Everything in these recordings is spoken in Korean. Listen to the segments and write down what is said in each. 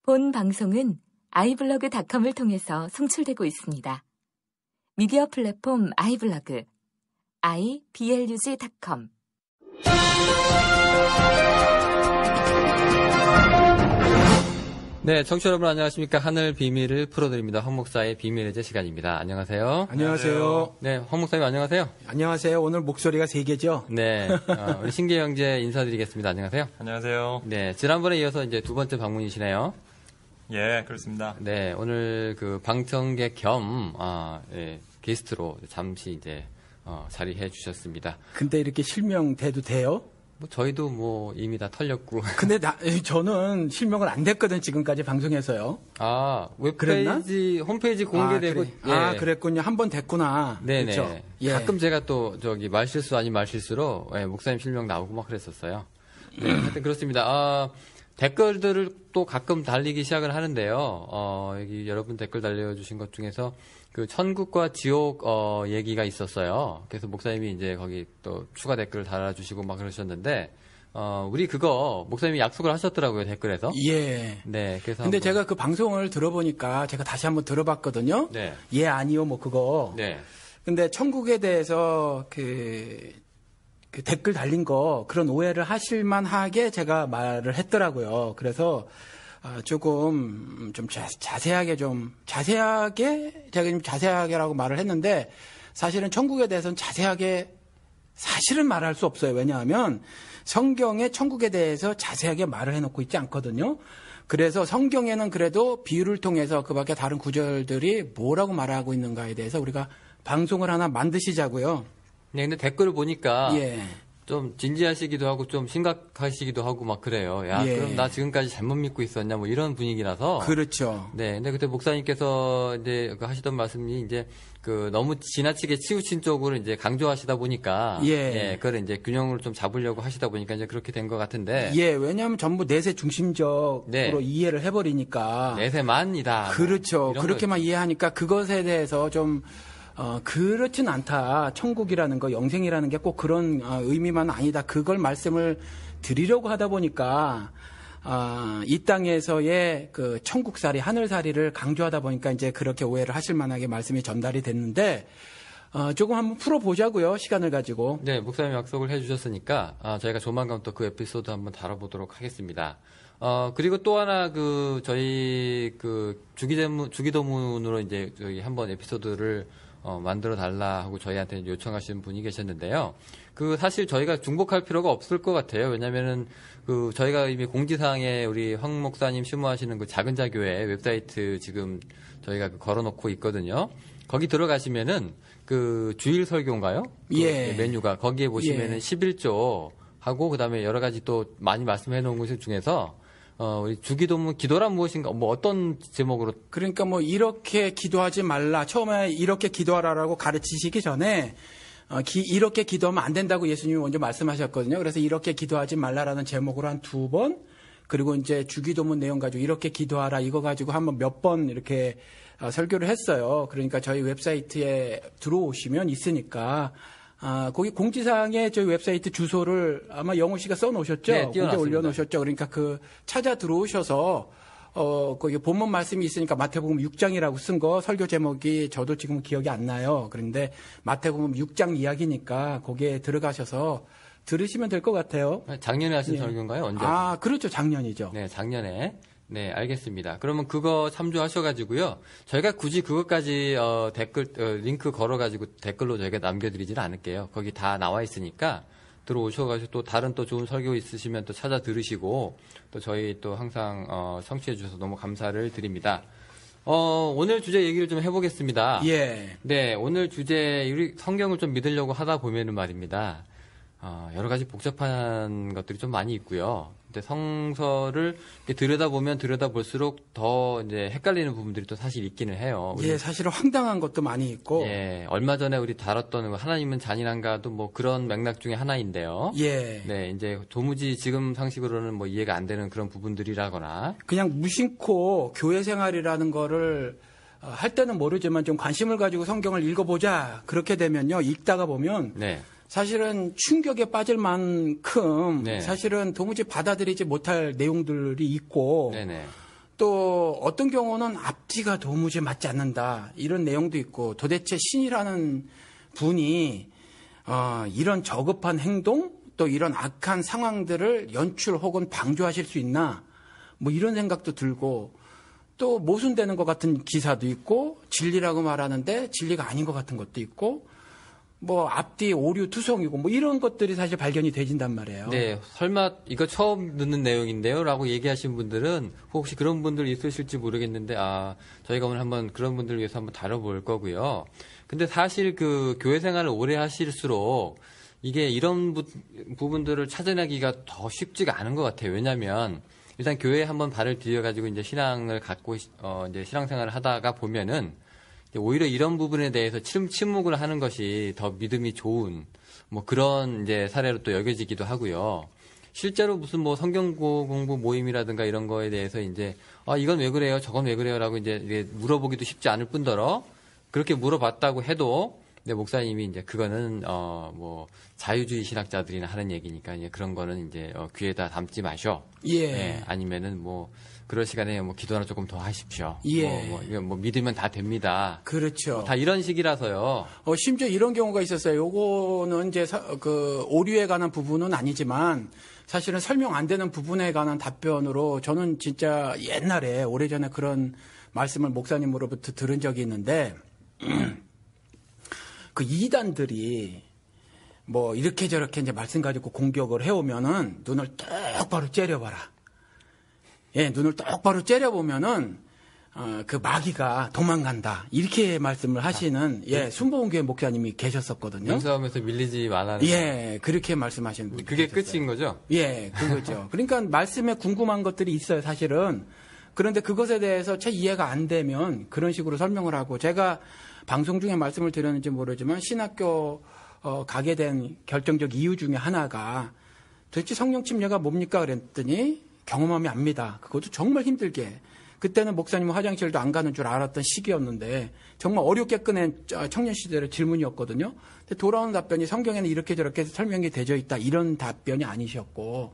본 방송은 iblog.com을 통해서 송출되고 있습니다. 미디어 플랫폼 iblog, iblog.com. 네, 청취자 여러분 안녕하십니까. 하늘 비밀을 풀어드립니다. 황 목사의 비밀의제 시간입니다. 안녕하세요. 안녕하세요. 네, 황 목사님 안녕하세요. 안녕하세요. 오늘 목소리가 3개죠? 네, 우리 신계 형제 인사드리겠습니다. 안녕하세요. 안녕하세요. 네, 지난번에 이어서 이제 두 번째 방문이시네요. 예, 그렇습니다. 네, 오늘 그 방청객 겸 게스트로 잠시 이제 자리해 주셨습니다. 근데 이렇게 실명돼도 돼요? 뭐 저희도 뭐 이미 다 털렸고. 근데 저는 실명을 안 됐거든, 지금까지 방송에서요. 아, 웹페이지, 홈페이지 공개되고. 그래. 그랬군요. 한 번 됐구나. 네네. 그렇죠? 예. 가끔 제가 또 말실수 아닌 말실수로 목사님 실명 나오고 막 그랬었어요. 네, 하여튼 그렇습니다. 댓글들을 또 가끔 달리기 시작을 하는데요. 여기 여러분 댓글 달려주신 것 중에서 그 천국과 지옥 얘기가 있었어요. 그래서 목사님이 이제 거기 또 추가 댓글을 달아주시고 막 그러셨는데 우리 그거 목사님이 약속을 하셨더라고요, 댓글에서. 예. 네, 그래서 근데 제가 그 방송을 들어보니까 제가 다시 한번 들어봤거든요. 네. 예, 아니요, 뭐 그거. 네. 근데 천국에 대해서 그 댓글 달린 거 그런 오해를 하실만하게 제가 말을 했더라고요. 그래서 조금 좀 자세하게 제가 좀 자세하게라고 말을 했는데 사실은 천국에 대해서는 자세하게 사실은 말할 수 없어요. 왜냐하면 성경에 천국에 대해서 자세하게 말을 해놓고 있지 않거든요. 그래서 성경에는 그래도 비유를 통해서 그 밖에 다른 구절들이 뭐라고 말하고 있는가에 대해서 우리가 방송을 하나 만드시자고요. 네, 근데 댓글을 보니까 예. 좀 진지하시기도 하고 좀 심각하시기도 하고 막 그래요. 야, 예. 그럼 나 지금까지 잘못 믿고 있었냐 뭐 이런 분위기라서. 그렇죠. 네, 근데 그때 목사님께서 이제 하시던 말씀이 이제 그 너무 지나치게 치우친 쪽으로 이제 강조하시다 보니까 예. 그걸 이제 균형을 좀 잡으려고 하시다 보니까 이제 그렇게 된 것 같은데. 예, 왜냐하면 전부 내세 중심적으로 네. 이해를 해버리니까. 내세만이다. 그렇죠. 뭐 그렇게만 이해하니까 그것에 대해서 좀 그렇진 않다. 천국이라는 거, 영생이라는 게 꼭 그런 의미만 아니다. 그걸 말씀을 드리려고 하다 보니까 이 땅에서의 그 천국살이, 하늘살이를 강조하다 보니까 이제 그렇게 오해를 하실 만하게 말씀이 전달이 됐는데 조금 한번 풀어보자고요. 시간을 가지고. 네, 목사님 약속을 해주셨으니까 저희가 조만간 또 그 에피소드 한번 다뤄보도록 하겠습니다. 그리고 또 하나 저희 주기도문으로 이제 저희 한번 에피소드를 만들어 달라 하고 저희한테 요청하신 분이 계셨는데요. 사실 저희가 중복할 필요가 없을 것 같아요. 왜냐면은 저희가 이미 공지사항에 우리 황 목사님 심무하시는 그 작은 자교회 웹사이트 지금 저희가 걸어놓고 있거든요. 거기 들어가시면은 주일 설교인가요? 예. 메뉴가 거기에 보시면은 예. 11조 하고 그다음에 여러 가지 또 많이 말씀해 놓은 것 중에서 우리 주기도문 기도란 무엇인가 뭐 어떤 제목으로 그러니까 뭐 이렇게 기도하지 말라. 처음에 이렇게 기도하라라고 가르치시기 전에 이렇게 기도하면 안 된다고 예수님이 먼저 말씀하셨거든요. 그래서 이렇게 기도하지 말라라는 제목으로 한 2번, 그리고 이제 주기도문 내용 가지고 이렇게 기도하라 이거 가지고 한번 몇 번 이렇게 설교를 했어요. 그러니까 저희 웹사이트에 들어오시면 있으니까 거기 공지사항에 저희 웹사이트 주소를 아마 영호 씨가 써놓으셨죠? 네, 공지에 띄워놨습니다. 올려놓으셨죠? 그러니까 찾아 들어오셔서 거기 본문 말씀이 있으니까 마태복음 6장이라고 쓴 거 설교 제목이 저도 지금 기억이 안 나요. 그런데 마태복음 6장 이야기니까 거기에 들어가셔서 들으시면 될 것 같아요. 작년에 하신 예. 설교인가요? 언제? 그렇죠. 작년이죠. 네, 작년에. 네, 알겠습니다. 그러면 그거 참조하셔가지고요. 저희가 굳이 그것까지 링크 걸어가지고 댓글로 저희가 남겨드리지는 않을게요. 거기 다 나와 있으니까 들어오셔가지고 또 다른 또 좋은 설교 있으시면 또 찾아 들으시고 또 저희 또 항상 청취해 주셔서 너무 감사를 드립니다. 오늘 주제 얘기를 좀 해보겠습니다. 예. 네, 오늘 주제 우리 성경을 좀 믿으려고 하다 보면은 말입니다. 여러 가지 복잡한 것들이 좀 많이 있고요. 근데 성서를 들여다보면 들여다볼수록 더 이제 헷갈리는 부분들이 또 사실 있기는 해요. 예, 사실은 황당한 것도 많이 있고. 예, 얼마 전에 우리 다뤘던 하나님은 잔인한가도 뭐 그런 맥락 중에 하나인데요. 예. 네, 이제 도무지 지금 상식으로는 뭐 이해가 안 되는 그런 부분들이라거나. 그냥 무심코 교회 생활이라는 거를 할 때는 모르지만 좀 관심을 가지고 성경을 읽어보자. 그렇게 되면요, 읽다가 보면. 네. 사실은 충격에 빠질 만큼 네. 사실은 도무지 받아들이지 못할 내용들이 있고 네네. 또 어떤 경우는 앞뒤가 도무지 맞지 않는다 이런 내용도 있고 도대체 신이라는 분이 이런 저급한 행동 또 이런 악한 상황들을 연출 혹은 방조하실 수 있나 뭐 이런 생각도 들고 또 모순되는 것 같은 기사도 있고 진리라고 말하는데 진리가 아닌 것 같은 것도 있고 뭐 앞뒤 오류 투성이고 뭐 이런 것들이 사실 발견이 되진단 말이에요. 네, 설마 이거 처음 듣는 내용인데요라고 얘기하신 분들은 혹시 그런 분들 있으실지 모르겠는데 저희가 오늘 한번 그런 분들을 위해서 한번 다뤄볼 거고요. 근데 사실 그 교회 생활을 오래 하실수록 이게 이런 부분들을 찾아내기가 더 쉽지가 않은 것 같아요. 왜냐하면 일단 교회에 한번 발을 들여가지고 이제 신앙을 갖고 이제 신앙생활을 하다가 보면은 오히려 이런 부분에 대해서 침묵을 하는 것이 더 믿음이 좋은 뭐 그런 이제 사례로 또 여겨지기도 하고요. 실제로 무슨 뭐 성경 공부 모임이라든가 이런 거에 대해서 이제 이건 왜 그래요? 저건 왜 그래요?라고 이제 물어보기도 쉽지 않을 뿐더러 그렇게 물어봤다고 해도 목사님이 이제 그거는 뭐 자유주의 신학자들이나 하는 얘기니까 이제 그런 거는 이제 귀에다 담지 마셔. 예. 네, 아니면은 뭐 그럴 시간에 뭐 기도나 조금 더 하십시오. 예. 뭐 믿으면 다 됩니다. 그렇죠. 다 이런 식이라서요. 심지어 이런 경우가 있었어요. 요거는 이제 그 오류에 관한 부분은 아니지만 사실은 설명 안 되는 부분에 관한 답변으로 저는 진짜 옛날에 오래전에 그런 말씀을 목사님으로부터 들은 적이 있는데 그 이단들이 뭐 이렇게 저렇게 이제 말씀 가지고 공격을 해오면은 눈을 똑바로 째려봐라. 예, 눈을 똑바로 째려보면은 그 마귀가 도망간다. 이렇게 말씀을 하시는 순복음 교회 목사님이 계셨었거든요. 눈싸움에서 밀리지 말라는. 예, 그렇게 말씀하시는 분이 그게 계셨어요. 끝인 거죠? 예, 그거죠. 그러니까 말씀에 궁금한 것들이 있어요, 사실은. 그런데 그것에 대해서 채 이해가 안 되면 그런 식으로 설명을 하고 제가 방송 중에 말씀을 드렸는지 모르지만 신학교 가게 된 결정적 이유 중에 하나가 도대체 성령 침례가 뭡니까 그랬더니 경험하면 압니다. 그것도 정말 힘들게. 그때는 목사님은 화장실도 안 가는 줄 알았던 시기였는데 정말 어렵게 꺼낸 청년 시절의 질문이었거든요. 근데 돌아오는 답변이 성경에는 이렇게 저렇게 설명이 되어 있다. 이런 답변이 아니셨고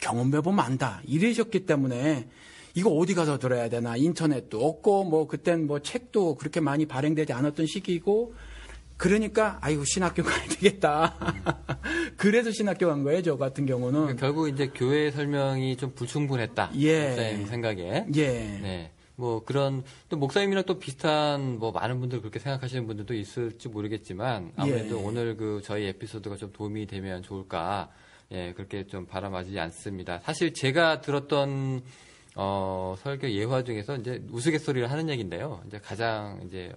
경험해보면 안다. 이러셨기 때문에 이거 어디 가서 들어야 되나. 인터넷도 없고 뭐 그땐 뭐 책도 그렇게 많이 발행되지 않았던 시기이고 그러니까 아이고 신학교 가야 되겠다. 그래서 신학교 간 거예요. 저 같은 경우는. 그러니까 결국 이제 교회 설명이 좀 불충분했다. 예. 목사님 생각에. 예. 네. 뭐 그런 또 목사님이랑 또 비슷한 뭐 많은 분들 그렇게 생각하시는 분들도 있을지 모르겠지만 아무래도 오늘 그 저희 에피소드가 좀 도움이 되면 좋을까. 예, 그렇게 좀 바람하지 않습니다. 사실 제가 들었던 설교 예화 중에서 이제 우스갯소리를 하는 얘기인데요. 이제 가장 이제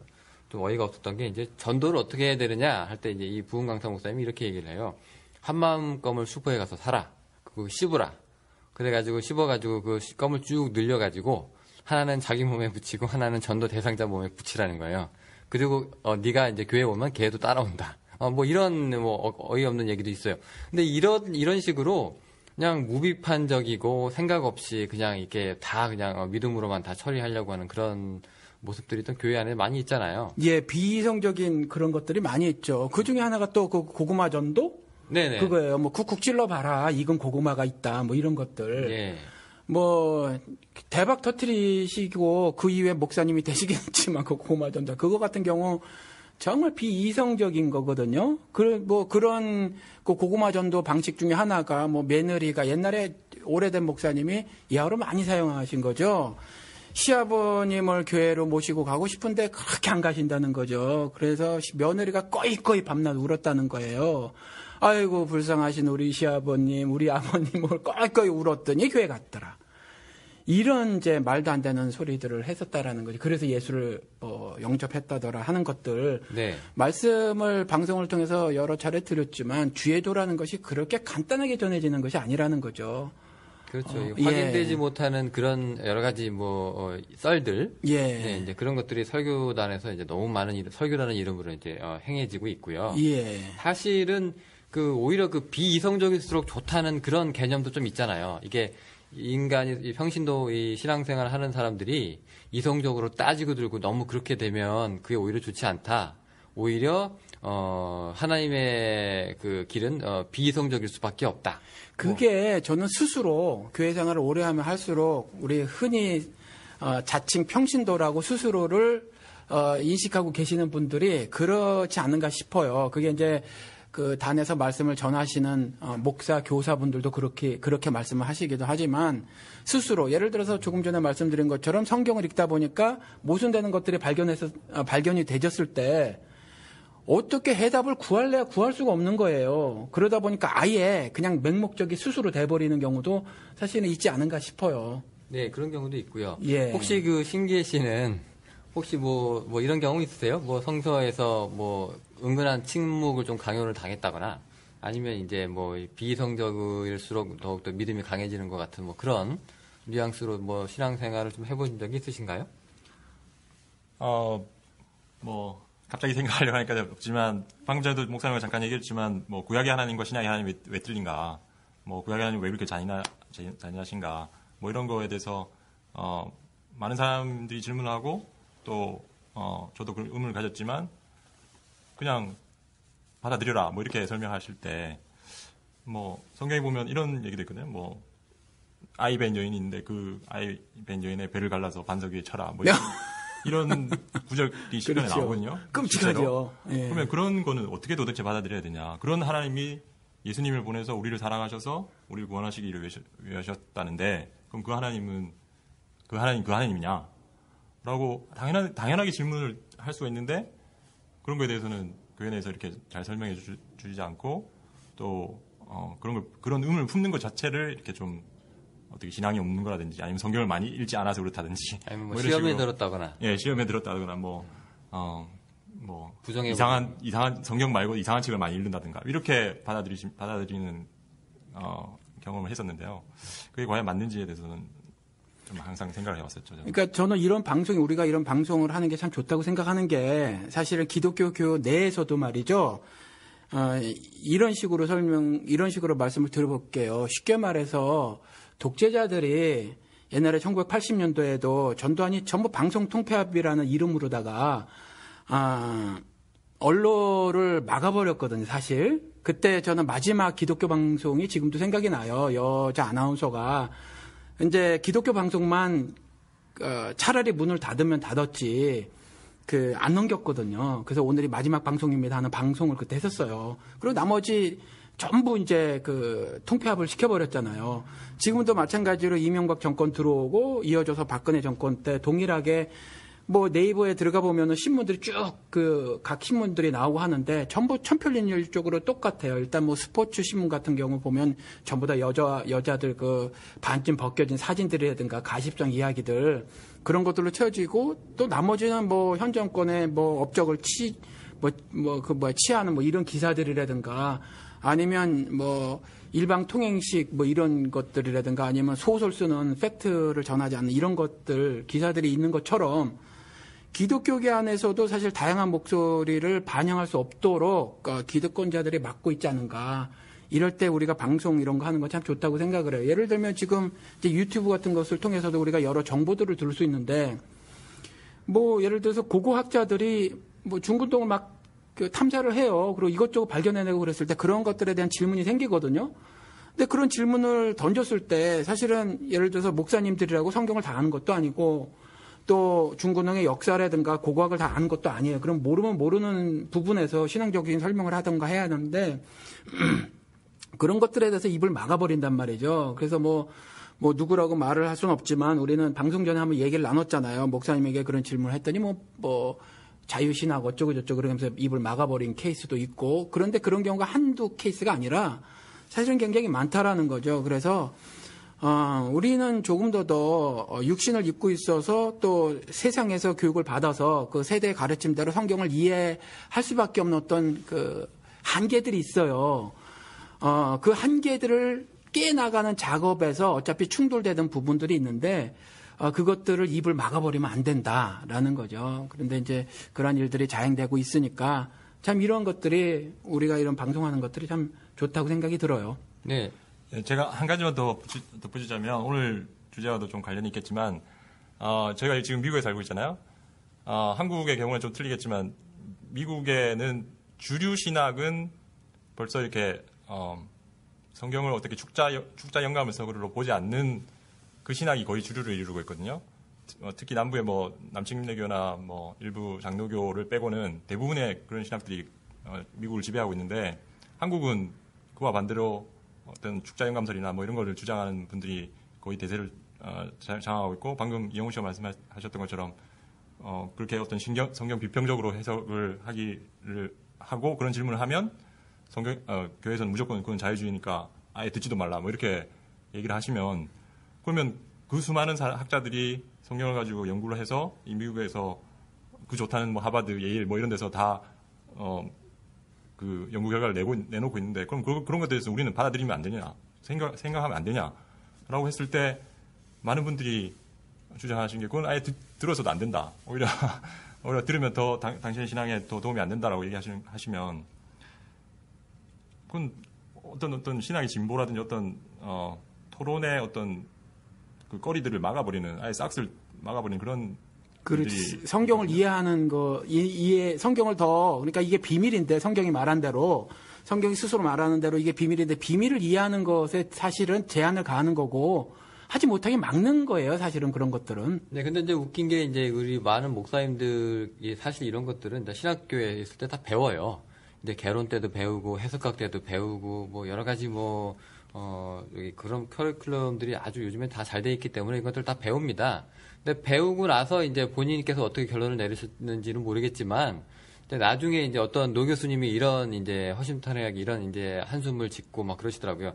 좀 어이가 없었던 게 이제 전도를 어떻게 해야 되느냐 할 때 이제 이 부흥 강사 목사님이 이렇게 얘기를 해요. 한마음 껌을 슈퍼에 가서 사라. 그거 씹으라. 그래가지고 씹어가지고 그 껌을 쭉 늘려가지고 하나는 자기 몸에 붙이고 하나는 전도 대상자 몸에 붙이라는 거예요. 그리고 네가 이제 교회 오면 걔도 따라온다. 뭐 이런 뭐 어이없는 얘기도 있어요. 근데 이런 식으로 그냥 무비판적이고 생각 없이 그냥 이렇게 다 그냥 믿음으로만 다 처리하려고 하는 그런 모습들이 또 교회 안에 많이 있잖아요. 예, 비이성적인 그런 것들이 많이 있죠. 그 중에 하나가 또 그 고구마 전도? 네네. 그거예요. 뭐 쿡쿡 찔러봐라. 익은 고구마가 있다. 뭐 이런 것들. 예. 뭐 대박 터트리시고 그 이후에 목사님이 되시긴 했지만 그 고구마 전도. 그거 같은 경우 정말 비이성적인 거거든요. 뭐 그런 그 고구마 전도 방식 중에 하나가 뭐 며느리가 옛날에 오래된 목사님이 예화로 많이 사용하신 거죠. 시아버님을 교회로 모시고 가고 싶은데 그렇게 안 가신다는 거죠. 그래서 며느리가 꺼이꺼이 밤낮 울었다는 거예요. 아이고 불쌍하신 우리 시아버님, 우리 아버님을 꺼이꺼이 울었더니 교회 갔더라. 이런 이제 말도 안 되는 소리들을 했었다라는 거죠. 그래서 예수를 영접했다더라 하는 것들. 네. 말씀을 방송을 통해서 여러 차례 드렸지만 주의도라는 것이 그렇게 간단하게 전해지는 것이 아니라는 거죠. 그렇죠. 확인되지 못하는 그런 여러 가지 썰들. 예. 네, 이제 그런 것들이 설교단에서 이제 너무 많은 설교라는 이름으로 이제 행해지고 있고요. 예. 사실은 오히려 비이성적일수록 좋다는 그런 개념도 좀 있잖아요. 이게 인간이 평신도 이 신앙생활을 하는 사람들이 이성적으로 따지고 들고 너무 그렇게 되면 그게 오히려 좋지 않다. 오히려 하나님의 그 길은 비이성적일 수밖에 없다. 그게 저는 스스로 교회 생활을 오래 하면 할수록 우리 흔히 자칭 평신도라고 스스로를 인식하고 계시는 분들이 그렇지 않은가 싶어요. 그게 이제 그 단에서 말씀을 전하시는 목사, 교사분들도 그렇게 말씀을 하시기도 하지만 스스로 예를 들어서 조금 전에 말씀드린 것처럼 성경을 읽다 보니까 모순되는 것들이 발견이 되졌을 때 어떻게 해답을 구할래야 구할 수가 없는 거예요. 그러다 보니까 아예 그냥 맹목적이 스스로 돼버리는 경우도 사실은 있지 않은가 싶어요. 네, 그런 경우도 있고요. 예. 혹시 그 신기혜 씨는 혹시 뭐 이런 경우 있으세요? 뭐 성서에서 뭐 은근한 침묵을 좀 강요를 당했다거나 아니면 이제 뭐 비성적일수록 더욱더 믿음이 강해지는 것 같은 뭐 그런 뉘앙스로 뭐 신앙생활을 좀 해보신 적이 있으신가요? 뭐 갑자기 생각하려고 하니까 없지만 방금 전에도 목사님과 잠깐 얘기했지만 뭐 구약의 하나님과 신약의 하나님이 왜 틀린가, 뭐 구약의 하나님 왜 이렇게 잔인하신가, 뭐 이런 거에 대해서 많은 사람들이 질문하고 또 저도 그 의문을 가졌지만 그냥 받아들여라 뭐 이렇게 설명하실 때 뭐 성경에 보면 이런 얘기도 있거든요. 뭐 아이 벤 여인이 있는데 그 아이 벤 여인의 배를 갈라서 반석 위에 쳐라 뭐 이런 구절이 시간에 그렇죠. 나오거든요. 끔찍하죠. 예. 그러면 그런 거는 어떻게 도대체 받아들여야 되냐. 그런 하나님이 예수님을 보내서 우리를 사랑하셔서 우리를 구원하시기를 위하셨다는데 그럼 그 하나님은 그 하나님이냐? 라고 당연하게 질문을 할 수가 있는데 그런 거에 대해서는 교회 내에서 이렇게 잘 설명해 주지 않고 또 그런 의문을 품는 것 자체를 이렇게 좀 어떻게 신앙이 없는 거라든지 아니면 성경을 많이 읽지 않아서 그렇다든지 아니면 뭐 시험에 들었다거나 시험에 들었다거나 뭐 부정해 이상한 성경 말고 이상한 책을 많이 읽는다든가 이렇게 받아들이는 경험을 했었는데요. 그게 과연 맞는지에 대해서는 좀 항상 생각을 해왔었죠. 저는. 그러니까 저는 우리가 이런 방송을 하는 게 참 좋다고 생각하는 게 사실은 기독교 교회 내에서도 말이죠. 이런 식으로 말씀을 드려볼게요. 쉽게 말해서 독재자들이 옛날에 1980년도에도 전두환이 전부 방송 통폐합이라는 이름으로다가 언론을 막아버렸거든요. 사실 그때 저는 마지막 기독교 방송이 지금도 생각이 나요. 여자 아나운서가 이제 기독교 방송만 차라리 문을 닫으면 닫았지 안 넘겼거든요. 그래서 오늘이 마지막 방송입니다 하는 방송을 그때 했었어요. 그리고 나머지 전부 이제 통폐합을 시켜버렸잖아요. 지금도 마찬가지로 이명박 정권 들어오고 이어져서 박근혜 정권 때 동일하게 뭐 네이버에 들어가 보면은 신문들이 쭉 각 신문들이 나오고 하는데 전부 천편일률적으로 똑같아요. 일단 뭐 스포츠 신문 같은 경우 보면 전부 다 여자들 반쯤 벗겨진 사진들이라든가 가십성 이야기들 그런 것들로 채워지고 또 나머지는 뭐 현 정권의 뭐 업적을 치하는 뭐 이런 기사들이라든가 아니면 뭐 일방 통행식 뭐 이런 것들이라든가 아니면 소설 쓰는 팩트를 전하지 않는 이런 것들 기사들이 있는 것처럼 기독교계 안에서도 사실 다양한 목소리를 반영할 수 없도록 기득권자들이 막고 있지 않은가. 이럴 때 우리가 방송 이런 거 하는 거 참 좋다고 생각을 해요. 예를 들면 지금 이제 유튜브 같은 것을 통해서도 우리가 여러 정보들을 들을 수 있는데 뭐 예를 들어서 고고학자들이 뭐 중군동을 막 탐사를 해요. 그리고 이것저것 발견해내고 그랬을 때 그런 것들에 대한 질문이 생기거든요. 근데 그런 질문을 던졌을 때 사실은 예를 들어서 목사님들이라고 성경을 다 아는 것도 아니고 또 중고등의 역사라든가 고고학을 다 아는 것도 아니에요. 그럼 모르면 모르는 부분에서 신앙적인 설명을 하던가 해야 하는데 그런 것들에 대해서 입을 막아버린단 말이죠. 그래서 뭐 누구라고 말을 할 수는 없지만 우리는 방송 전에 한번 얘기를 나눴잖아요. 목사님에게 그런 질문을 했더니 뭐 자유신학 어쩌고 저쩌고 그러면서 입을 막아버린 케이스도 있고 그런데 그런 경우가 한두 케이스가 아니라 사실은 굉장히 많다라는 거죠. 그래서 우리는 조금 더 육신을 입고 있어서 또 세상에서 교육을 받아서 그 세대의 가르침대로 성경을 이해할 수밖에 없는 어떤 한계들이 있어요. 그 한계들을 깨나가는 작업에서 어차피 충돌되는 부분들이 있는데 그것들을 입을 막아버리면 안 된다라는 거죠. 그런데 이제 그런 일들이 자행되고 있으니까 참 이런 것들이 우리가 이런 방송하는 것들이 참 좋다고 생각이 들어요. 네. 제가 한 가지만 더 덧붙이자면 오늘 주제와도 좀 관련이 있겠지만 제가 지금 미국에 살고 있잖아요. 한국의 경우는 좀 틀리겠지만 미국에는 주류 신학은 벌써 이렇게 성경을 어떻게 축자 영감을 서술로 보지 않는 그 신학이 거의 주류를 이루고 있거든요. 특히 남부의 뭐 남측내교나 뭐 일부 장로교를 빼고는 대부분의 그런 신학들이 미국을 지배하고 있는데 한국은 그와 반대로 어떤 축자영감설이나 뭐 이런 거를 주장하는 분들이 거의 대세를 장악하고 있고 방금 이영훈 씨가 말씀하셨던 것처럼 그렇게 어떤 성경 비평적으로 해석을 하기를 하고 그런 질문을 하면 교회에서는 무조건 그건 자유주의니까 아예 듣지도 말라 뭐 이렇게 얘기를 하시면 그러면 그 수많은 학자들이 성경을 가지고 연구를 해서 이 미국에서 그 좋다는 뭐 하버드, 예일 뭐 이런 데서 다 그 연구 결과를 내놓고 있는데 그럼 그런 것에 대해서 우리는 받아들이면 안 되냐 생각하면 안 되냐라고 했을 때 많은 분들이 주장하신 게 그건 아예 들어서도 안 된다. 오히려 들으면 더 당신의 신앙에 더 도움이 안 된다라고 얘기하시면 그건 어떤 신앙의 진보라든지 어떤 토론의 어떤 그 거리들을 막아버리는 아예 싹을 막아버리는 그런 그렇지. 성경을 이해하는 거, 성경을 그러니까 이게 비밀인데, 성경이 말한 대로, 성경이 스스로 말하는 대로 이게 비밀인데, 비밀을 이해하는 것에 사실은 제한을 가하는 거고, 하지 못하게 막는 거예요, 사실은 그런 것들은. 네, 근데 이제 웃긴 게 이제 우리 많은 목사님들이 사실 이런 것들은 신학교에 있을 때 다 배워요. 이제 개론 때도 배우고, 해석학 때도 배우고, 뭐 여러 가지 여기 그런 커리큘럼들이 아주 요즘에 다 잘 돼 있기 때문에 이것들 다 배웁니다. 근데 배우고 나서 이제 본인께서 어떻게 결론을 내리셨는지는 모르겠지만, 나중에 이제 어떤 노 교수님이 이런 이제 허심탄회하게 이런 이제 한숨을 짓고 막 그러시더라고요.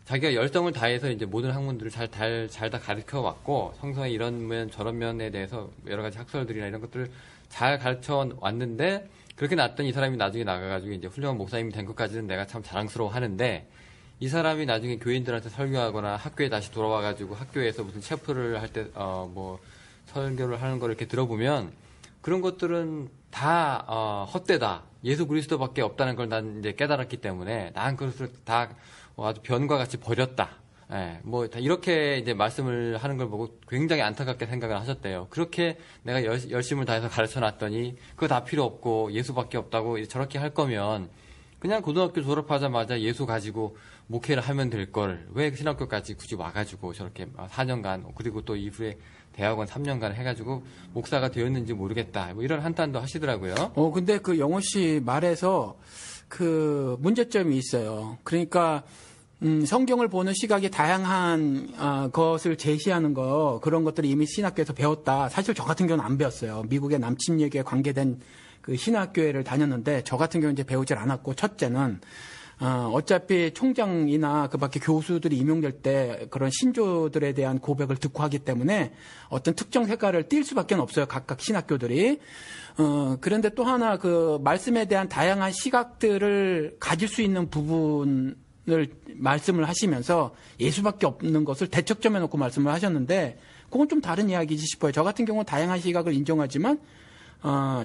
자기가 열정을 다해서 이제 모든 학문들을 잘 다 가르쳐 왔고, 성서의 이런 면 저런 면에 대해서 여러 가지 학설들이나 이런 것들을 잘 가르쳐 왔는데, 그렇게 났던 이 사람이 나중에 나가가지고 이제 훌륭한 목사님이 된 것까지는 내가 참 자랑스러워 하는데, 이 사람이 나중에 교인들한테 설교하거나 학교에 다시 돌아와가지고 학교에서 무슨 체프를 할 때, 설교를 하는 걸 이렇게 들어보면 그런 것들은 다, 헛되다. 예수 그리스도밖에 없다는 걸 난 이제 깨달았기 때문에 난 그것을 다 아주 변과 같이 버렸다. 예, 다 이렇게 이제 말씀을 하는 걸 보고 굉장히 안타깝게 생각을 하셨대요. 그렇게 내가 열심을 다해서 가르쳐 놨더니 그거 다 필요 없고 예수밖에 없다고 저렇게 할 거면 그냥 고등학교 졸업하자마자 예수 가지고 목회를 하면 될 걸 왜 신학교까지 굳이 와가지고 저렇게 4년간 그리고 또 이후에 대학원 3년간 해가지고 목사가 되었는지 모르겠다. 이런 한탄도 하시더라고요. 근데 그 영호 씨 말에서 그 문제점이 있어요. 그러니까 성경을 보는 시각이 다양한 것을 제시하는 그런 것들을 이미 신학교에서 배웠다. 사실 저 같은 경우는 안 배웠어요. 미국의 남침예교에 관계된 그 신학교회를 다녔는데 저 같은 경우는 이제 배우질 않았고, 첫째는 어차피 총장이나 그 밖에 교수들이 임용될 때 그런 신조들에 대한 고백을 듣고 하기 때문에 어떤 특정 색깔을 띌 수밖에 없어요. 각각 신학교들이. 그런데 또 하나 그 말씀에 대한 다양한 시각들을 가질 수 있는 부분을 말씀을 하시면서 예수밖에 없는 것을 대척점에 놓고 말씀을 하셨는데 그건 좀 다른 이야기지 싶어요. 저 같은 경우는 다양한 시각을 인정하지만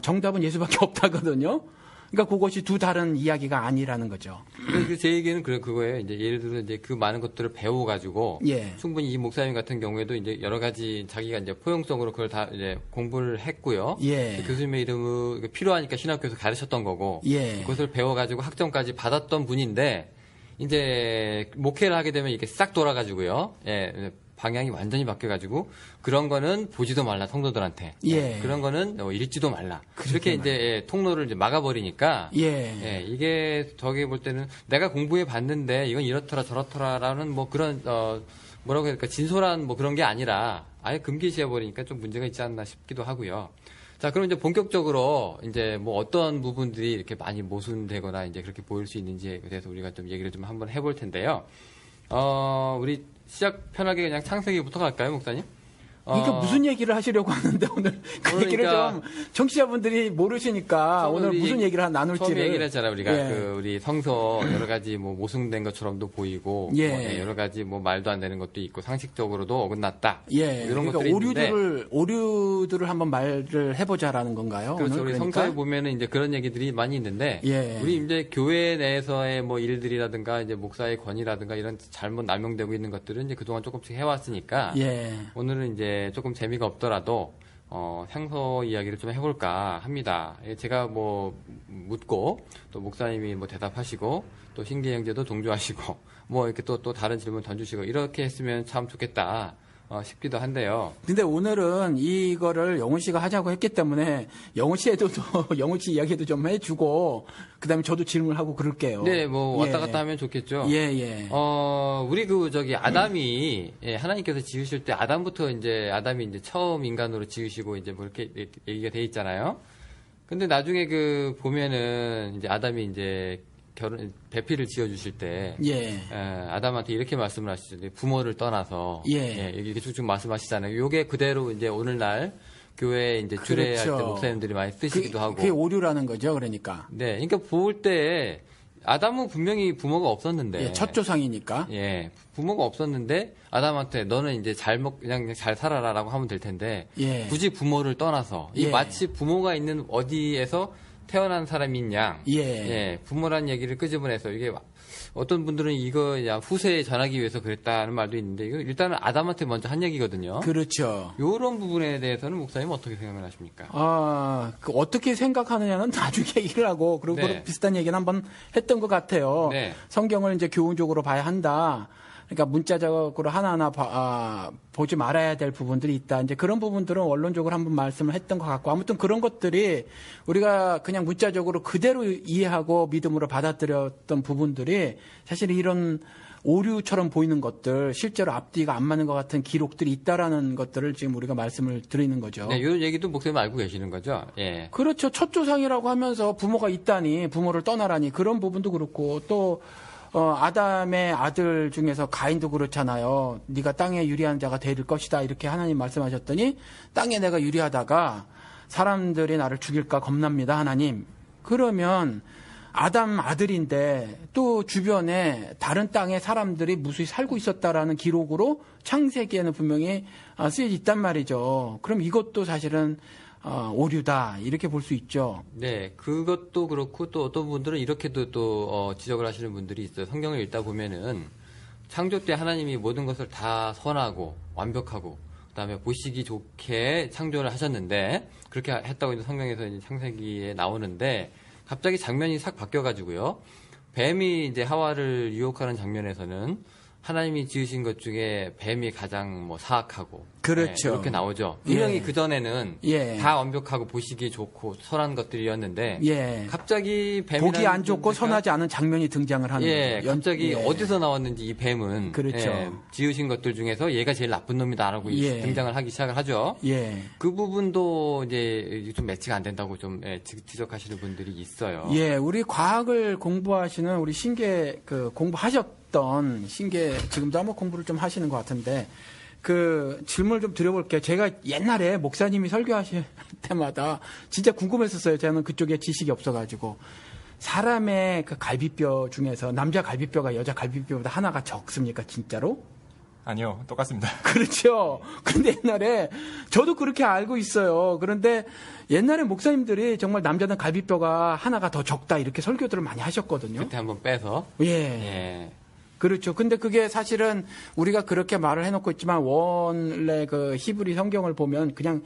정답은 예수밖에 없다거든요. 그러니까 그것이 두 다른 이야기가 아니라는 거죠. 제 얘기는 그거예요. 이제 예를 들어 이제 그 많은 것들을 배워가지고 예. 충분히 이 목사님 같은 경우에도 이제 여러 가지 자기가 이제 포용성으로 그걸 다 이제 공부를 했고요. 예. 교수님의 이름을 필요하니까 신학교에서 가르쳤던 거고, 예. 그것을 배워가지고 학점까지 받았던 분인데 이제 목회를 하게 되면 이렇게 싹 돌아가지고요. 예. 방향이 완전히 바뀌어가지고 그런 거는 보지도 말라 성도들한테. 예. 그런 거는 읽지도 말라. 이렇게 이제 통로를 이제 막아버리니까. 예. 이게 저기 볼 때는 내가 공부해 봤는데 이건 이렇더라 저렇더라라는 그런 뭐라고 해야 될까 진솔한 그런 게 아니라 아예 금기시해 버리니까 좀 문제가 있지 않나 싶기도 하고요. 자, 그럼 이제 본격적으로 이제 어떤 부분들이 이렇게 많이 모순되거나 이제 그렇게 보일 수 있는지에 대해서 우리가 좀 얘기를 좀 한번 해볼 텐데요. 우리 시작 편하게 그냥 창세기부터 갈까요, 목사님? 이게 무슨 얘기를 하시려고 하는데 오늘 그 얘기를 좀 청취자분들이 모르시니까 오늘 무슨 얘기를 나눌지를 처음에 얘기를 했잖아요. 우리가 예. 우리 성서 여러 가지 모순된 것처럼도 보이고 예. 여러 가지 말도 안 되는 것도 있고 상식적으로도 어긋났다. 예. 이런 그러니까 것들이 있는데 오류들을 한번 말을 해보자라는 건가요? 그렇죠. 오늘? 우리 성서에 보면은 이제 그런 얘기들이 많이 있는데 예. 우리 이제 교회 내에서의 일들이라든가 이제 목사의 권위라든가 이런 잘못 남용되고 있는 것들은 이제 그동안 조금씩 해왔으니까 예. 오늘은 이제 조금 재미가 없더라도 향서 이야기를 좀 해볼까 합니다. 제가 묻고 또 목사님이 대답하시고 또 신기 형제도 동조하시고 이렇게 또 다른 질문 던지시고 이렇게 했으면 참 좋겠다. 싶기도 한데요. 근데 오늘은 이거를 영훈 씨가 하자고 했기 때문에 영훈 씨에도 영훈 씨 이야기도 좀 해주고 그다음에 저도 질문하고 그럴게요. 네, 뭐 왔다 갔다 하면 좋겠죠. 예. 우리 아담이 하나님께서 지으실 때 아담이 이제 처음 인간으로 지으시고 이제 뭐 이렇게 얘기가 돼 있잖아요. 근데 나중에 보면은 이제 아담이 이제 배필을 지어주실 때, 아담한테 이렇게 말씀을 하시죠. 부모를 떠나서, 이렇게 쭉쭉 말씀하시잖아요. 요게 그대로 이제 오늘날 교회에 이제 주례할 때 목사님들이 많이 쓰시기도 하고. 그게 오류라는 거죠, 그러니까. 네, 그러니까 볼 때 아담은 분명히 부모가 없었는데, 첫 조상이니까. 부모가 없었는데 아담한테 너는 이제 그냥 잘 살아라라고 하면 될 텐데, 굳이 부모를 떠나서 마치 부모가 있는 어디에서 태어난 사람인 양, 부모란 얘기를 끄집어내서 이게 어떤 분들은 이거 후세에 전하기 위해서 그랬다는 말도 있는데 이거 일단은 아담한테 먼저 한 얘기거든요. 그렇죠. 이런 부분에 대해서는 목사님 어떻게 생각을 하십니까? 어떻게 생각하느냐는 나중에 얘기를 하고 그리고 비슷한 얘기는 한번 했던 것 같아요. 성경을 이제 교훈적으로 봐야 한다. 그러니까 문자적으로 하나하나 보지 말아야 될 부분들이 있다. 이제 그런 부분들은 원론적으로 한번 말씀을 했던 것 같고 아무튼 그런 것들이 우리가 그냥 문자적으로 그대로 이해하고 믿음으로 받아들였던 부분들이 사실 이런 오류처럼 보이는 것들 실제로 앞뒤가 안 맞는 것 같은 기록들이 있다라는 것들을 지금 우리가 말씀을 드리는 거죠. 네, 이런 얘기도 목사님 알고 계시는 거죠? 그렇죠. 첫 조상이라고 하면서 부모가 있다니 부모를 떠나라니 그런 부분도 그렇고 또 아담의 아들 중에서 가인도 그렇잖아요. 네가 땅에 유리한 자가 될 것이다. 이렇게 하나님 말씀하셨더니 땅에 내가 유리하다가 사람들이 나를 죽일까 겁납니다. 하나님. 그러면 아담 아들인데 또 주변에 다른 땅에 사람들이 무수히 살고 있었다라는 기록으로 창세기에는 분명히 쓰여져 있단 말이죠. 그럼 이것도 사실은 오류다 이렇게 볼 수 있죠. 네, 그것도 그렇고 또 어떤 분들은 이렇게도 또 지적을 하시는 분들이 있어요. 성경을 읽다 보면은 창조 때 하나님이 모든 것을 다 선하고 완벽하고 그다음에 보시기 좋게 창조를 하셨는데 그렇게 했다고 이제 성경에서 이제 창세기에 나오는데 갑자기 장면이 싹 바뀌어가지고요. 뱀이 이제 하와를 유혹하는 장면에서는 하나님이 지으신 것 중에 뱀이 가장 사악하고 그렇죠. 이렇게 나오죠. 분명히 그 전에는 다 완벽하고 보시기 좋고 선한 것들이었는데 갑자기 뱀이 보기 안 좋고 선하지 않은 장면이 등장을 하는 거죠. 갑자기 어디서 나왔는지 이 뱀은 그렇죠. 지으신 것들 중에서 얘가 제일 나쁜 놈이다라고 등장을 하기 시작을 하죠. 그 부분도 이제 좀 매치가 안 된다고 좀 지적하시는 분들이 있어요. 우리 과학을 공부하시는 우리 신계 공부하셨던 신계 지금도 한번 공부를 좀 하시는 것 같은데 그 질문을 좀 드려볼게요. 제가 옛날에 목사님이 설교하실 때마다 진짜 궁금했었어요. 저는 그쪽에 지식이 없어가지고 사람의 그 갈비뼈 중에서 남자 갈비뼈가 여자 갈비뼈보다 하나가 적습니까? 진짜로? 아니요, 똑같습니다. 그렇죠. 근데 옛날에 저도 그렇게 알고 있어요. 그런데 옛날에 목사님들이 정말 남자는 갈비뼈가 하나가 더 적다 이렇게 설교들을 많이 하셨거든요. 그때 한번 빼서. 그렇죠. 근데 그게 사실은 우리가 그렇게 말을 해놓고 있지만 원래 그 히브리 성경을 보면 그냥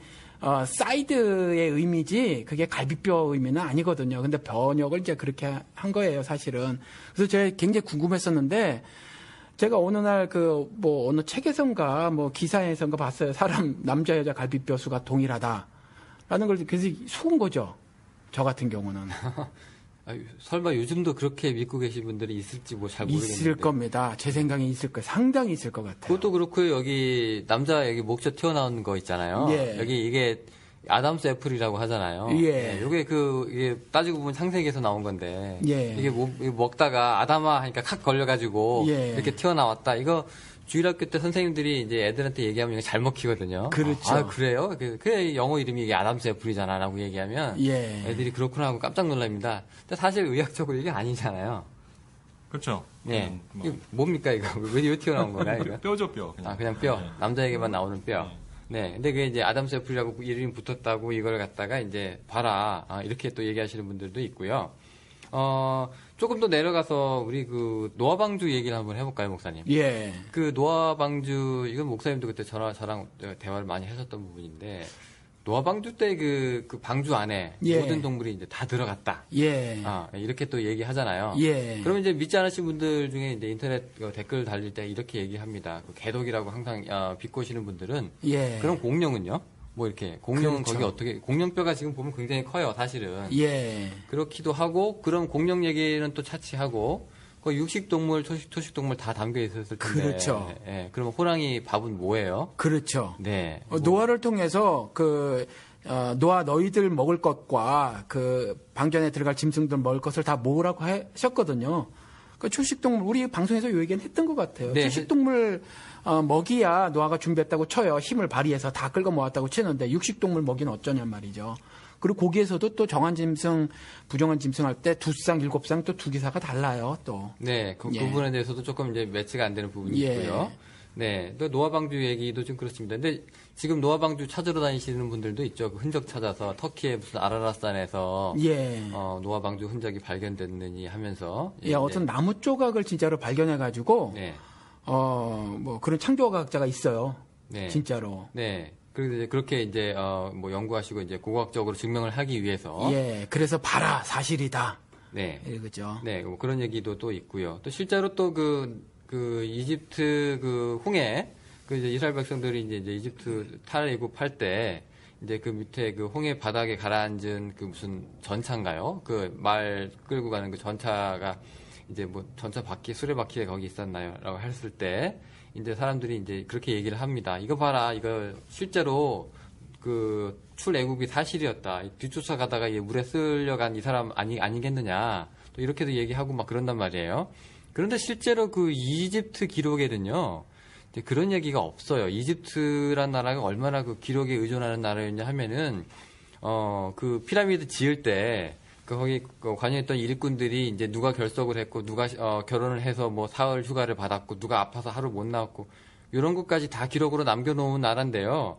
사이드의 의미지 그게 갈비뼈 의미는 아니거든요. 근데 번역을 이제 그렇게 한 거예요, 사실은. 그래서 제가 굉장히 궁금했었는데 제가 어느 날 어느 책에선가 기사에선가 봤어요. 사람 남자 여자 갈비뼈 수가 동일하다라는 걸 그래서 속은 거죠. 저 같은 경우는. 설마 요즘도 그렇게 믿고 계신 분들이 있을지 잘 모르겠는데. 있을 겁니다. 제 생각에 있을 거예요. 상당히 있을 것 같아요. 그것도 그렇고 여기 남자 여기 목젖 튀어나오는 거 있잖아요. 여기 이게 아담스 애플이라고 하잖아요. 이게 따지고 보면 창세기에서 나온 건데 이게 먹다가 아담아 하니까 칵 걸려가지고 이렇게 튀어나왔다. 이거 주일학교 때 선생님들이 이제 애들한테 얘기하면 이거 잘 먹히거든요. 그렇죠. 그래요? 그래 영어 이름이 이게 아담스 애플이잖아라고 얘기하면 애들이 그렇구나 하고 깜짝 놀랍니다. 근데 사실 의학적으로 이게 아니잖아요. 그렇죠. 이게 뭡니까 이거? 왜 튀어나온 거야 이거? 뼈죠 뼈. 그냥 뼈. 남자에게만 나오는 뼈. 근데 그게 이제 아담스 애플이라고 이름이 붙었다고 이걸 갖다가 이제 봐라. 이렇게 또 얘기하시는 분들도 있고요. 조금 더 내려가서 우리 그 노아방주 얘기를 한번 해볼까요, 목사님? 그 노아방주, 이건 목사님도 그때 저랑 대화를 많이 하셨던 부분인데, 노아 방주 때 그 방주 안에 예. 모든 동물이 이제 다 들어갔다. 예. 이렇게 또 얘기하잖아요. 예. 그러면 이제 믿지 않으신 분들 중에 이제 인터넷 댓글 달릴 때 이렇게 얘기합니다. 그 개독이라고 항상 비꼬시는 분들은 예. 그럼 공룡은요? 뭐 이렇게 공룡은 그렇죠. 거기 어떻게 공룡뼈가 지금 보면 굉장히 커요, 사실은. 예. 그렇기도 하고 그럼 공룡 얘기는 또 차치하고 그 육식 동물, 초식 동물 다 담겨 있었을 텐데. 그렇죠. 예. 그러면 호랑이 밥은 뭐예요? 그렇죠. 네. 노아를 통해서 노아 너희들 먹을 것과 그 방전에 들어갈 짐승들 먹을 것을 다 모으라고 하셨거든요. 그 초식동물 우리 방송에서 요 얘기는 했던 것 같아요. 네. 초식동물 먹이야 노아가 준비했다고 쳐요. 힘을 발휘해서 다 끌고 모았다고 치는데 육식동물 먹이는 어쩌냔 말이죠. 그리고 거기에서도 또 정한 짐승, 부정한 짐승 할 때 2쌍, 7쌍 또 두 기사가 달라요. 또. 네, 그 예. 부분에 대해서도 조금 이제 매치가 안 되는 부분이 예. 있고요. 네, 또 노아방주 얘기도 좀 그렇습니다. 근데 지금 노아방주 찾으러 다니시는 분들도 있죠. 그 흔적 찾아서 터키의 무슨 아라라산에서 예. 노아방주 흔적이 발견됐느니 하면서 예, 어떤 나무 조각을 진짜로 발견해가지고 네, 뭐 그런 창조과학자가 있어요. 네, 진짜로. 네. 그래서 이제 그렇게 이제 뭐 연구하시고 이제 고고학적으로 증명을 하기 위해서 예, 그래서 봐라 사실이다. 네, 이거죠. 네, 뭐 그런 얘기도 또 있고요. 또 실제로 또 그 이집트 그 홍해 그 이제 이스라엘 백성들이 이제 이집트 탈애굽할 때 이제 그 밑에 그 홍해 바닥에 가라앉은 그 무슨 전차인가요? 그 말 끌고 가는 그 전차가 이제 뭐 전차 바퀴 수레바퀴에 거기 있었나요?라고 했을 때 이제 사람들이 이제 그렇게 얘기를 합니다. 이거 봐라, 이거 실제로 그 출애굽이 사실이었다. 뒤쫓아가다가 이 물에 쓸려간 이 사람 아니겠느냐. 또 이렇게도 얘기하고 막 그런단 말이에요. 그런데 실제로 그 이집트 기록에는요, 이제 그런 얘기가 없어요. 이집트란 나라가 얼마나 그 기록에 의존하는 나라였냐 하면은, 그 피라미드 지을 때, 거기 관여했던 일꾼들이 이제 누가 결석을 했고, 누가, 결혼을 해서 뭐 사흘 휴가를 받았고, 누가 아파서 하루 못 나왔고, 이런 것까지 다 기록으로 남겨놓은 나라인데요.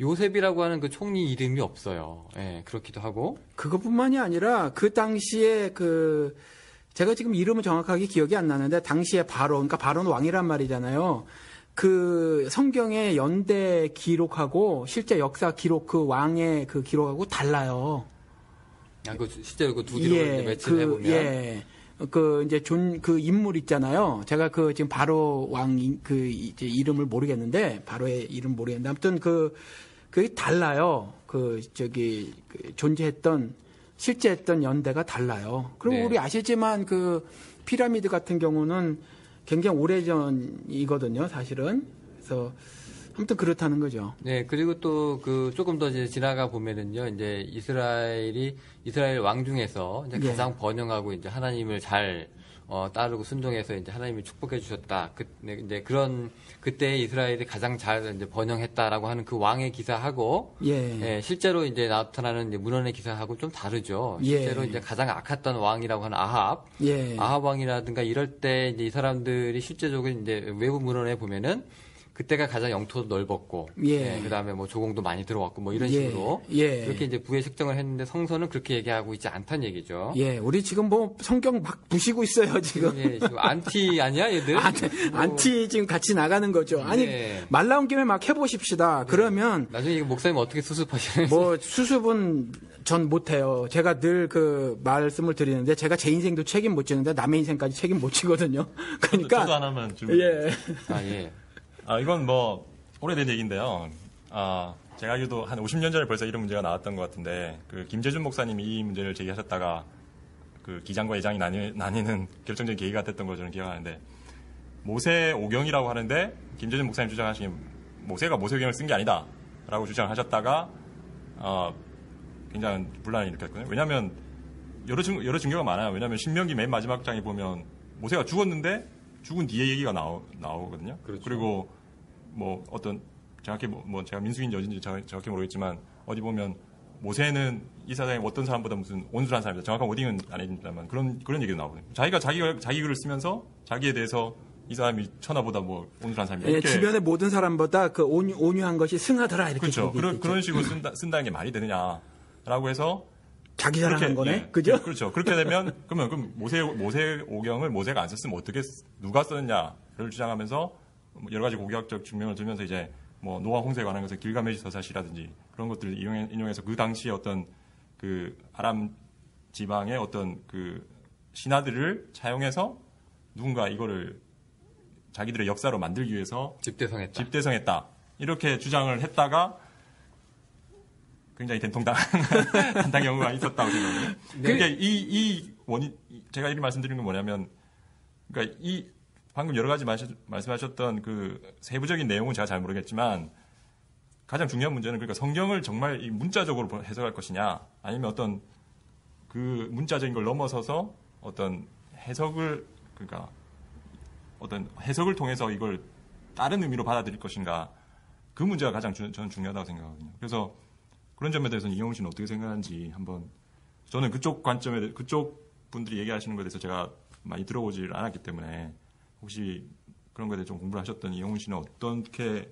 요셉이라고 하는 그 총리 이름이 없어요. 예, 그렇기도 하고. 그것뿐만이 아니라 그 당시에 제가 지금 이름은 정확하게 기억이 안 나는데 당시에 그러니까 바로는 왕이란 말이잖아요. 그 성경의 연대 기록하고 실제 역사 기록 그 왕의 그 기록하고 달라요. 실제로 그 두 기록을 이제 매치를 해보면. 예. 이제 그 인물 있잖아요. 제가 지금 바로 왕 이제 이름을 모르겠는데 바로의 이름 모르겠는데 아무튼 그게 달라요. 존재했던 실제 했던 연대가 달라요. 그리고 네. 우리 아시지만 그 피라미드 같은 경우는 굉장히 오래전이거든요, 사실은. 그래서 아무튼 그렇다는 거죠. 네, 그리고 또 조금 더 이제 지나가 보면은요, 이제 이스라엘 왕 중에서 이제 예. 가장 번영하고 이제 하나님을 잘 따르고 순종해서 이제 하나님이 축복해 주셨다. 이제 그때 이스라엘이 가장 잘 이제 번영했다라고 하는 그 왕의 기사하고 예. 실제로 이제 나타나는 이제 문헌의 기사하고 좀 다르죠. 예. 실제로 이제 가장 악했던 왕이라고 하는 아합 예. 왕이라든가 이럴 때 이제 이 사람들이 실제적으로 이제 외부 문헌에 보면은 그때가 가장 영토도 넓었고, 예. 그다음에 뭐 조공도 많이 들어왔고, 뭐 이런 예. 식으로 예. 그렇게 이제 부의 측정을 했는데 성서는 그렇게 얘기하고 있지 않다는 얘기죠. 예, 우리 지금 뭐 성경 막 부시고 있어요, 지금. 예, 지금 안티 아니야, 얘들? 안티 지금 같이 나가는 거죠. 아니, 예. 말 나온 김에 막 해보십시다. 그러면 나중에 이거 목사님 어떻게 수습하시는지. 뭐 수습은 전 못해요. 제가 늘 말씀을 드리는데 제가 제 인생도 책임 못 지는데 남의 인생까지 책임 못 지거든요. 그러니까 저도 하나만 좀. 예. 예. 이건 뭐 오래된 얘기인데요. 제가 알기도 한 50년 전에 벌써 이런 문제가 나왔던 것 같은데 그 김재준 목사님이 이 문제를 제기하셨다가 그 기장과 회장이 나뉘는 결정적인 계기가 됐던 걸 저는 기억하는데 모세 오경이라고 하는데 김재준 목사님 주장하신 모세가 모세오경을 쓴 게 아니다라고 주장을 하셨다가 굉장히 분란을 일으켰거든요. 왜냐하면 여러 증거가 많아요. 왜냐하면 신명기 맨 마지막 장에 보면 모세가 죽었는데 죽은 뒤에 얘기가 나오거든요. 그렇죠. 그리고 뭐 어떤 정확히 뭐 제가 민수인지 어딘지 정확히 모르겠지만 어디 보면 모세는 이 사람이 어떤 사람보다 무슨 온순한 사람이다. 정확한 워딩은 아니지만 그런 얘기도 나오거든요. 자기가 자기 글을 쓰면서 자기에 대해서 이 사람이 천하보다 뭐 온순한 사람이다. 예, 주변의 모든 사람보다 온유한 것이 승하더라 이렇게. 그렇죠. 그런 식으로 쓴다는 게 말이 되느냐라고 해서 자기 자랑한 거네. 예, 그죠? 그렇죠. 그렇게 되면 그럼 모세 오경을 모세가 안 썼으면 어떻게 누가 썼느냐를 주장하면서 여러 가지 고고학적 증명을 들면서 이제 뭐 노아 홍수에 관한 것을 길가메시 서사시라든지 그런 것들을 인용해서 그 당시에 어떤 그 아람 지방의 어떤 그 신하들을 차용해서 누군가 이거를 자기들의 역사로 만들기 위해서 집대성했다. 이렇게 주장을 했다가 굉장히 된통당한 한당 경우가 있었다고 생각해요. 네. 그러니까 이 원인, 제가 이렇게 말씀드리는 건 뭐냐면, 그러니까 이 방금 여러 가지 말씀하셨던 그 세부적인 내용은 제가 잘 모르겠지만 가장 중요한 문제는 그러니까 성경을 정말 이 문자적으로 해석할 것이냐, 아니면 어떤 그 문자적인 걸 넘어서서 어떤 해석을 그러니까 어떤 해석을 통해서 이걸 다른 의미로 받아들일 것인가, 그 문제가 가장 저는 중요하다고 생각하거든요. 그래서 그런 점에 대해서는 이영훈 씨는 어떻게 생각하는지 한번, 저는 그쪽 관점에 그쪽 분들이 얘기하시는 것에 대해서 제가 많이 들어보질 않았기 때문에 혹시 그런 것에 대해 좀 공부를 하셨던 이영훈 씨는 어떻게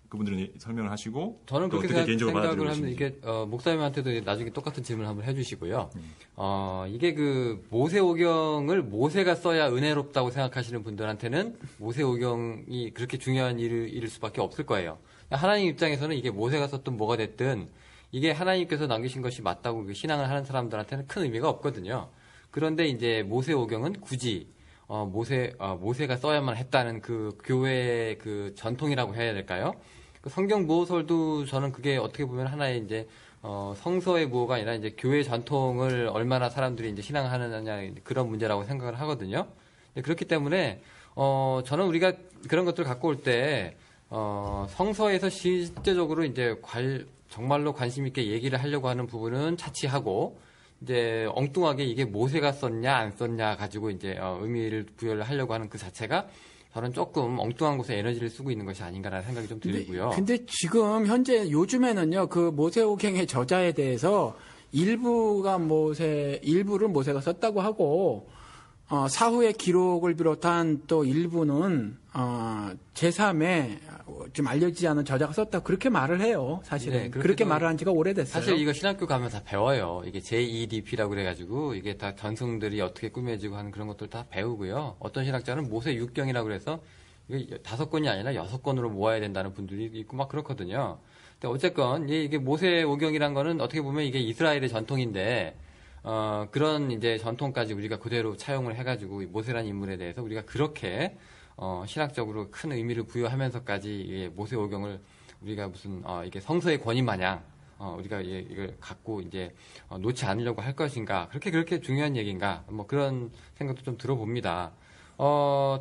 그분들은 설명을 하시고, 저는 그렇게 개인적으로 생각을 하면 이게 목사님한테도 나중에 똑같은 질문을 한번 해주시고요. 이게 그 모세오경을 모세가 써야 은혜롭다고 생각하시는 분들한테는 모세오경이 그렇게 중요한 일일 수밖에 없을 거예요. 하나님 입장에서는 이게 모세가 썼든 뭐가 됐든 이게 하나님께서 남기신 것이 맞다고 신앙을 하는 사람들한테는 큰 의미가 없거든요. 그런데 이제 모세오경은 굳이 모세가 써야만 했다는 그 교회의 그 전통이라고 해야 될까요? 그 성경 무호설도 저는 그게 어떻게 보면 하나의 이제 성서의 무호가 아니라 이제 교회 전통을 얼마나 사람들이 이제 신앙하느냐 그런 문제라고 생각을 하거든요. 그렇기 때문에 저는 우리가 그런 것들을 갖고 올 때 성서에서 실제적으로 이제 정말로 관심 있게 얘기를 하려고 하는 부분은 차치하고, 이제 엉뚱하게 이게 모세가 썼냐 안 썼냐 가지고 이제 의미를 부여를 하려고 하는 그 자체가 저는 조금 엉뚱한 곳에 에너지를 쓰고 있는 것이 아닌가라는 생각이 좀 들고요. 근데 지금 현재 요즘에는요, 그 모세오경의 저자에 대해서 일부를 모세가 썼다고 하고, 사후의 기록을 비롯한 또 일부는 제3의 좀 알려지지 않은 저자가 썼다, 그렇게 말을 해요. 사실은. 네, 그렇게 말을 한 지가 오래됐어요. 사실 이거 신학교 가면 다 배워요. 이게 JEDP라고 그래가지고 이게 다 전승들이 어떻게 꾸며지고 하는 그런 것들 다 배우고요. 어떤 신학자는 모세 6경이라고 그래서 이게 5권이 아니라 6권으로 모아야 된다는 분들이 있고 막 그렇거든요. 근데 어쨌건 이게 모세 5경이란 거는 어떻게 보면 이게 이스라엘의 전통인데, 그런 이제 전통까지 우리가 그대로 차용을 해가지고 모세라는 인물에 대해서 우리가 그렇게 신학적으로 큰 의미를 부여하면서까지 모세오경을 우리가 무슨 이게 성서의 권위 마냥 우리가 이걸 갖고 이제 놓지 않으려고 할 것인가, 그렇게 중요한 얘기인가, 뭐 그런 생각도 좀 들어봅니다.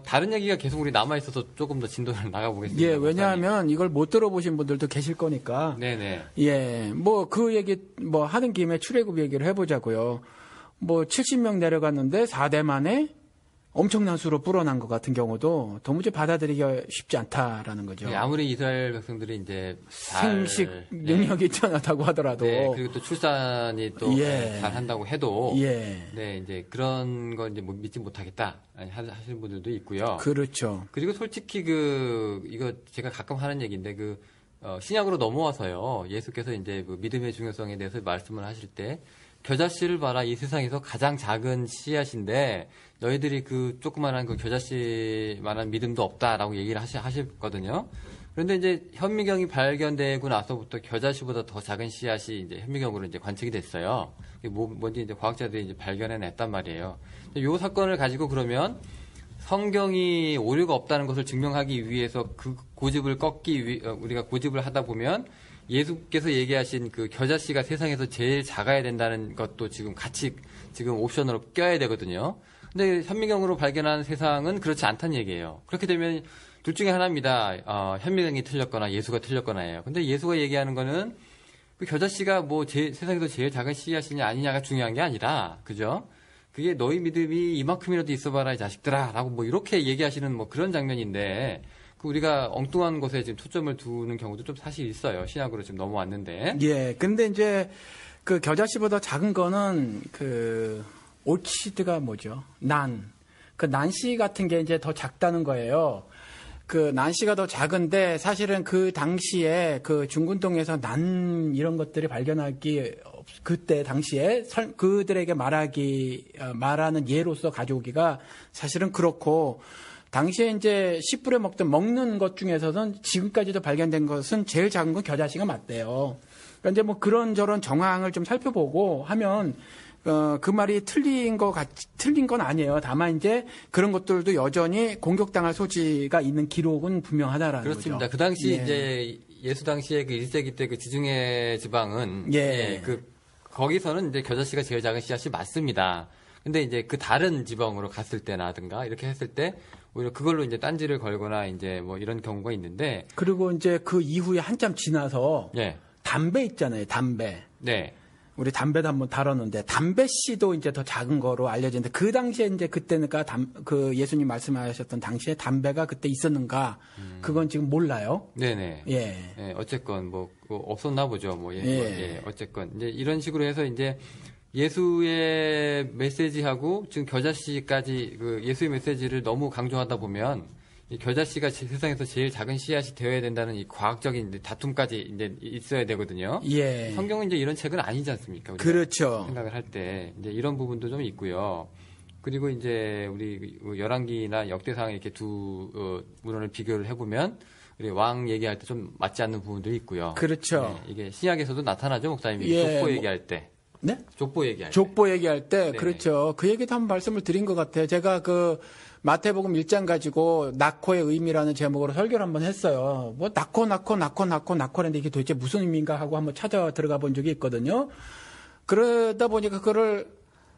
다른 얘기가 계속 우리 남아 있어서 조금 더 진도를 나가보겠습니다. 예, 왜냐하면 이걸 못 들어보신 분들도 계실 거니까. 네네. 예, 뭐 그 얘기 하는 김에 출애굽 얘기를 해보자고요. 70명 내려갔는데 4대 만에 엄청난 수로 불어난 것 같은 경우도 도무지 받아들이기가 쉽지 않다라는 거죠. 네, 아무리 이스라엘 백성들이 이제 생식 능력이 뛰어나다고 하더라도, 네, 그리고 또 출산이 또 잘 한다고 해도, 네, 이제 그런 거 이제 믿지 못하겠다 하시는 분들도 있고요. 그렇죠. 그리고 솔직히 이거 제가 가끔 하는 얘기인데 신약으로 넘어와서요, 예수께서 이제 믿음의 중요성에 대해서 말씀을 하실 때, 겨자씨를 봐라, 이 세상에서 가장 작은 씨앗인데 너희들이 그 조그만한 그 겨자씨만한 믿음도 없다라고 얘기를 하셨거든요. 그런데 이제 현미경이 발견되고 나서부터 겨자씨보다 더 작은 씨앗이 이제 현미경으로 이제 관측이 됐어요. 뭔지 이제 과학자들이 이제 발견해냈단 말이에요. 이 사건을 가지고 그러면 성경이 오류가 없다는 것을 증명하기 위해서 그 고집을 우리가 고집을 하다 보면 예수께서 얘기하신 그 겨자씨가 세상에서 제일 작아야 된다는 것도 지금 같이 옵션으로 껴야 되거든요. 근데 현미경으로 발견한 세상은 그렇지 않다는 얘기예요. 그렇게 되면 둘 중에 하나입니다. 현미경이 틀렸거나 예수가 틀렸거나예요. 근데 예수가 얘기하는 거는 그 겨자씨가 세상에서 제일 작은 씨앗이냐 아니냐가 중요한 게 아니라, 그죠? 그게 너희 믿음이 이만큼이라도 있어봐라 이 자식들아 라고 이렇게 얘기하시는 그런 장면인데, 우리가 엉뚱한 것에 지금 초점을 두는 경우도 좀 사실 있어요. 신학으로 지금 넘어왔는데. 예, 근데 이제 그 겨자씨보다 작은 거는 그 오키드가 뭐죠? 그 난씨 같은 게 이제 더 작다는 거예요. 그 난씨가 더 작은데 사실은 그 당시에 그 중군동에서 난 이런 것들이 발견하기 그때 당시에 그들에게 말하는 예로서 가져오기가 사실은 그렇고, 당시에 이제 씨 뿌려 먹는 것 중에서는 지금까지도 발견된 것은 제일 작은 건 겨자씨가 맞대요. 그러니까 이제 뭐 그런저런 정황을 좀 살펴보고 하면 그 말이 틀린 건 아니에요. 다만 이제 그런 것들도 여전히 공격당할 소지가 있는 기록은 분명하다라는 그렇습니다. 거죠. 그 당시 예. 이제 예수 당시에 그 1세기 때 그 지중해 지방은 예. 거기서는 이제 겨자씨가 제일 작은 씨앗이 맞습니다. 근데 이제 그 다른 지방으로 갔을 때나든가 이렇게 했을 때 오히려 그걸로 이제 딴지를 걸거나 이제 뭐 이런 경우가 있는데 그리고 이제 그 이후에 한참 지나서 예. 담배 있잖아요. 담배. 네. 우리 담배도 한번 다뤘는데 담배 씨도 이제 더 작은 거로 알려지는데 그 당시에 이제 그때니까 그 예수님 말씀하셨던 당시에 담배가 그때 있었는가 그건 지금 몰라요. 네네. 예. 예, 어쨌건 뭐 없었나 보죠. 뭐 예. 예. 어쨌건 이제 이런 식으로 해서 이제 예수의 메시지하고 지금 겨자씨까지 그 예수의 메시지를 너무 강조하다 보면 이 겨자씨가 세상에서 제일 작은 씨앗이 되어야 된다는 이 과학적인 이제 다툼까지 이제 있어야 되거든요. 예. 성경은 이제 이런 책은 아니지 않습니까? 우리가 그렇죠. 생각을 할 때 이제 이런 부분도 좀 있고요. 그리고 이제 우리 열왕기나 역대상 이렇게 두 문헌을 비교를 해보면 우리 왕 얘기할 때 좀 맞지 않는 부분들이 있고요. 그렇죠. 네, 이게 신약에서도 나타나죠, 목사님이 예, 족보 뭐- 얘기할 때. 네? 족보 얘기할 때. 족보 얘기할 때 네. 그렇죠. 그 얘기도 한번 말씀을 드린 것 같아요. 제가 그 마태복음 1장 가지고 낙호의 의미라는 제목으로 설교를 한번 했어요. 뭐 낙호했는데 이게 도대체 무슨 의미인가 하고 한번 찾아 들어가 본 적이 있거든요. 그러다 보니까 그거를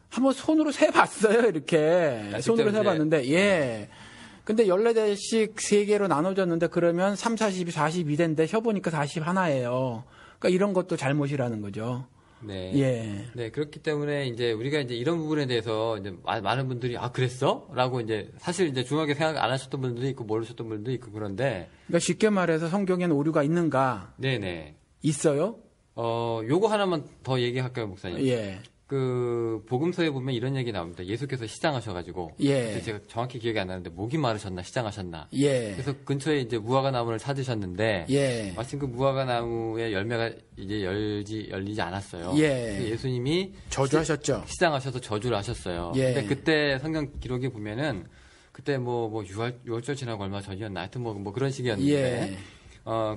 한번 손으로 세봤어요. 이렇게 손으로 이제- 세봤는데 예. 근데 14대씩 3개로 나눠졌는데 그러면 3, 42, 42대인데 셔보니까 41예요. 그러니까 이런 것도 잘못이라는 거죠. 네. 예. 네, 그렇기 때문에 이제 우리가 이제 이런 부분에 대해서 이제 많은 분들이 아, 그랬어? 라고 이제 사실 이제 중요하게 생각 안 하셨던 분들도 있고 모르셨던 분들도 있고 그런데 그러니까 쉽게 말해서 성경에는 오류가 있는가? 네네. 있어요? 요거 하나만 더 얘기할까요, 목사님? 예. 그 복음서에 보면 이런 얘기 나옵니다. 예수께서 시장하셔가지고 예. 그때 제가 정확히 기억이 안 나는데 목이 마르셨나 시장하셨나. 예. 그래서 근처에 이제 무화과 나무를 찾으셨는데 예. 마침 그 무화과 나무의 열매가 이제 열리지 않았어요. 예. 그래서 예수님이 저주하셨죠? 시장하셔서 저주를 하셨어요. 예. 근데 그때 성경 기록에 보면은 그때 뭐 6월절 지나고 얼마 전이었나 하여튼 뭐 그런 시기였는데 예.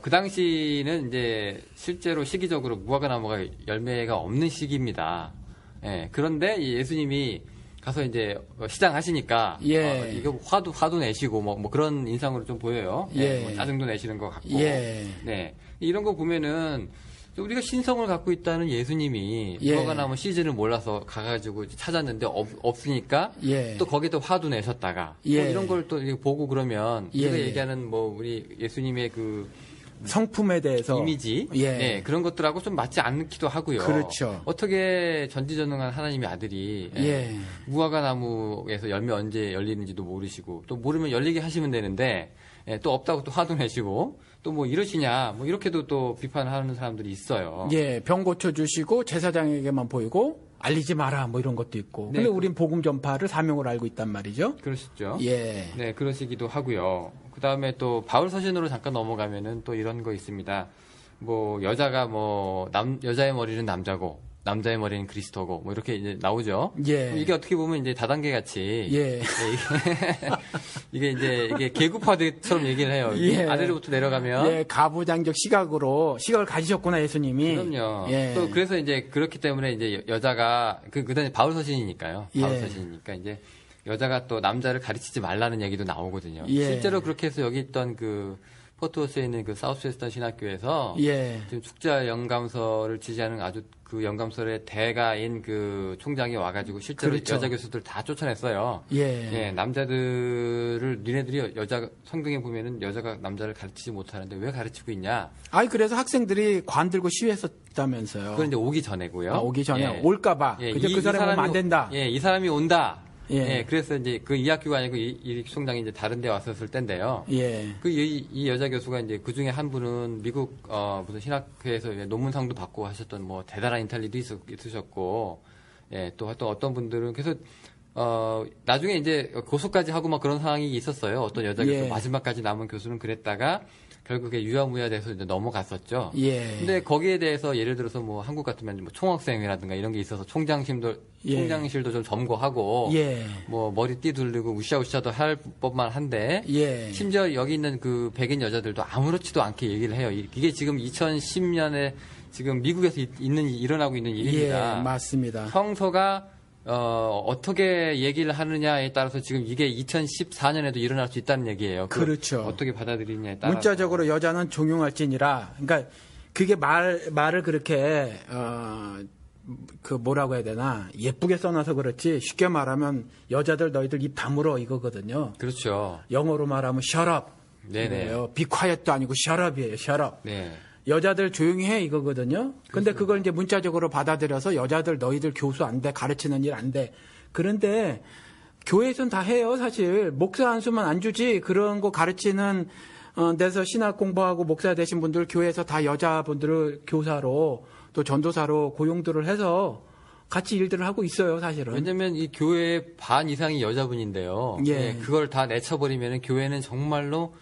그 당시는 이제 실제로 시기적으로 무화과 나무가 열매가 없는 시기입니다. 예, 그런데 이 예수님이 가서 이제 시장하시니까 예. 이거 화도 내시고 뭐 그런 인상으로 좀 보여요. 예. 뭐 짜증도 내시는 것 같고. 예. 네. 이런 거 보면은 우리가 신성을 갖고 있다는 예수님이 예. 무화과 나무 시즌을 몰라서 가가지고 찾았는데 없으니까 예. 또 거기에 또 화도 내셨다가 예. 또 이런 걸 또 보고 그러면 예. 우리가 얘기하는 뭐 우리 예수님의 그 성품에 대해서 이미지 예. 네, 그런 것들하고 좀 맞지 않기도 하고요. 그렇죠. 어떻게 전지전능한 하나님의 아들이 예. 무화과 나무에서 열매 언제 열리는지도 모르시고 또 모르면 열리게 하시면 되는데 또 없다고 또 화도 내시고 또 뭐 이러시냐 뭐 이렇게도 또 비판하는 사람들이 있어요. 예, 병 고쳐 주시고 제사장에게만 보이고 알리지 마라 뭐 이런 것도 있고. 네. 근데 우린 복음 전파를 사명으로 알고 있단 말이죠. 그러시죠? 예. 네, 그러시기도 하고요. 그 다음에 또 바울 서신으로 잠깐 넘어가면은 또 이런 거 있습니다. 뭐 여자가 여자의 머리는 남자고 남자의 머리는 그리스도고 뭐 이렇게 이제 나오죠. 예. 이게 어떻게 보면 이제 다단계 같이 예. 이게 계급화처럼 얘기를 해요. 예. 아래로부터 내려가면 예, 가부장적 시각을 가지셨구나 예수님이. 그럼요. 예. 또 그래서 이제 그렇기 때문에 이제 여자가 그다음에 바울 서신이니까요. 바울 예. 서신이니까 이제 여자가 또 남자를 가르치지 말라는 얘기도 나오거든요. 예. 실제로 그렇게 해서 여기 있던 그 포트워스에 있는 그 사우스웨스턴 신학교에서 예. 지금 축자 영감서를 지지하는 아주 그 영감설의 대가인 그 총장이 와가지고 실제로 그렇죠. 여자 교수들 다 쫓아냈어요. 예. 남자들을 니네들이 성경에 보면은 여자가 남자를 가르치지 못하는데 왜 가르치고 있냐? 아니 그래서 학생들이 관 들고 시위했었다면서요. 그건 이제 오기 전에고요. 오기 전에 예. 올까봐. 그저 그 사람이 오면 안 된다. 예, 이 사람이 온다. 예. 예. 그래서 이제 그 이 학교가 아니고 이 총장이 이제 다른 데 왔었을 때인데요. 예. 이 여자 교수가 이제 그 중에 한 분은 미국, 무슨 신학회에서 논문상도 받고 하셨던 뭐 대단한 인텔리도 있으셨고, 예, 또 어떤 분들은 그래서, 나중에 이제 고소까지 하고 막 그런 상황이 있었어요. 어떤 여자 교수 예. 마지막까지 남은 교수는 그랬다가 결국에 유야무야 돼서 이제 넘어갔었죠. 예. 근데 거기에 대해서 예를 들어서 뭐 한국 같으면 뭐 총학생회라든가 이런 게 있어서 총장실도 좀 점거하고 예. 뭐 머리띠 둘리고 우샤우샤도 할 법만 한데 예. 심지어 여기 있는 그 백인 여자들도 아무렇지도 않게 얘기를 해요. 이게 지금 2010년에 지금 미국에서 일어나고 있는 일입니다. 예, 맞습니다. 성서가 어떻게 얘기를 하느냐에 따라서 지금 이게 2014년에도 일어날 수 있다는 얘기예요. 그렇죠. 어떻게 받아들이느냐에 따라서. 문자적으로 여자는 종용할지니라. 그러니까 그게 말을 그렇게 그 뭐라고 해야 되나 예쁘게 써놔서 그렇지 쉽게 말하면 여자들 너희들 입 다물어 이거거든요. 그렇죠. 영어로 말하면 shut up. 네네. 이거예요. be quiet도 아니고 shut up이에요. shut up. 네. 여자들 조용히 해 이거거든요. 근데 그걸 이제 문자적으로 받아들여서 여자들 너희들 교수 안 돼. 가르치는 일 안 돼. 그런데 교회에서는 다 해요. 사실 목사 한 수만 안 주지. 그런 거 가르치는 데서 신학 공부하고 목사 되신 분들 교회에서 다 여자분들을 교사로 또 전도사로 고용들을 해서 같이 일들을 하고 있어요. 사실은. 왜냐면 이 교회의 반 이상이 여자분인데요. 예. 네, 그걸 다 내쳐버리면 교회는 정말로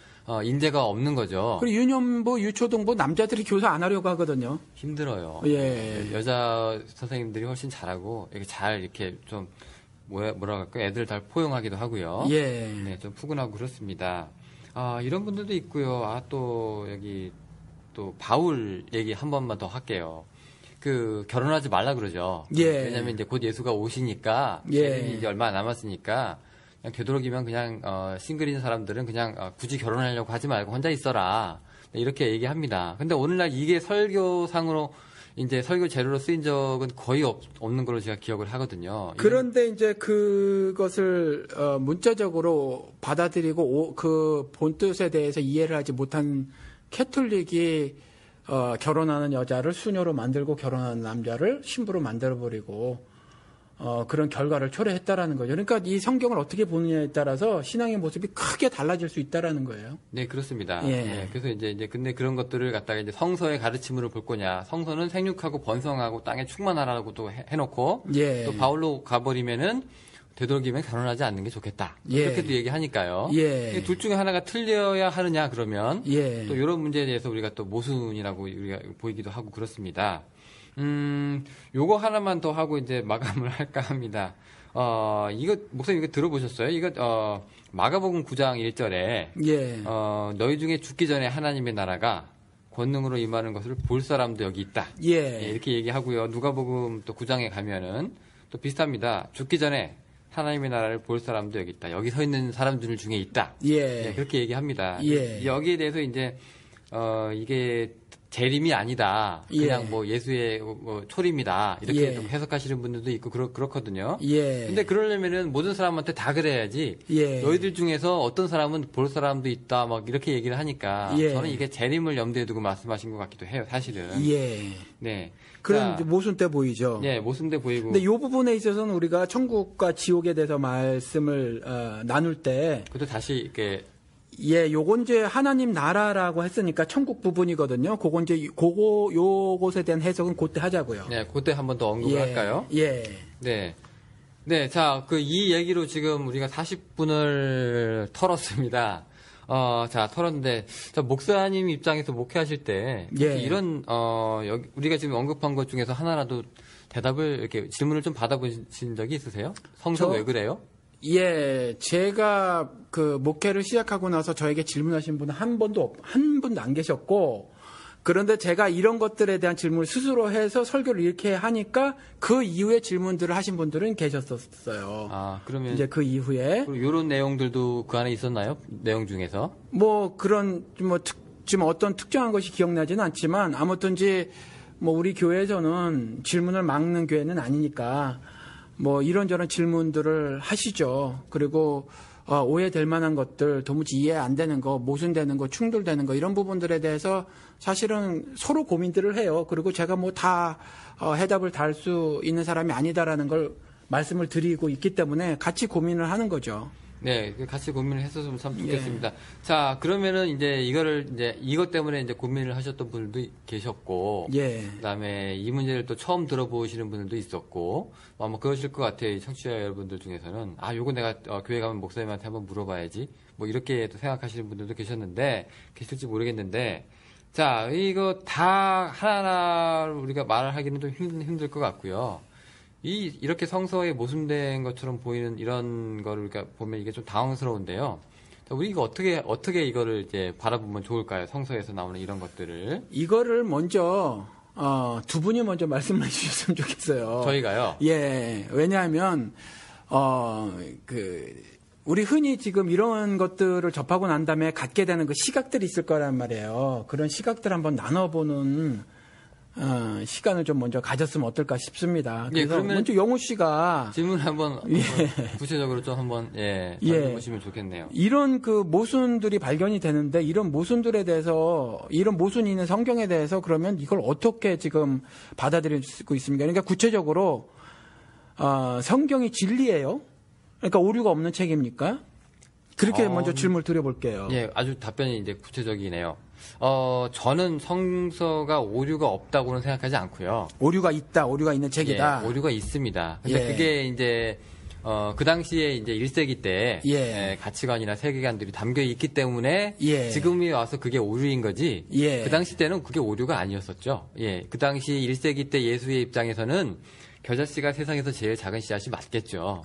인재가 없는 거죠. 그리고 유년부, 유초등부 남자들이 교사 안 하려고 하거든요. 힘들어요. 예. 여자 선생님들이 훨씬 잘하고 이렇게 잘 이렇게 좀 뭐라 할까 애들 잘 포용하기도 하고요. 예. 네, 좀 푸근하고 그렇습니다. 이런 분들도 있고요. 또 여기 또 바울 얘기 한 번만 더 할게요. 그 결혼하지 말라 그러죠. 예. 왜냐면 이제 곧 예수가 오시니까 예. 재림이 이제 얼마 안 남았으니까 그냥 되도록이면 그냥 싱글인 사람들은 그냥 굳이 결혼하려고 하지 말고 혼자 있어라 이렇게 얘기합니다. 근데 오늘날 이게 설교상으로 이제 설교 재료로 쓰인 적은 거의 없는 걸로 제가 기억을 하거든요. 그런데 이제 그것을 문자적으로 받아들이고 그 본뜻에 대해서 이해를 하지 못한 캐톨릭이 결혼하는 여자를 수녀로 만들고 결혼하는 남자를 신부로 만들어버리고 그런 결과를 초래했다라는 거죠. 그러니까 이 성경을 어떻게 보느냐에 따라서 신앙의 모습이 크게 달라질 수 있다라는 거예요. 네, 그렇습니다. 예. 네, 그래서 이제 근데 그런 것들을 갖다가 이제 성서의 가르침으로 볼 거냐. 성서는 생육하고 번성하고 땅에 충만하라고 또 해놓고 예. 또 바울로 가버리면은 되도록이면 결혼하지 않는 게 좋겠다. 예. 이렇게도 얘기하니까요. 예. 둘 중에 하나가 틀려야 하느냐 그러면 예. 또 이런 문제에 대해서 우리가 또 모순이라고 우리가 보이기도 하고 그렇습니다. 요거 하나만 더 하고 이제 마감을 할까 합니다. 이거, 목사님 이거 들어보셨어요? 이거, 마가복음 9장 1절에, 예. 너희 중에 죽기 전에 하나님의 나라가 권능으로 임하는 것을 볼 사람도 여기 있다. 예. 이렇게 얘기하고요. 누가복음 또 9장에 가면은 또 비슷합니다. 죽기 전에 하나님의 나라를 볼 사람도 여기 있다. 여기 서 있는 사람들 중에 있다. 예. 그렇게 얘기합니다. 예. 여기에 대해서 이제, 이게 재림이 아니다. 그냥 예. 뭐 예수의 뭐 초림이다. 이렇게 예. 좀 해석하시는 분들도 있고 그렇거든요. 예. 근데 그러려면은 모든 사람한테 다 그래야지. 예. 너희들 중에서 어떤 사람은 볼 사람도 있다. 막 이렇게 얘기를 하니까 예. 저는 이게 재림을 염두에 두고 말씀하신 것 같기도 해요. 사실은. 예. 네. 그런 자, 모순돼 보이죠. 네, 모순돼 보이고. 근데 이 부분에 있어서는 우리가 천국과 지옥에 대해서 말씀을 나눌 때 그것도 다시 이렇게 예, 요건 이제 하나님 나라라고 했으니까 천국 부분이거든요. 그건 이제 요것에 대한 해석은 그때 하자고요. 네, 그때 한 번 더 언급을 예, 할까요? 예. 네. 네, 자, 이 얘기로 지금 우리가 40분을 털었습니다. 자, 털었는데, 자, 목사님 입장에서 목회하실 때, 예. 이런, 여기, 우리가 지금 언급한 것 중에서 하나라도 대답을, 이렇게 질문을 좀 받아보신 적이 있으세요? 성서 왜 그래요? 예, 제가 그 목회를 시작하고 나서 저에게 질문하신 분은 한 분도 안 계셨고, 그런데 제가 이런 것들에 대한 질문을 스스로 해서 설교를 이렇게 하니까 그 이후에 질문들을 하신 분들은 계셨었어요. 그러면. 이제 그 이후에. 이런 내용들도 그 안에 있었나요? 내용 중에서? 뭐 그런, 지금 어떤 특정한 것이 기억나지는 않지만 아무튼지 뭐 우리 교회에서는 질문을 막는 교회는 아니니까 뭐 이런저런 질문들을 하시죠. 그리고 오해될 만한 것들, 도무지 이해 안 되는 거, 모순되는 거, 충돌되는 거 이런 부분들에 대해서 사실은 서로 고민들을 해요. 그리고 제가 뭐 다 해답을 달 수 있는 사람이 아니다라는 걸 말씀을 드리고 있기 때문에 같이 고민을 하는 거죠. 네, 같이 고민을 했었으면 참 좋겠습니다. 자, 그러면은 이제 이것 때문에 이제 고민을 하셨던 분들도 계셨고, 그다음에 이 문제를 또 처음 들어보시는 분들도 있었고, 아마 그러실 것 같아요. 이 청취자 여러분들 중에서는 요거 내가 교회 가면 목사님한테 한번 물어봐야지, 뭐 이렇게 또 생각하시는 분들도 계실지 모르겠는데, 자, 이거 다 하나하나 우리가 말을 하기는 좀 힘들 것 같고요. 이렇게 성서에 모순된 것처럼 보이는 이런 거를 우리가 보면 이게 좀 당황스러운데요. 우리가 어떻게 이거를 이제 바라보면 좋을까요? 성서에서 나오는 이런 것들을. 이거를 먼저, 두 분이 먼저 말씀을 해주셨으면 좋겠어요. 저희가요? 예. 왜냐하면, 우리 흔히 지금 이런 것들을 접하고 난 다음에 갖게 되는 그 시각들이 있을 거란 말이에요. 그런 시각들 한번 나눠보는 시간을 좀 먼저 가졌으면 어떨까 싶습니다. 그래서 그러면 먼저 영우 씨가 질문 한번 구체적으로 좀 한번 보시면 좋겠네요. 이런 그 모순들이 발견이 되는데 이런 모순들에 대해서 이런 모순이 있는 성경에 대해서 그러면 이걸 어떻게 지금 받아들이고 있습니까? 그러니까 구체적으로 성경이 진리예요? 그러니까 오류가 없는 책입니까? 그렇게 먼저 질문을 드려볼게요. 예, 아주 답변이 이제 구체적이네요. 저는 성서가 오류가 없다고는 생각하지 않고요. 오류가 있는 책이다. 예, 오류가 있습니다. 근데 그게 이제 그 당시에 이제 1세기 때 가치관이나 세계관들이 담겨 있기 때문에 지금이 와서 그게 오류인 거지. 그 당시 때는 그게 오류가 아니었었죠. 예, 그 당시 1세기 때 예수의 입장에서는 겨자씨가 세상에서 제일 작은 씨앗이 맞겠죠.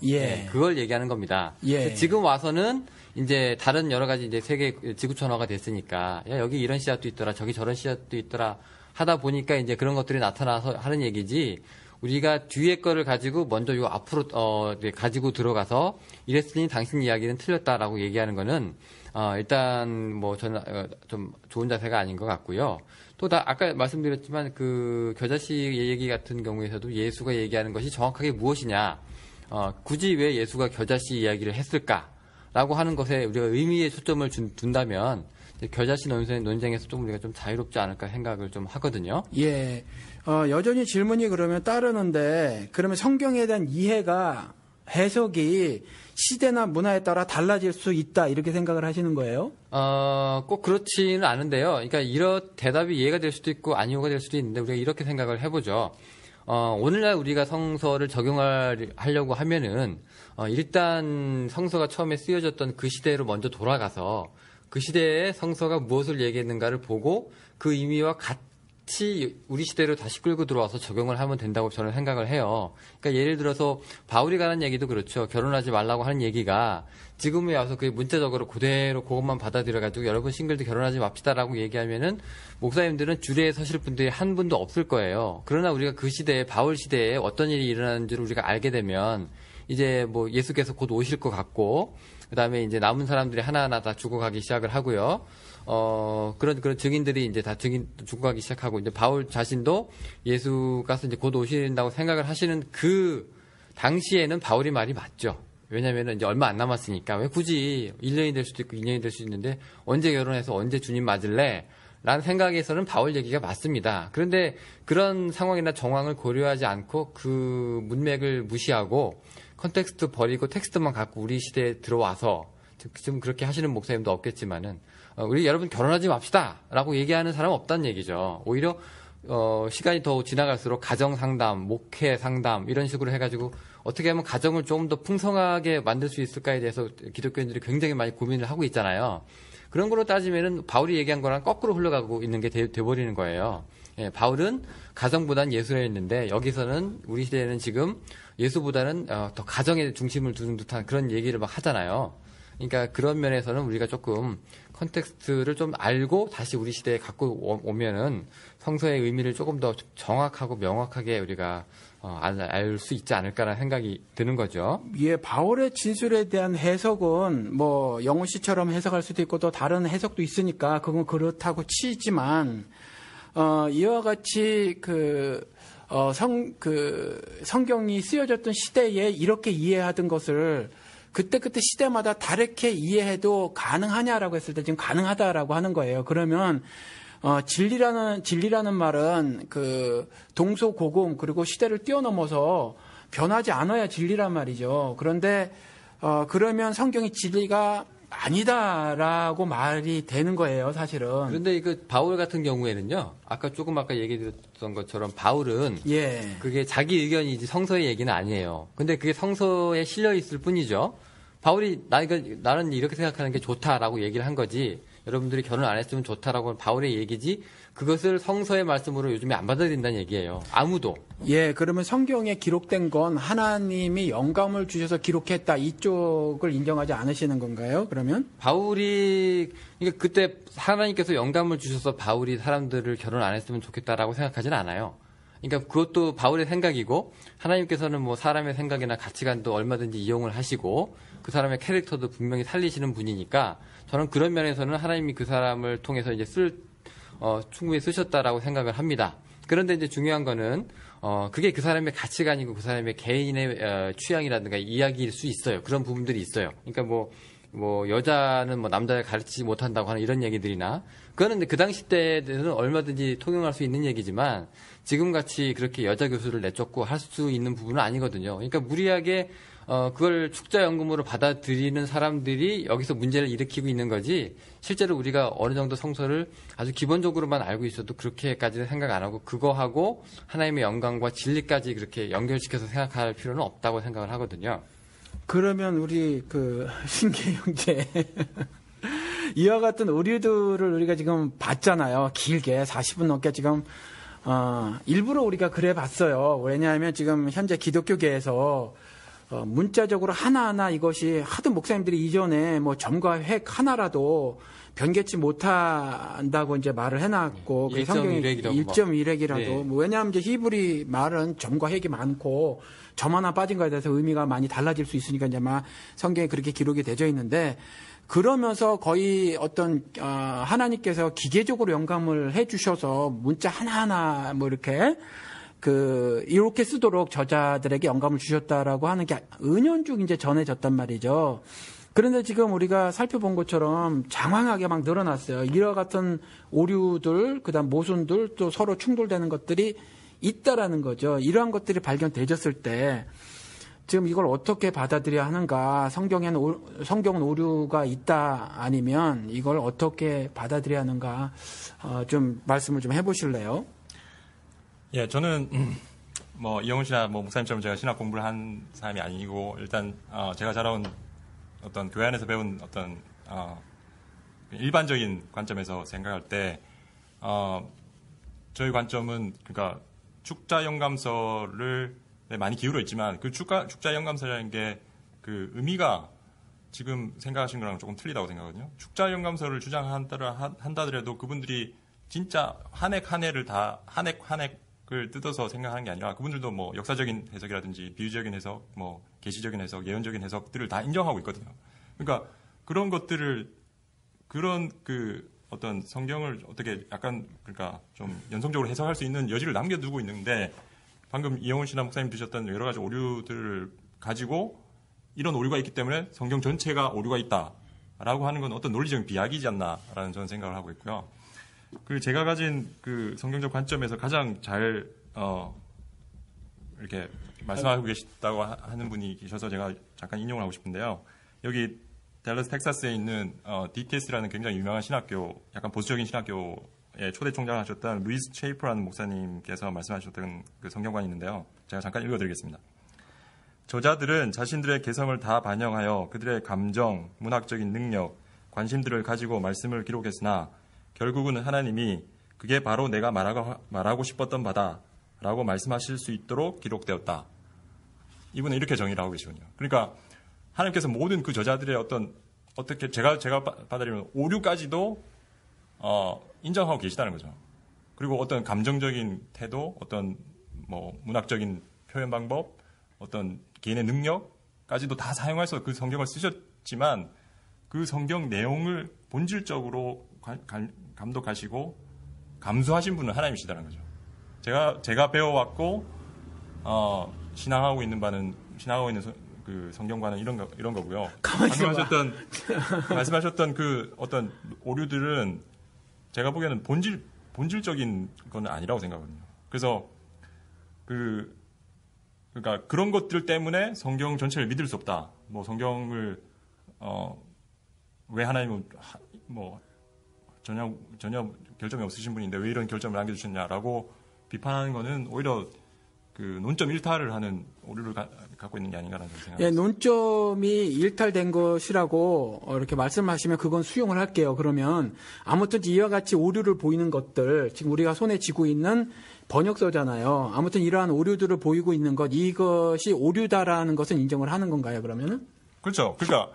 그걸 얘기하는 겁니다. 지금 와서는 이제 다른 여러 가지 이제 세계 지구촌화가 됐으니까 여기 이런 씨앗도 있더라, 저기 저런 씨앗도 있더라 하다 보니까 이제 그런 것들이 나타나서 하는 얘기지. 우리가 뒤에 거를 가지고 먼저 요 앞으로 가지고 들어가서 이랬으니 당신 이야기는 틀렸다라고 얘기하는 거는 일단 뭐 저는 좀 좋은 자세가 아닌 것 같고요. 또 아까 말씀드렸지만 그 겨자씨 얘기 같은 경우에서도 예수가 얘기하는 것이 정확하게 무엇이냐, 굳이 왜 예수가 겨자씨 이야기를 했을까라고 하는 것에 우리가 의미에 초점을 둔다면 겨자씨 논쟁에서 좀 우리가 좀 자유롭지 않을까 생각을 좀 하거든요. 예. 여전히 질문이 그러면 따르는데, 그러면 성경에 대한 이해가, 해석이 시대나 문화에 따라 달라질 수 있다, 이렇게 생각을 하시는 거예요? 꼭 그렇지는 않은데요. 그러니까 이런 대답이 이해가 될 수도 있고 아니오가 될 수도 있는데 우리가 이렇게 생각을 해보죠. 오늘날 우리가 성서를 적용하려고 하면은, 일단 성서가 처음에 쓰여졌던 그 시대로 먼저 돌아가서 그 시대에 성서가 무엇을 얘기했는가를 보고 그 의미와 같이 우리 시대로 다시 끌고 들어와서 적용을 하면 된다고 저는 생각을 해요. 그러니까 예를 들어서 바울이 가는 얘기도 그렇죠. 결혼하지 말라고 하는 얘기가 지금에 와서 그게 문자적으로 그대로 그것만 받아들여가지고 여러분 싱글도 결혼하지 맙시다라고 얘기하면은 목사님들은 주례에 서실 분들이 한 분도 없을 거예요. 그러나 우리가 그 시대에, 바울 시대에 어떤 일이 일어나는지를 우리가 알게 되면 이제 뭐 예수께서 곧 오실 것 같고, 그 다음에 이제 남은 사람들이 하나하나 다 죽어가기 시작을 하고요. 그런 증인들이 이제 다 죽어가기 시작하고, 이제 바울 자신도 예수가 이제 곧 오신다고 생각을 하시는 그 당시에는 바울이 말이 맞죠. 왜냐면은 이제 얼마 안 남았으니까 왜 굳이 1년이 될 수도 있고 2년이 될 수도 있는데 언제 결혼해서 언제 주님 맞을래? 라는 생각에서는 바울 얘기가 맞습니다. 그런데 그런 상황이나 정황을 고려하지 않고 그 문맥을 무시하고 컨텍스트 버리고 텍스트만 갖고 우리 시대에 들어와서, 지금 그렇게 하시는 목사님도 없겠지만은, 우리 여러분 결혼하지 맙시다 라고 얘기하는 사람은 없다는 얘기죠. 오히려 시간이 더 지나갈수록 가정 상담, 목회 상담 이런 식으로 해가지고 어떻게 하면 가정을 조금 더 풍성하게 만들 수 있을까에 대해서 기독교인들이 굉장히 많이 고민을 하고 있잖아요. 그런 걸로 따지면은 바울이 얘기한 거랑 거꾸로 흘러가고 있는 게 돼버리는 거예요. 예, 바울은 가정보다는 예수라 했는데 여기서는 우리 시대에는 지금 예수보다는 더 가정에 중심을 두는 듯한 그런 얘기를 막 하잖아요. 그러니까 그런 면에서는 우리가 조금 컨텍스트를 좀 알고 다시 우리 시대에 갖고 오면은 성서의 의미를 조금 더 정확하고 명확하게 우리가 알 수 있지 않을까라는 생각이 드는 거죠. 예, 바울의 진술에 대한 해석은 뭐 영훈 씨처럼 해석할 수도 있고 또 다른 해석도 있으니까 그건 그렇다고 치지만, 이와 같이 성경이 쓰여졌던 시대에 이렇게 이해하던 것을 그때 시대마다 다르게 이해해도 가능하냐라고 했을 때 지금 가능하다라고 하는 거예요. 그러면 진리라는 말은 그 동서고금 그리고 시대를 뛰어넘어서 변하지 않아야 진리란 말이죠. 그런데 그러면 성경이 진리가 아니다라고 말이 되는 거예요, 사실은. 그런데 그 바울 같은 경우에는요, 아까 얘기드렸던 것처럼 바울은 예. 그게 자기 의견이지 성서의 얘기는 아니에요. 근데 그게 성서에 실려 있을 뿐이죠. 바울이 나는 이렇게 생각하는 게 좋다라고 얘기를 한 거지. 여러분들이 결혼 안 했으면 좋다라고 하는 바울의 얘기지. 그것을 성서의 말씀으로 요즘에 안 받아들인다는 얘기예요. 아무도. 예, 그러면 성경에 기록된 건 하나님이 영감을 주셔서 기록했다 이쪽을 인정하지 않으시는 건가요? 그러면? 바울이 그러니까 그때 하나님께서 영감을 주셔서 바울이 사람들을 결혼 안 했으면 좋겠다라고 생각하지는 않아요. 그러니까 그것도 바울의 생각이고 하나님께서는 뭐 사람의 생각이나 가치관도 얼마든지 이용을 하시고 그 사람의 캐릭터도 분명히 살리시는 분이니까 저는 그런 면에서는 하나님이 그 사람을 통해서 이제 충분히 쓰셨다라고 생각을 합니다. 그런데 이제 중요한 거는 그게 그 사람의 가치관이고 그 사람의 개인의 취향이라든가 이야기일 수 있어요. 그런 부분들이 있어요. 그러니까 뭐 여자는 뭐 남자를 가르치지 못한다고 하는 이런 얘기들이나 그거는 그 당시 때는 얼마든지 통용할 수 있는 얘기지만 지금 같이 그렇게 여자 교수를 내쫓고 할 수 있는 부분은 아니거든요. 그러니까 무리하게 그걸 축자연금으로 받아들이는 사람들이 여기서 문제를 일으키고 있는 거지 실제로 우리가 어느 정도 성서를 아주 기본적으로만 알고 있어도 그렇게까지는 생각 안 하고 그거하고 하나님의 영광과 진리까지 그렇게 연결시켜서 생각할 필요는 없다고 생각을 하거든요. 그러면 우리 신계 형제 이와 같은 오류들을 우리가 지금 봤잖아요. 길게 40분 넘게 지금 일부러 우리가 그래 봤어요. 왜냐하면 지금 현재 기독교계에서 문자적으로 하나하나 이것이 하도 목사님들이 이전에 뭐 점과 획 하나라도 변개치 못한다고 이제 말을 해놨고, 그 성경이 1.1획이라도, 네. 왜냐하면 이제 히브리 말은 점과 획이 많고, 점 하나 빠진 거에 대해서 의미가 많이 달라질 수 있으니까 이제 성경에 그렇게 기록이 되어 있는데, 그러면서 거의 어떤, 하나님께서 기계적으로 영감을 해 주셔서 문자 하나하나 뭐 이렇게, 이렇게 쓰도록 저자들에게 영감을 주셨다라고 하는 게 은연중 이제 전해졌단 말이죠. 그런데 지금 우리가 살펴본 것처럼 장황하게 막 늘어났어요. 이와 같은 오류들, 그다음 모순들, 또 서로 충돌되는 것들이 있다라는 거죠. 이러한 것들이 발견되졌을 때 지금 이걸 어떻게 받아들여야 하는가? 성경은 오류가 있다 아니면 이걸 어떻게 받아들여야 하는가? 좀 말씀을 좀 해보실래요? 예, 저는 이영훈 씨나 목사님처럼 제가 신학 공부를 한 사람이 아니고 일단 제가 자라온 어떤 교회 안에서 배운 어떤 일반적인 관점에서 생각할 때 저희 관점은 그러니까 축자 영감서를 많이 기울어 있지만 그 축자 영감서라는 게 그 의미가 지금 생각하신 거랑 조금 틀리다고 생각하거든요. 축자 영감서를 주장한다더라도 그분들이 진짜 한 획 한 획을 다 한 획을 뜯어서 생각하는 게 아니라 그분들도 뭐 역사적인 해석이라든지 비유적인 해석, 뭐 계시적인 해석, 예언적인 해석들을 다 인정하고 있거든요. 그러니까 그런 것들을 그런 어떤 성경을 어떻게 약간 그러니까 좀 연성적으로 해석할 수 있는 여지를 남겨두고 있는데 방금 이영훈 씨나 목사님 드셨던 여러 가지 오류들을 가지고 이런 오류가 있기 때문에 성경 전체가 오류가 있다라고 하는 건 어떤 논리적인 비약이지 않나라는 저는 생각을 하고 있고요. 제가 가진 성경적 관점에서 가장 잘 이렇게 말씀하고 계시다고 하는 분이 계셔서 제가 잠깐 인용을 하고 싶은데요. 여기 댈러스 텍사스에 있는 DTS라는 굉장히 유명한 신학교, 약간 보수적인 신학교의 초대 총장을 하셨던 루이스 체이퍼라는 목사님께서 말씀하셨던 그 성경관이 있는데요. 제가 잠깐 읽어드리겠습니다. 저자들은 자신들의 개성을 다 반영하여 그들의 감정, 문학적인 능력, 관심들을 가지고 말씀을 기록했으나 결국은 하나님이 그게 바로 내가 말하고 싶었던 바다라고 말씀하실 수 있도록 기록되었다. 이분은 이렇게 정의를 하고 계시거든요. 그러니까 하나님께서 모든 그 저자들의 어떻게 제가 받아들이면 오류까지도 인정하고 계시다는 거죠. 그리고 어떤 감정적인 태도, 어떤 문학적인 표현 방법, 어떤 개인의 능력까지도 다 사용해서 그 성경을 쓰셨지만 그 성경 내용을 본질적으로 감독하시고 감수하신 분은 하나님이시다는 거죠. 제가 배워왔고 신앙하고 있는 그 성경과는 이런 거고요. 말씀하셨던 그 어떤 오류들은 제가 보기에는 본질적인 건 아니라고 생각하거든요. 그래서 그러니까 그런 것들 때문에 성경 전체를 믿을 수 없다. 뭐 성경을 왜 하나님은 뭐 전혀 결점이 없으신 분인데 왜 이런 결점을 남겨주셨냐라고 비판하는 거는 오히려 그 논점 일탈을 하는 오류를 갖고 있는 게 아닌가라는 생각이 예, 논점이 일탈된 것이라고 이렇게 말씀하시면 그건 수용을 할게요. 그러면 아무튼 이와 같이 오류를 보이는 것들, 지금 우리가 손에 쥐고 있는 번역서잖아요. 아무튼 이러한 오류들을 보이고 있는 것, 이것이 오류다라는 것은 인정을 하는 건가요, 그러면은? 그렇죠. 그러니까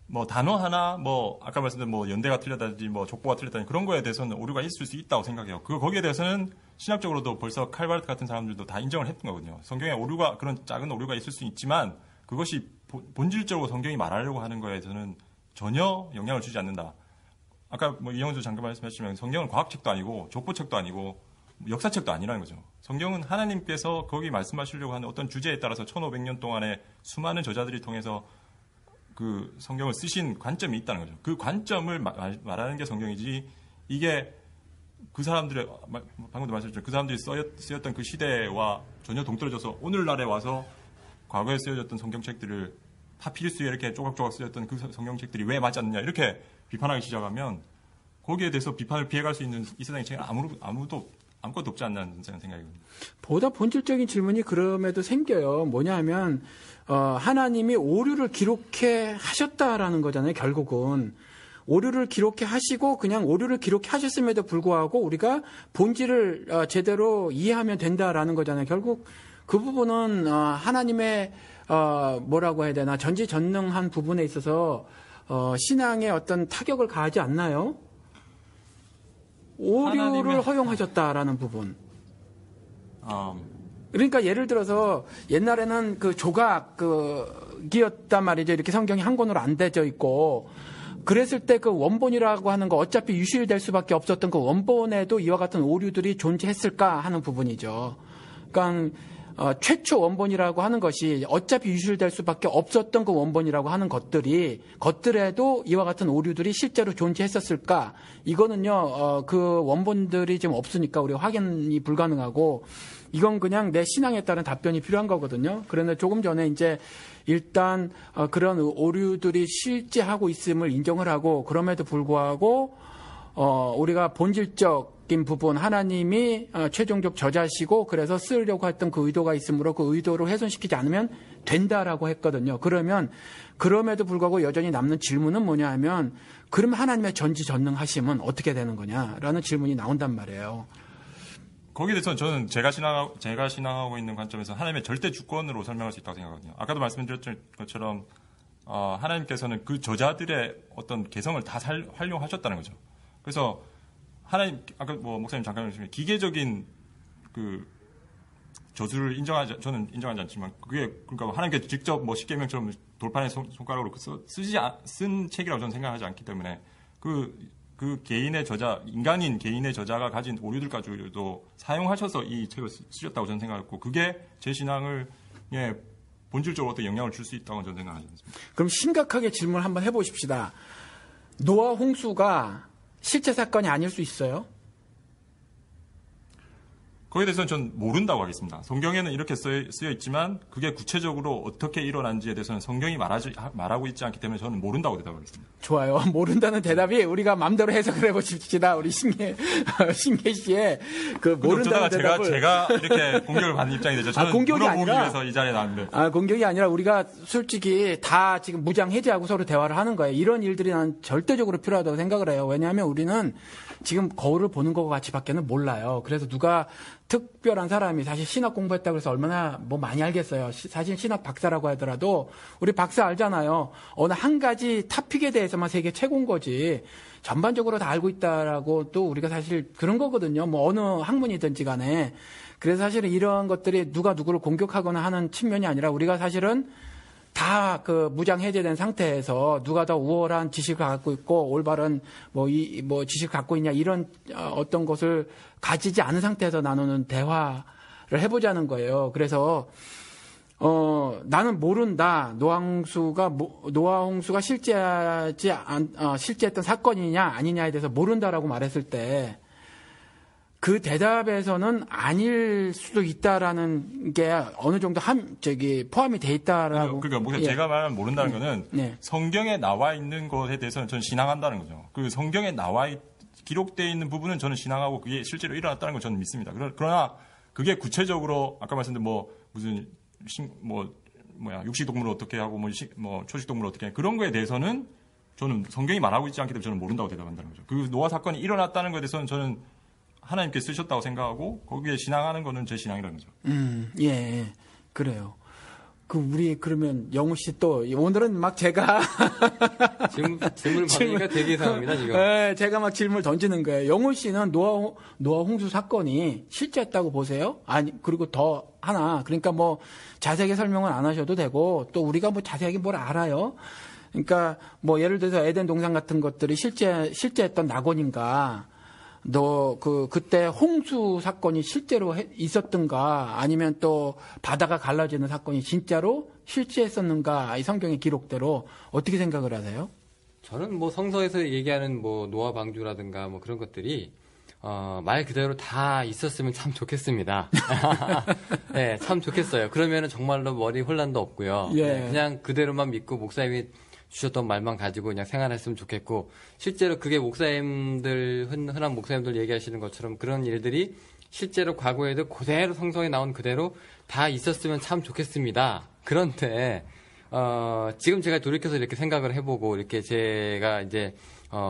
뭐 단어 하나, 뭐 아까 말씀드린 뭐 연대가 틀렸다든지 뭐 족보가 틀렸다든지 그런 거에 대해서는 오류가 있을 수 있다고 생각해요. 거기에 대해서는 신학적으로도 벌써 칼바르트 같은 사람들도 다 인정을 했던 거거든요. 성경에 오류가 그런 작은 오류가 있을 수 있지만 그것이 본질적으로 성경이 말하려고 하는 거에 대해서는 전혀 영향을 주지 않는다. 아까 뭐 이영수 잠깐 말씀하셨지만 성경은 과학책도 아니고 족보책도 아니고 역사책도 아니라는 거죠. 성경은 하나님께서 거기 말씀하시려고 하는 어떤 주제에 따라서 1500년 동안에 수많은 저자들이 통해서 그 성경을 쓰신 관점이 있다는 거죠. 그 관점을 말하는 게 성경이지 이게 그 사람들의 방금도 말씀드렸죠. 그 사람들이 쓰였던 그 시대와 전혀 동떨어져서 오늘날에 와서 과거에 쓰여졌던 성경책들을 파피루스에 이렇게 조각조각 쓰였던 그 성경책들이 왜 맞지 않느냐 이렇게 비판하기 시작하면 거기에 대해서 비판을 피해갈 수 있는 이 세상에 아무것도 없지 않나는 생각이거든요. 보다 본질적인 질문이 그럼에도 생겨요. 뭐냐 하면 하나님이 오류를 기록해 하셨다라는 거잖아요. 결국은 오류를 기록해 하시고 그냥 오류를 기록해 하셨음에도 불구하고 우리가 본질을 제대로 이해하면 된다라는 거잖아요. 결국 그 부분은 하나님의 뭐라고 해야 되나 전지전능한 부분에 있어서 신앙에 어떤 타격을 가하지 않나요? 오류를 허용하셨다라는 부분. 그러니까 예를 들어서 옛날에는 그 조각이었단 말이죠. 이렇게 성경이 한 권으로 안 되져 있고 그랬을 때 그 원본이라고 하는 거 어차피 유실될 수밖에 없었던 그 원본에도 이와 같은 오류들이 존재했을까 하는 부분이죠. 그러니까 최초 원본이라고 하는 것이 어차피 유실될 수밖에 없었던 그 원본이라고 하는 것들에도 이와 같은 오류들이 실제로 존재했었을까? 이거는요, 그 원본들이 지금 없으니까 우리가 확인이 불가능하고 이건 그냥 내 신앙에 따른 답변이 필요한 거거든요. 그런데 조금 전에 이제 일단 그런 오류들이 실제하고 있음을 인정을 하고 그럼에도 불구하고 우리가 본질적인 부분 하나님이 최종적 저자시고 그래서 쓰려고 했던 그 의도가 있으므로 그 의도를 훼손시키지 않으면 된다라고 했거든요. 그러면 그럼에도 불구하고 여전히 남는 질문은 뭐냐 하면 그러면 하나님의 전지전능하심은 어떻게 되는 거냐라는 질문이 나온단 말이에요. 거기에 대해서는 저는 제가 신앙하고 있는 관점에서 하나님의 절대 주권으로 설명할 수 있다고 생각하거든요. 아까도 말씀드렸던 것처럼 하나님께서는 그 저자들의 어떤 개성을 다 활용하셨다는 거죠. 그래서 하나님 아까 뭐 목사님 잠깐 말씀하신 기계적인 그 저술을 저는 인정하지 않지만 그게 그러니까 하나님께 직접 뭐 십계명처럼 돌판에 손가락으로 쓴 책이라고 저는 생각하지 않기 때문에 그 개인의 저자, 인간인 개인의 저자가 가진 오류들 가지고도 사용하셔서 이 책을 쓰셨다고 저는 생각했고 그게 제 신앙을 본질적으로 어떤 영향을 줄 수 있다고 저는 생각하지 않습니다. 그럼 심각하게 질문을 한번 해보십시다. 노아 홍수가 실제 사건이 아닐 수 있어요? 거기에 대해서는 전 모른다고 하겠습니다. 성경에는 이렇게 쓰여 있지만 그게 구체적으로 어떻게 일어난지에 대해서는 성경이 말하고 있지 않기 때문에 저는 모른다고 대답하겠습니다. 좋아요. 모른다는 대답이 우리가 마음대로 해석을 해보십시다. 우리 신계 씨의 그 모른다는 대답을 제가 이렇게 공격을 받는 입장이 되죠. 저는 물어보기 위해서 이 자리에 나왔는데. 공격이 아니라 우리가 솔직히 다 지금 무장 해제하고 서로 대화를 하는 거예요. 이런 일들이 난 절대적으로 필요하다고 생각을 해요. 왜냐하면 우리는 지금 거울을 보는 것과 같이밖에는 몰라요. 그래서 누가 특별한 사람이 사실 신학 공부했다고 해서 얼마나 뭐 많이 알겠어요. 사실 신학 박사라고 하더라도 우리 박사 알잖아요. 어느 한 가지 토픽에 대해서만 세계 최고인 거지. 전반적으로 다 알고 있다라고 또 우리가 사실 그런 거거든요. 뭐 어느 학문이든지 간에. 그래서 사실은 이런 것들이 누가 누구를 공격하거나 하는 측면이 아니라 우리가 사실은 다 그 무장 해제된 상태에서 누가 더 우월한 지식을 갖고 있고 올바른 뭐 지식을 갖고 있냐 이런 어떤 것을 가지지 않은 상태에서 나누는 대화를 해보자는 거예요. 그래서 나는 모른다. 노아 홍수가 실제했던 사건이냐 아니냐에 대해서 모른다라고 말했을 때 그 대답에서는 아닐 수도 있다라는 게 어느 정도 포함이 돼 있다라고. 그러니까 목사님 예. 제가 말하면 모른다는 거는 네. 성경에 나와 있는 것에 대해서는 저는 신앙한다는 거죠. 그 성경에 기록되어 있는 부분은 저는 신앙하고 그게 실제로 일어났다는 걸 저는 믿습니다. 그러나 그게 구체적으로 아까 말씀드린 무슨 육식동물을 어떻게 하고 초식동물을 어떻게 해 그런 거에 대해서는 저는 성경이 말하고 있지 않기 때문에 저는 모른다고 대답한다는 거죠. 그 노아 사건이 일어났다는 것에 대해서는 저는 하나님께 쓰셨다고 생각하고 거기에 신앙하는 거는 제 신앙이라는 거죠. 예, 그래요. 그러면 영우 씨 또 오늘은 막 제가 질문을 받으니까 되게 이상합니다 지금. 네, 제가 막 질문을 던지는 거예요. 영우 씨는 노아 홍수 사건이 실제였다고 보세요? 아니 그리고 더 하나 그러니까 뭐 자세하게 설명은 안 하셔도 되고 또 우리가 뭐 자세하게 뭘 알아요? 그러니까 뭐 예를 들어서 에덴 동산 같은 것들이 실제했던 낙원인가? 그때 홍수 사건이 실제로 있었던가 아니면 또 바다가 갈라지는 사건이 진짜로 실제했었는가 이 성경의 기록대로 어떻게 생각을 하세요? 저는 뭐 성서에서 얘기하는 뭐 노아 방주라든가 뭐 그런 것들이 말 그대로 다 있었으면 참 좋겠습니다. 네, 참 좋겠어요. 그러면은 정말로 머리 혼란도 없고요. 예. 네, 그냥 그대로만 믿고 목사님이 주셨던 말만 가지고 그냥 생활했으면 좋겠고 실제로 그게 목사님들 흔한 목사님들 얘기하시는 것처럼 그런 일들이 실제로 과거에도 그대로 성경에 나온 그대로 다 있었으면 참 좋겠습니다. 그런데 지금 제가 돌이켜서 이렇게 생각을 해보고 이렇게 제가 이제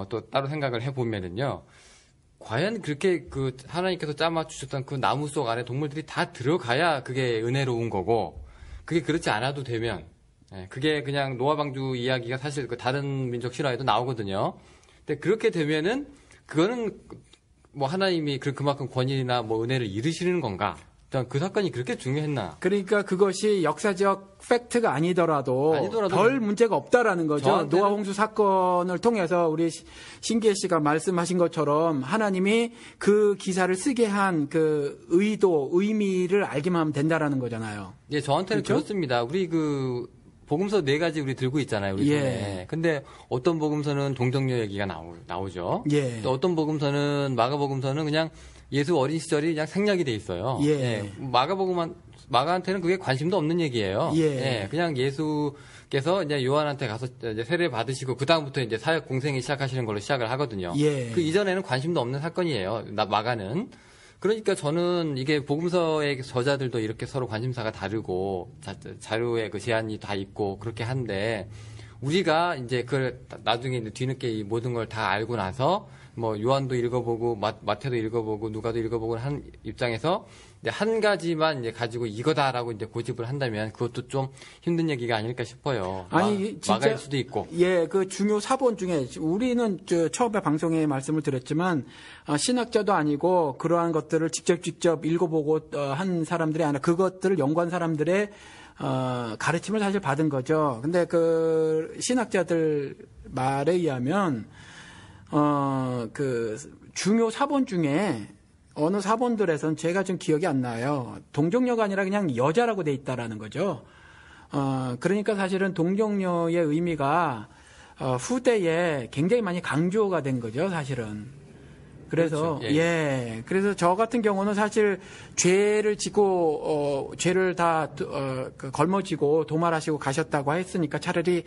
또 따로 생각을 해보면은요. 과연 그렇게 그 하나님께서 짜맞추셨던 그 나무 속 안에 동물들이 다 들어가야 그게 은혜로운 거고 그게 그렇지 않아도 되면 그게 그냥 노아 방주 이야기가 사실 그 다른 민족 실화에도 나오거든요. 근데 그렇게 되면은 그거는 뭐 하나님이 그만큼 권위나 뭐 은혜를 잃으시는 건가? 그 사건이 그렇게 중요했나? 그러니까 그것이 역사적 팩트가 아니더라도 별 문제가 없다라는 거죠. 노아 홍수 사건을 통해서 우리 신기혜 씨가 말씀하신 것처럼 하나님이 그 기사를 쓰게 한 그 의미를 알기만 하면 된다라는 거잖아요. 예, 저한테는 그렇죠? 그렇습니다. 우리 복음서 4가지 우리 들고 있잖아요, 우리 손에. 근데 어떤 복음서는 동정녀 얘기가 나오죠. 예. 또 어떤 복음서는 마가복음서는 그냥 예수 어린 시절이 그냥 생략이 돼 있어요. 예. 마가한테는 그게 관심도 없는 얘기예요. 예. 그냥 예수께서 이제 요한한테 가서 이제 세례 받으시고 그 다음부터 이제 사역 공생이 시작하시는 걸로 시작을 하거든요. 예. 그 이전에는 관심도 없는 사건이에요. 마가는. 그러니까 저는 이게 복음서의 저자들도 이렇게 서로 관심사가 다르고 자료의 그 제한이 다 있고 그렇게 한데 우리가 이제 그걸 나중에 뒤늦게 이 모든 걸 다 알고 나서 뭐 요한도 읽어보고 마태도 읽어보고 누가도 읽어보고 한 입장에서 이제 한 가지만 이제 가지고 이거다라고 이제 고집을 한다면 그것도 좀 힘든 얘기가 아닐까 싶어요. 아니 진짜 마가일 수도 있고. 예, 그 중요 사본 중에 우리는 처음에 방송에 말씀을 드렸지만 신학자도 아니고 그러한 것들을 직접 읽어보고 한 사람들이 아니라 그것들을 연구한 사람들의 가르침을 사실 받은 거죠. 근데 그 신학자들 말에 의하면 그 중요 사본 중에 어느 사본들에서는 제가 좀 기억이 안 나요. 동정녀가 아니라 그냥 여자라고 돼 있다라는 거죠. 그러니까 사실은 동정녀의 의미가 후대에 굉장히 많이 강조가 된 거죠, 사실은. 그래서 그렇죠. 예. 그래서 저 같은 경우는 사실 죄를 지고 죄를 다 걸머지고 도말하시고 가셨다고 했으니까 차라리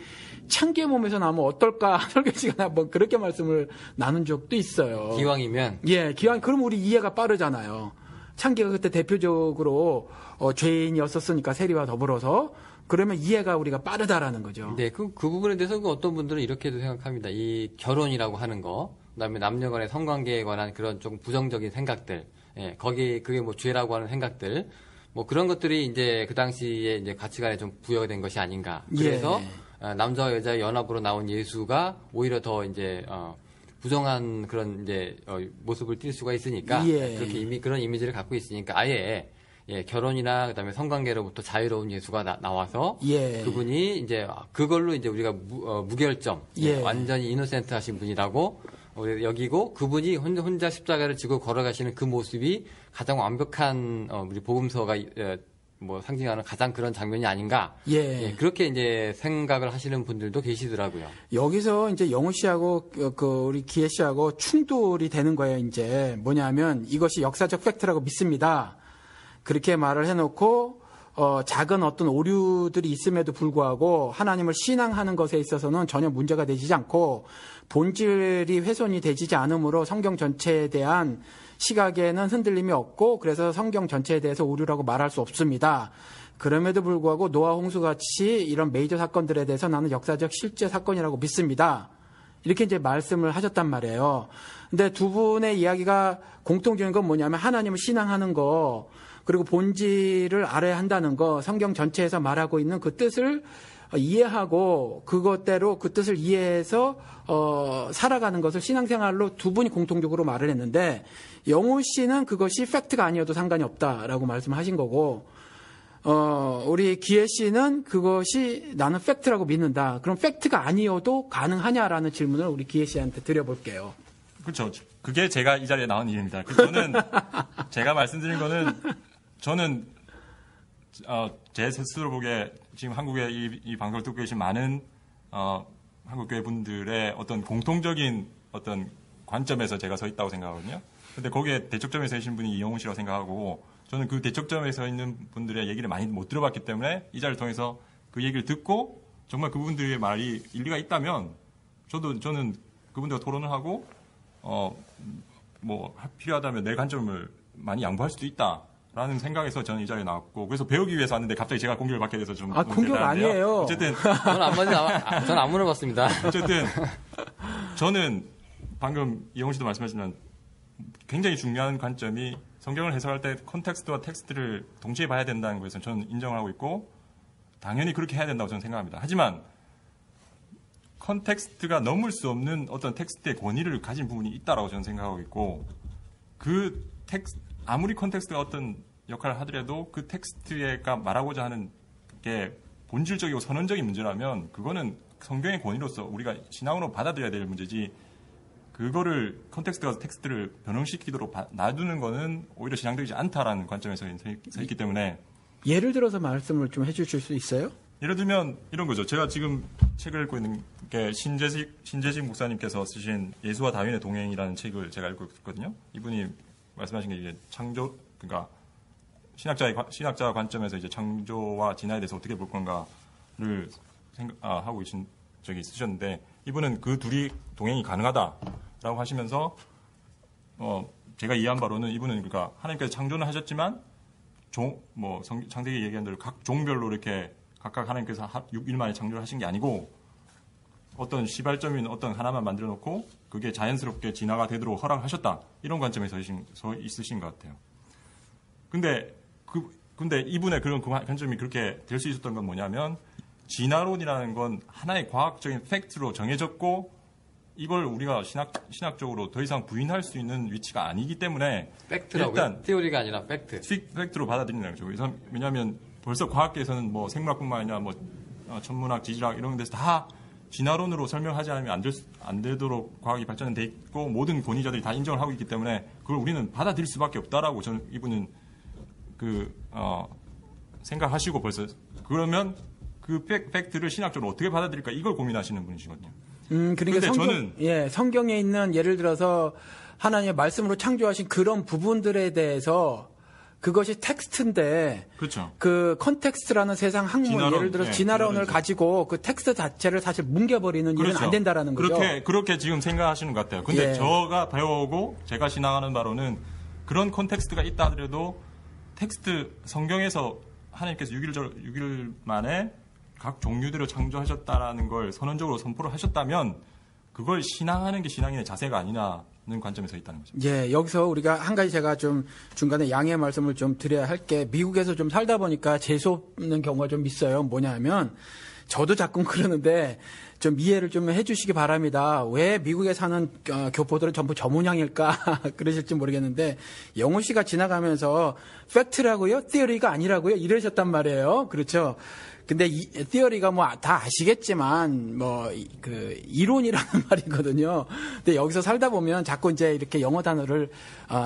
창기의 몸에서 나면 어떨까 설교 시간에 한번 그렇게 말씀을 나눈 적도 있어요. 기왕이면 기왕 그럼 우리 이해가 빠르잖아요. 창기가 그때 대표적으로 죄인이었었으니까 세리와 더불어서 그러면 이해가 우리가 빠르다라는 거죠. 네, 그 부분에 대해서 어떤 분들은 이렇게도 생각합니다. 이 결혼이라고 하는 거, 그다음에 남녀 간의 성관계에 관한 그런 좀 부정적인 생각들, 그게 뭐 죄라고 하는 생각들, 뭐 그런 것들이 이제 그 당시에 이제 가치관에 좀 부여가 된 것이 아닌가. 그래서 남자와 여자의 연합으로 나온 예수가 오히려 더 이제 부정한 그런 이제 모습을 띌 수가 있으니까 그렇게 그런 이미지를 갖고 있으니까 아예 결혼이나 그다음에 성관계로부터 자유로운 예수가 나와서 그분이 이제 그걸로 이제 우리가 무결점, 완전히 이노센트하신 분이라고 여기고 그분이 혼자 십자가를 지고 걸어가시는 그 모습이 가장 완벽한 우리 복음서가 뭐 상징하는 가장 그런 장면이 아닌가. 예. 그렇게 이제 생각을 하시는 분들도 계시더라고요. 여기서 이제 영우 씨하고 우리 기혜 씨하고 충돌이 되는 거예요. 이제 뭐냐면 이것이 역사적 팩트라고 믿습니다. 그렇게 말을 해놓고 작은 어떤 오류들이 있음에도 불구하고 하나님을 신앙하는 것에 있어서는 전혀 문제가 되지 않고 본질이 훼손이 되지 않으므로 성경 전체에 대한 시각에는 흔들림이 없고 그래서 성경 전체에 대해서 오류라고 말할 수 없습니다. 그럼에도 불구하고 노아 홍수같이 이런 메이저 사건들에 대해서 나는 역사적 실제 사건이라고 믿습니다. 이렇게 이제 말씀을 하셨단 말이에요. 근데 두 분의 이야기가 공통적인 건 뭐냐면 하나님을 신앙하는 거 그리고 본질을 알아야 한다는 거 성경 전체에서 말하고 있는 그 뜻을 이해하고 그것대로 그 뜻을 이해해서 살아가는 것을 신앙생활로 두 분이 공통적으로 말을 했는데 영우 씨는 그것이 팩트가 아니어도 상관이 없다라고 말씀하신 거고 우리 기혜 씨는 그것이 나는 팩트라고 믿는다. 그럼 팩트가 아니어도 가능하냐라는 질문을 우리 기혜 씨한테 드려볼게요. 그렇죠. 그게 제가 이 자리에 나온 이유입니다. 저는 제가 말씀드린 거는 저는 제 스스로 보기에 지금 한국에 이 방송을 듣고 계신 많은 한국교회 분들의 어떤 공통적인 어떤 관점에서 제가 서 있다고 생각하거든요. 근데 거기에 대척점에 서 계신 분이 이영훈 씨라고 생각하고 저는 그 대척점에 서 있는 분들의 얘기를 많이 못 들어봤기 때문에 이 자리를 통해서 그 얘기를 듣고 정말 그분들의 말이 일리가 있다면 저는 그분들과 토론을 하고 뭐 필요하다면 내 관점을 많이 양보할 수도 있다라는 생각에서 저는 이 자리에 나왔고 그래서 배우기 위해서 왔는데 갑자기 제가 공격을 받게 돼서 좀 공격 아니에요. 어쨌든 저는 안 물어봤습니다. 어쨌든 저는 방금 이영훈 씨도 말씀하셨지만 굉장히 중요한 관점이 성경을 해석할 때 컨텍스트와 텍스트를 동시에 봐야 된다는 것에서 저는 인정을 하고 있고 당연히 그렇게 해야 된다고 저는 생각합니다. 하지만 컨텍스트가 넘을 수 없는 어떤 텍스트의 권위를 가진 부분이 있다라고 저는 생각하고 있고 그 아무리 컨텍스트가 어떤 역할을 하더라도 그 텍스트가 말하고자 하는 게 본질적이고 선언적인 문제라면 그거는 성경의 권위로서 우리가 신앙으로 받아들여야 될 문제지 그거를 컨텍스트가 텍스트를 변형시키도록 놔두는 거는 오히려 신앙적이지 않다라는 관점에서 서 있기 때문에 예를 들어서 말씀을 좀 해주실 수 있어요? 예를 들면 이런 거죠. 제가 지금 책을 읽고 있는 게 신재식 목사님께서 쓰신 예수와 다윈의 동행이라는 책을 제가 읽고 있거든요. 이분이 말씀하신 게 이제 창조, 그러니까 신학자 관점에서 이제 창조와 진화에 대해서 어떻게 볼 건가를 하고 계신 적이 있으셨는데 이분은 그 둘이 동행이 가능하다라고 하시면서 제가 이해한 바로는 이분은 그러니까 하나님께서 창조는 하셨지만 창세기 얘기한 대로 각 종별로 이렇게 각각 하나님께서 6일 만에 창조를 하신 게 아니고 어떤 시발점인 어떤 하나만 만들어 놓고 그게 자연스럽게 진화가 되도록 허락하셨다. 이런 관점에서 있으신 것 같아요. 근데 이분의 그런 관점이 그렇게 될 수 있었던 건 뭐냐면 진화론이라는 건 하나의 과학적인 팩트로 정해졌고 이걸 우리가 신학적으로 더 이상 부인할 수 있는 위치가 아니기 때문에 팩트라고요? 일단 티오리가 아니라 팩트. 팩트로 받아들이는 거죠. 왜냐하면 벌써 과학계에서는 뭐 생물학뿐만 아니라 뭐 천문학, 지질학 이런 데서 다 진화론으로 설명하지 않으면 안 되도록 과학이 발전은 돼 있고 모든 권위자들이 다 인정을 하고 있기 때문에 그걸 우리는 받아들일 수밖에 없다라고 저는 이분은 생각하시고 벌써 그러면 그 팩트를 신학적으로 어떻게 받아들일까 이걸 고민하시는 분이시거든요. 그러니까 성경에 있는 예를 들어서 하나님의 말씀으로 창조하신 그런 부분들에 대해서 그것이 텍스트인데 그렇죠. 그 컨텍스트라는 세상 학문 진화론, 예를 들어서 진화론을 가지고 그 텍스트 자체를 사실 뭉개버리는 일은 안 된다라는 거죠. 그렇게 지금 생각하시는 것 같아요. 근데 제가 배워오고 제가 신앙하는 바로는 그런 컨텍스트가 있다 하더라도 텍스트 성경에서 하나님께서 6일 만에 각 종류대로 창조하셨다라는 걸 선언적으로 선포를 하셨다면 그걸 신앙하는 게 신앙인의 자세가 아니라는 관점에서 있다는 거죠. 예, 여기서 우리가 한 가지 제가 좀 중간에 양해 말씀을 좀 드려야 할 게 미국에서 좀 살다 보니까 재수 없는 경우가 좀 있어요. 뭐냐 하면 저도 자꾸 그러는데 좀 이해를 좀 해주시기 바랍니다. 왜 미국에 사는 교포들은 전부 저 모양일까 그러실지 모르겠는데 영호 씨가 지나가면서 팩트라고요? 티어리가 아니라고요? 이러셨단 말이에요. 그렇죠? 근데 이 티어리가 뭐 다 아시겠지만 뭐 그 이론이라는 말이거든요. 근데 여기서 살다 보면 자꾸 이제 이렇게 영어 단어를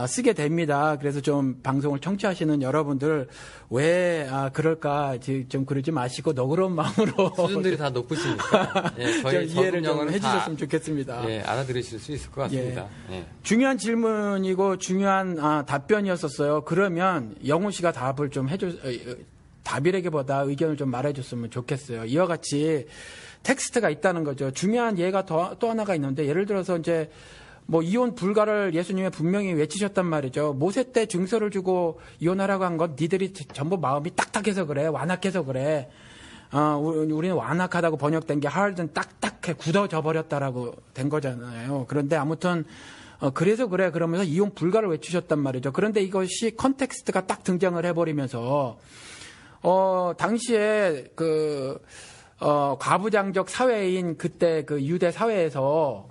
쓰게 됩니다. 그래서 좀 방송을 청취하시는 여러분들 왜 그럴까 좀 그러지 마시고 너그러운 마음으로 수준들이 다 높으시니까 예, 저희 좀 이해를 좀 적응력은 해주셨으면 좋겠습니다. 예, 알아들으실 수 있을 것 같습니다. 예. 중요한 질문이고 중요한 답변이었었어요. 그러면 영호 씨가 답을 좀 답이라기보다 의견을 좀 말해줬으면 좋겠어요. 이와 같이 텍스트가 있다는 거죠. 중요한 예가 또 하나가 있는데 예를 들어서 이제 뭐 이혼 불가를 예수님이 분명히 외치셨단 말이죠. 모세 때 증서를 주고 이혼하라고 한 건 니들이 전부 마음이 딱딱해서 그래. 완악해서 그래. 우리는 완악하다고 번역된 게 hard은 딱딱해 굳어져 버렸다라고 된 거잖아요. 그런데 아무튼 그래서 그래 그러면서 이혼 불가를 외치셨단 말이죠. 그런데 이것이 컨텍스트가 딱 등장을 해버리면서 당시에 과부장적 사회인 그때 그 유대 사회에서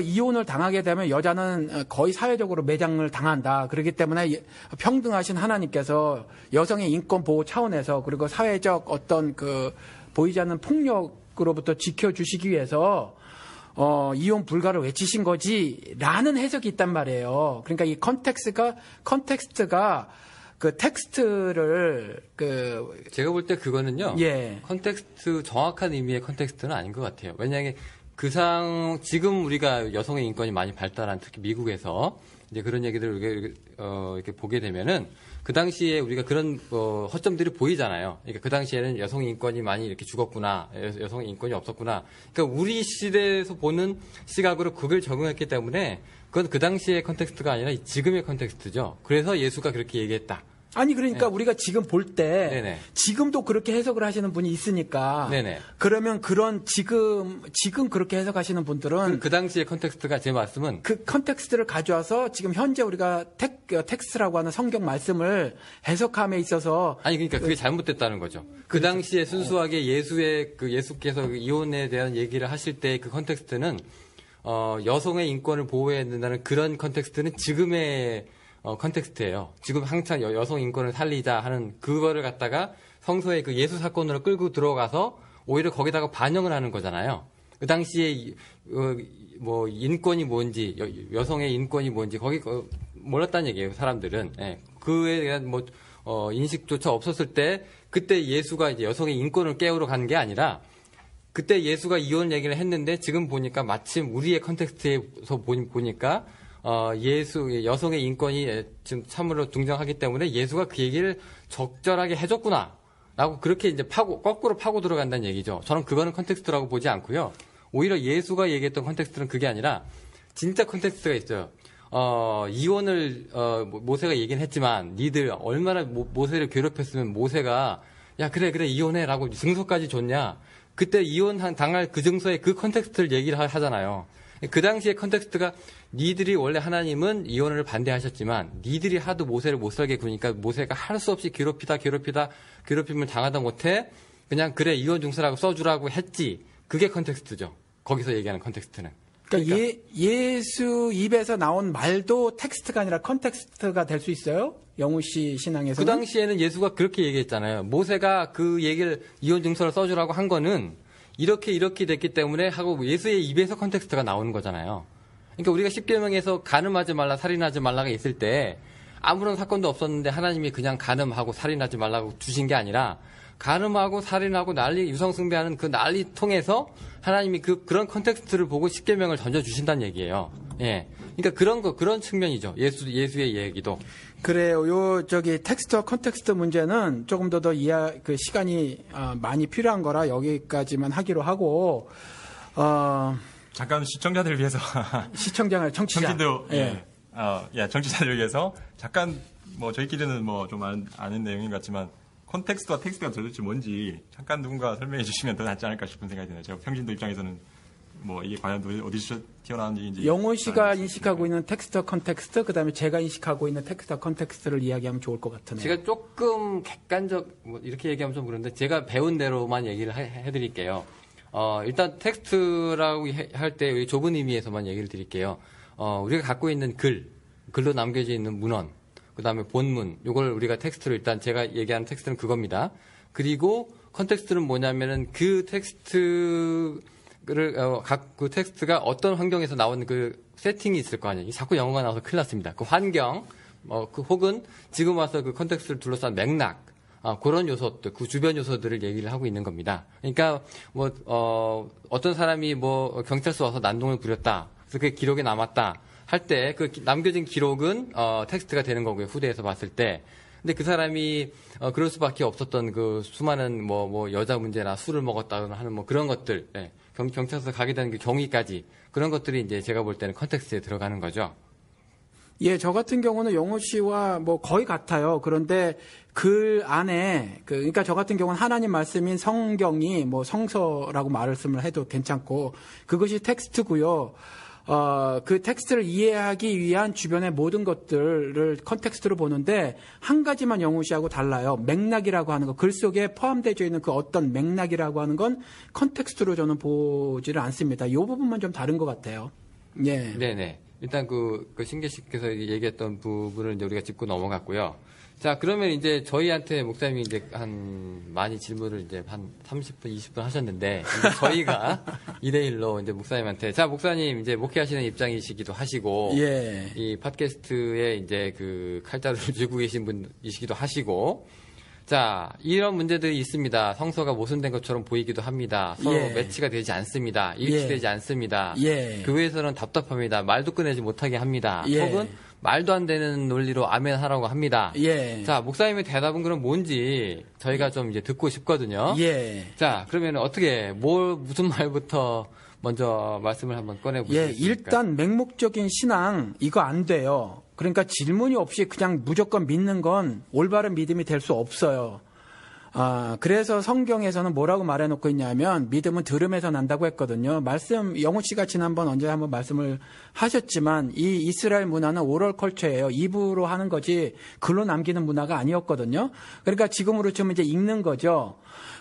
이혼을 당하게 되면 여자는 거의 사회적으로 매장을 당한다. 그렇기 때문에 평등하신 하나님께서 여성의 인권 보호 차원에서 그리고 사회적 어떤 보이지 않는 폭력으로부터 지켜주시기 위해서 이혼 불가를 외치신 거지라는 해석이 있단 말이에요. 그러니까 이 컨텍스트가 그 텍스트를 제가 볼 때 그거는요. 예. 컨텍스트 정확한 의미의 컨텍스트는 아닌 것 같아요. 왜냐하면 지금 우리가 여성의 인권이 많이 발달한 특히 미국에서 이제 그런 얘기들을 이렇게 보게 되면은 그 당시에 우리가 그런 허점들이 보이잖아요. 그러니까 그 당시에는 여성의 인권이 많이 이렇게 죽었구나, 여성의 인권이 없었구나. 그러니까 우리 시대에서 보는 시각으로 그걸 적용했기 때문에 그건 그 당시의 컨텍스트가 아니라 지금의 컨텍스트죠. 그래서 예수가 그렇게 얘기했다. 아니 그러니까 네. 우리가 지금 볼 때 네네. 지금도 그렇게 해석을 하시는 분이 있으니까 네네. 그러면 그런 지금 그렇게 해석하시는 분들은 그 당시의 컨텍스트가 제 말씀은 그 컨텍스트를 가져와서 지금 현재 우리가 텍스트라고 하는 성경 말씀을 해석함에 있어서 아니 그러니까 그게 잘못됐다는 거죠. 그 당시에 순수하게 예수께서 이혼에 대한 얘기를 하실 때 그 컨텍스트는 여성의 인권을 보호해야 된다는 그런 컨텍스트는 지금의 컨텍스트예요. 지금 한창 여성 인권을 살리자 하는 그거를 갖다가 성서의 그 예수 사건으로 끌고 들어가서 오히려 거기다가 반영을 하는 거잖아요. 그 당시에 뭐 인권이 뭔지 여성의 인권이 뭔지 거기 몰랐다는 얘기예요. 사람들은 그에 대한 뭐 인식조차 없었을 때 그때 예수가 이제 여성의 인권을 깨우러 간 게 아니라 그때 예수가 이혼 얘기를 했는데 지금 보니까 마침 우리의 컨텍스트에서 보니까 여성의 인권이 지금 참으로 등장하기 때문에 예수가 그 얘기를 적절하게 해줬구나. 라고 그렇게 이제 거꾸로 파고 들어간다는 얘기죠. 저는 그거는 컨텍스트라고 보지 않고요. 오히려 예수가 얘기했던 컨텍스트는 그게 아니라 진짜 컨텍스트가 있어요. 이혼을, 모세가 얘기는 했지만 니들 얼마나 모세를 괴롭혔으면 모세가 야, 그래, 이혼해. 라고 증서까지 줬냐. 그때 이혼 당할 그 증서의 그 컨텍스트를 얘기를 하잖아요. 그 당시의 컨텍스트가 니들이 원래 하나님은 이혼을 반대하셨지만 니들이 하도 모세를 못 살게 구니까 모세가 할 수 없이 괴롭힘을 당하다 못해 그냥 그래 이혼 증서라고 써주라고 했지. 그게 컨텍스트죠. 거기서 얘기하는 컨텍스트는. 그러니까 예수 입에서 나온 말도 텍스트가 아니라 컨텍스트가 될 수 있어요? 영우 씨 신앙에서는? 그 당시에는 예수가 그렇게 얘기했잖아요. 모세가 그 얘기를 이혼 증서를 써주라고 한 거는 이렇게 됐기 때문에 하고 예수의 입에서 컨텍스트가 나오는 거잖아요. 그러니까 우리가 십계명에서 간음하지 말라, 살인하지 말라가 있을 때 아무런 사건도 없었는데 하나님이 그냥 간음하고 살인하지 말라고 주신 게 아니라 간음하고 살인하고 유성숭배하는 그 난리 통해서 하나님이 그런 컨텍스트를 보고 십계명을 던져주신다는 얘기예요. 예. 그러니까 그런 측면이죠. 예수의 얘기도. 그래요. 텍스트와 컨텍스트 문제는 조금 더 시간이 많이 필요한 거라 여기까지만 하기로 하고, 잠깐 시청자들을 위해서. 청취자. 정치자들을 위해서 잠깐 저희끼리는 좀 아는 내용인 것 같지만 컨텍스트와 텍스트가 도대체 뭔지 잠깐 누군가 설명해 주시면 더 낫지 않을까 싶은 생각이 드네요. 제가 평신도 입장에서는 이게 과연 어디서 튀어나왔는지. 영호 씨가 인식하고 있는 텍스트와 컨텍스트, 그 다음에 제가 인식하고 있는 텍스트와 컨텍스트를 이야기하면 좋을 것 같으네요. 제가 조금 객관적, 이렇게 얘기하면 좀 그런데 제가 배운 대로만 얘기를 해드릴게요. 일단 텍스트라고 할 때 좁은 의미에서만 얘기를 드릴게요. 우리가 갖고 있는 글로 남겨져 있는 문헌, 그 다음에 본문, 요걸 우리가 텍스트로 일단 제가 얘기하는 텍스트는 그겁니다. 그리고 컨텍스트는 뭐냐면은 그 텍스트를, 그 텍스트가 어떤 환경에서 나온 그 세팅이 있을 거 아니에요. 자꾸 영어가 나와서 큰일 났습니다. 그 환경, 혹은 지금 와서 그 컨텍스트를 둘러싼 맥락, 그런 요소들, 그 주변 요소들을 얘기를 하고 있는 겁니다. 그러니까, 어떤 사람이 경찰서 와서 난동을 부렸다. 그래서 그게 기록에 남았다. 할 때, 그 남겨진 기록은, 텍스트가 되는 거고요. 후대에서 봤을 때. 근데 그 사람이, 그럴 수밖에 없었던 그 수많은 여자 문제나 술을 먹었다거나 하는 그런 것들, 예. 경찰서 가게 되는 그 경위까지. 그런 것들이 이제 제가 볼 때는 컨텍스트에 들어가는 거죠. 예, 저 같은 경우는 영호 씨와 거의 같아요. 그런데 글 안에, 그러니까 저 같은 경우는 하나님 말씀인 성경이 성서라고 말씀을 해도 괜찮고, 그것이 텍스트고요. 그 텍스트를 이해하기 위한 주변의 모든 것들을 컨텍스트로 보는데, 한 가지만 영호 씨하고 달라요. 맥락이라고 하는 거, 글 속에 포함되어 있는 그 어떤 맥락이라고 하는 건 컨텍스트로 저는 보지를 않습니다. 이 부분만 좀 다른 것 같아요. 예. 네네. 일단 그 신계 씨께서 얘기했던 부분을 이제 우리가 짚고 넘어갔고요. 자, 그러면 이제 저희한테 목사님이 이제 많이 질문을 이제 한 30분, 20분 하셨는데, 이제 저희가 2대1로 이제 목사님한테, 자, 목사님 이제 목회하시는 입장이시기도 하시고, 예. 이 팟캐스트에 이제 그 칼자루를 쥐고 계신 분이시기도 하시고, 자, 이런 문제들이 있습니다. 성서가 모순된 것처럼 보이기도 합니다. 서로 예. 매치가 되지 않습니다. 일치되지 않습니다. 예. 교회에서는 답답합니다. 말도 꺼내지 못하게 합니다. 예. 혹은 말도 안 되는 논리로 아멘 하라고 합니다. 예. 자, 목사님의 대답은 그럼 뭔지 저희가 좀 이제 듣고 싶거든요. 예. 자, 그러면 어떻게, 무슨 말부터 먼저 말씀을 한번 꺼내보시겠습니까? 예, 일단 맹목적인 신앙 이거 안 돼요. 그러니까 질문이 없이 그냥 무조건 믿는 건 올바른 믿음이 될 수 없어요. 그래서 성경에서는 뭐라고 말해놓고 있냐면 믿음은 들음에서 난다고 했거든요. 영호 씨가 지난번 언제 한번 말씀을 하셨지만 이 이스라엘 문화는 오럴 컬처예요. 입으로 하는 거지 글로 남기는 문화가 아니었거든요. 그러니까 지금으로 치면 이제 읽는 거죠.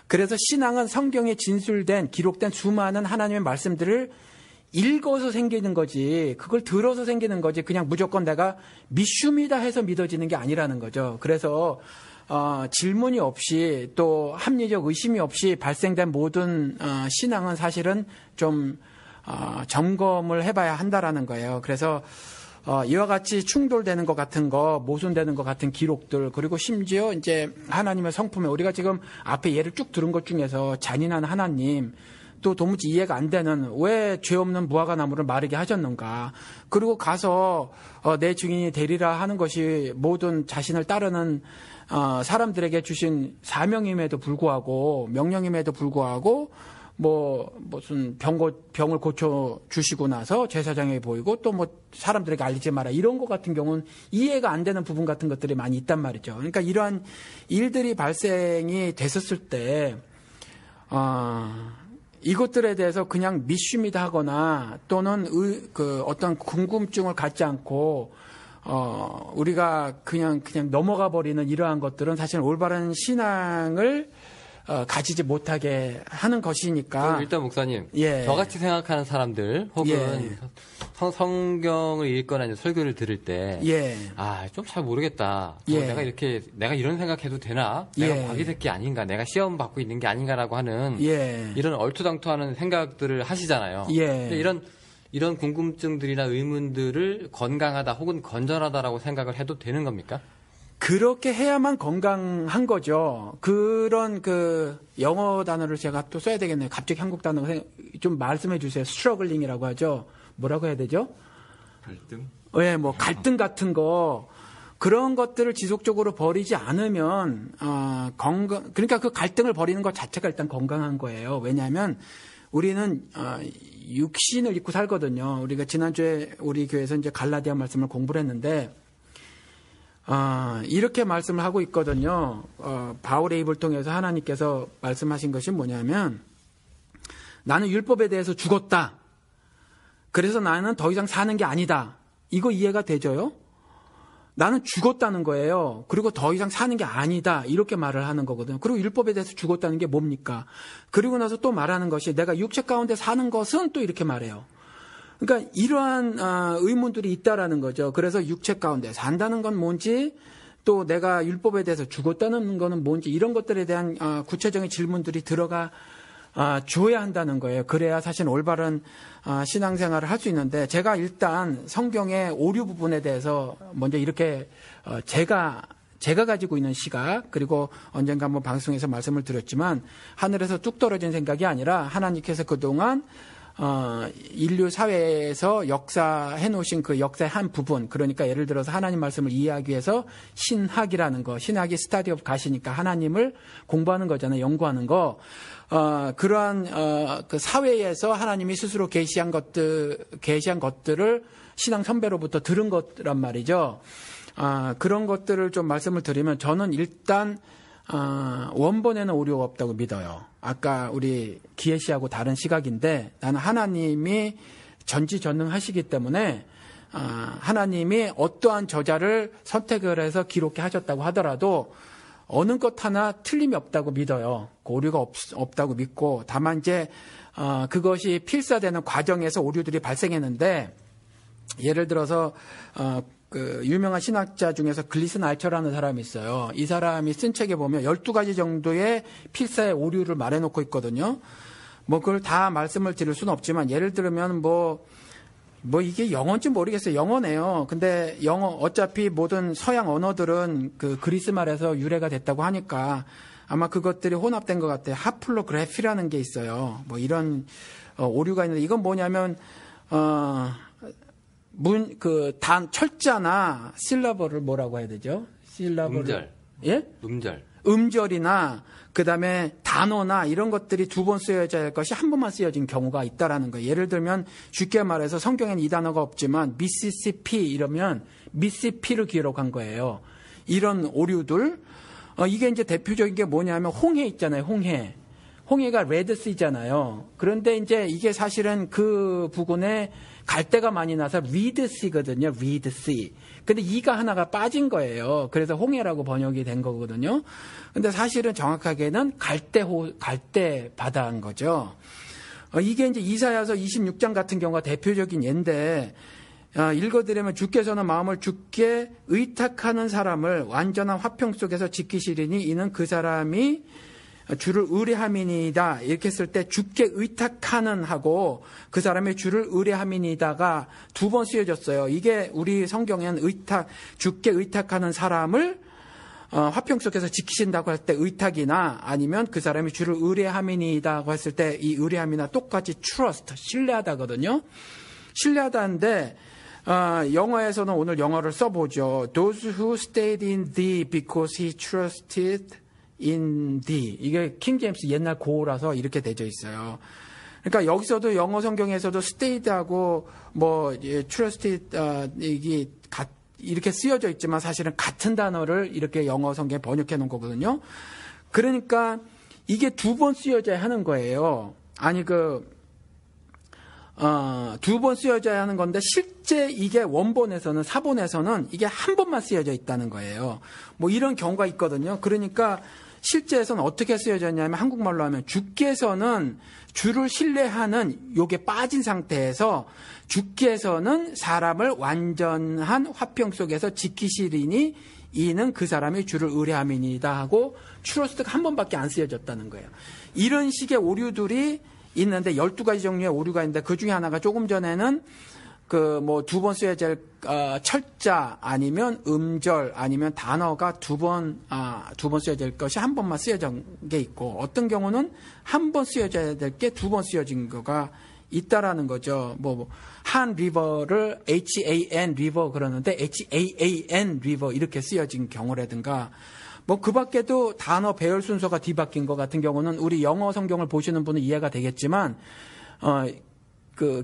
그래서 신앙은 성경에 진술된 기록된 수많은 하나님의 말씀들을 읽어서 생기는 거지 그걸 들어서 생기는 거지 그냥 무조건 내가 믿습니다 해서 믿어지는 게 아니라는 거죠. 그래서 질문이 없이 또 합리적 의심이 없이 발생된 모든 신앙은 사실은 좀 점검을 해봐야 한다라는 거예요. 그래서 이와 같이 충돌되는 것 같은 거, 모순되는 것 같은 기록들, 그리고 심지어 이제 하나님의 성품에 우리가 지금 앞에 예를 쭉 들은 것 중에서 잔인한 하나님, 또 도무지 이해가 안 되는 왜 죄 없는 무화과 나무를 마르게 하셨는가. 그리고 가서 내 증인이 되리라 하는 것이 모든 자신을 따르는 사람들에게 주신 사명임에도 불구하고 명령임에도 불구하고 무슨 병을 고쳐 주시고 나서 제사장에게 보이고 또 사람들에게 알리지 마라 이런 것 같은 경우는 이해가 안 되는 부분 같은 것들이 많이 있단 말이죠. 그러니까 이러한 일들이 발생이 됐었을 때 이것들에 대해서 그냥 믿습니다 하거나 또는 어떤 궁금증을 갖지 않고 우리가 그냥 넘어가 버리는 이러한 것들은 사실 올바른 신앙을 가지지 못하게 하는 것이니까. 일단 목사님, 예. 저같이 생각하는 사람들 혹은 예. 성경을 읽거나 이제 설교를 들을 때, 예. 좀 잘 모르겠다. 예. 내가 이런 생각해도 되나? 내가 예. 과기새끼 아닌가? 내가 시험 받고 있는 게 아닌가라고 하는 예. 이런 얼토당토하는 생각들을 하시잖아요. 예. 근데 이런 궁금증들이나 의문들을 건강하다 혹은 건전하다라고 생각을 해도 되는 겁니까? 그렇게 해야만 건강한 거죠. 그런 영어 단어를 제가 또 써야 되겠네요. 갑자기 한국 단어 좀 말씀해 주세요. 스트러글링이라고 하죠. 뭐라고 해야 되죠? 갈등? 예, 갈등 같은 거 그런 것들을 지속적으로 버리지 않으면 그러니까 그 갈등을 버리는 것 자체가 일단 건강한 거예요. 왜냐하면 우리는 육신을 입고 살거든요. 우리가 지난주에 우리 교회에서 이제 갈라디아 말씀을 공부를 했는데 이렇게 말씀을 하고 있거든요. 바울의 입을 통해서 하나님께서 말씀하신 것이 뭐냐면 나는 율법에 대해서 죽었다. 그래서 나는 더 이상 사는 게 아니다. 이거 이해가 되죠요? 나는 죽었다는 거예요. 그리고 더 이상 사는 게 아니다. 이렇게 말을 하는 거거든요. 그리고 율법에 대해서 죽었다는 게 뭡니까? 그리고 나서 또 말하는 것이 내가 육체 가운데 사는 것은 또 이렇게 말해요. 그러니까 이러한 의문들이 있다라는 거죠. 그래서 육체 가운데 산다는 건 뭔지, 또 내가 율법에 대해서 죽었다는 거는 뭔지, 이런 것들에 대한 구체적인 질문들이 들어가 줘야 한다는 거예요. 그래야 사실 올바른 신앙생활을 할 수 있는데, 제가 일단 성경의 오류 부분에 대해서 먼저 이렇게 제가 가지고 있는 시각, 그리고 언젠가 한번 방송에서 말씀을 드렸지만 하늘에서 뚝 떨어진 생각이 아니라 하나님께서 그동안 인류 사회에서 역사해 놓으신 그 역사의 한 부분, 그러니까 예를 들어서 하나님 말씀을 이해하기 위해서 신학이라는 거, 신학이 스타디 오브 갓이니까 하나님을 공부하는 거잖아요. 연구하는 거. 그러한 그 사회에서 하나님이 스스로 계시한 것들을 신앙 선배로부터 들은 것란 말이죠. 그런 것들을 좀 말씀을 드리면, 저는 일단 원본에는 오류가 없다고 믿어요. 아까 우리 기혜 씨하고 다른 시각인데, 나는 하나님이 전지전능하시기 때문에 하나님이 어떠한 저자를 선택을 해서 기록해 하셨다고 하더라도 어느 것 하나 틀림이 없다고 믿어요. 오류가 없다고 믿고, 다만 이제 그것이 필사되는 과정에서 오류들이 발생했는데, 예를 들어서 그 유명한 신학자 중에서 글리슨 알처라는 사람이 있어요. 이 사람이 쓴 책에 보면 12가지 정도의 필사의 오류를 말해놓고 있거든요. 뭐 그걸 다 말씀을 드릴 수는 없지만, 예를 들면 뭐 이게 영어인지 모르겠어요. 영어네요. 근데 어차피 모든 서양 언어들은 그 그리스 말에서 유래가 됐다고 하니까 아마 그것들이 혼합된 것 같아요. 하플로그래피라는 게 있어요. 뭐 이런 오류가 있는데, 이건 뭐냐면 철자나 실러버를 뭐라고 해야 되죠? 실러버를. 음절. 예? 음절이나 그다음에 단어나 이런 것들이 두 번 쓰여져야 할 것이 한 번만 쓰여진 경우가 있다라는 거예요. 예를 들면 쉽게 말해서 성경에는 이 단어가 없지만 미시시피 이러면 미시피를 기록한 거예요. 이런 오류들. 이게 이제 대표적인 게 뭐냐면 홍해 있잖아요. 홍해가 레드시잖아요. 그런데 이제 이게 사실은 그 부근에 갈대가 많이 나서 리드시거든요. 리드시. 근데 이가 하나가 빠진 거예요. 그래서 홍해라고 번역이 된 거거든요. 근데 사실은 정확하게는 갈대 바다인 거죠. 이게 이제 이사야서 26장 같은 경우가 대표적인 예인데, 읽어드리면 주께서는 마음을 주께 의탁하는 사람을 완전한 화평 속에서 지키시리니 이는 그 사람이 주를 의뢰함이니이다. 이렇게 했을 때 주께 의탁하는 하고 그 사람의 주를 의뢰함이니이다가 두 번 쓰여졌어요. 이게 우리 성경에는 주께 의탁하는 사람을 화평 속에서 지키신다고 할 때 의탁이나, 아니면 그 사람이 주를 의뢰함이니이다고 했을 때 이 의뢰함이나 똑같이 trust, 신뢰하다거든요. 신뢰하다인데 영어에서는 오늘 영어를 써보죠. Those who stayed in thee because he trusted in thee. 이게 킹 제임스 옛날 고어라서 이렇게 되어 있어요. 그러니까 여기서도 영어 성경에서도 stayed하고 trusted 이렇게 쓰여져 있지만 사실은 같은 단어를 이렇게 영어 성경에 번역해 놓은 거거든요. 그러니까 이게 두 번 쓰여져야 하는 거예요. 아니 두 번 쓰여져야 하는 건데, 실제 이게 원본에서는, 사본에서는 이게 한 번만 쓰여져 있다는 거예요. 뭐 이런 경우가 있거든요. 그러니까 실제에서는 어떻게 쓰여졌냐면, 한국말로 하면 주께서는 주를 신뢰하는 요게 빠진 상태에서 주께서는 사람을 완전한 화평 속에서 지키시리니 이는 그 사람이 주를 의뢰함이니이다 하고 트러스트가 한 번밖에 안 쓰여졌다는 거예요. 이런 식의 오류들이 있는데 12가지 종류의 오류가 있는데, 그 중에 하나가 조금 전에는 두 번 쓰여질 철자 아니면 음절 아니면 단어가 두 번 쓰여질 것이 한 번만 쓰여진 게 있고, 어떤 경우는 한 번 쓰여져야 될 게 두 번 쓰여진 거가 있다라는 거죠. 한 리버를 HAN 리버 그러는데 HAAN 리버 이렇게 쓰여진 경우라든가, 그 밖에도 단어 배열 순서가 뒤바뀐 것 같은 경우는 우리 영어 성경을 보시는 분은 이해가 되겠지만,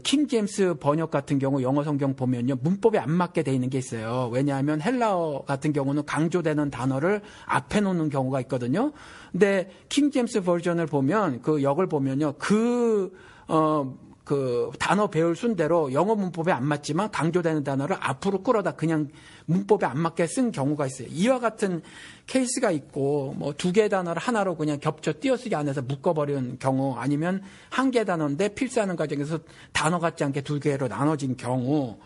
킹 제임스 번역 같은 경우 영어 성경 보면요, 문법에 안 맞게 돼 있는 게 있어요. 왜냐하면 헬라어 같은 경우는 강조되는 단어를 앞에 놓는 경우가 있거든요. 근데 킹 제임스 버전을 보면, 그 역을 보면요, 그 그 단어 배울 순대로 영어 문법에 안 맞지만 강조되는 단어를 앞으로 끌어다 그냥 문법에 안 맞게 쓴 경우가 있어요. 이와 같은 케이스가 있고 뭐 2개 단어를 하나로 그냥 겹쳐 띄어쓰기 안에서 묶어버리는 경우 아니면 1개 단어인데 필사하는 과정에서 단어 같지 않게 2개로 나눠진 경우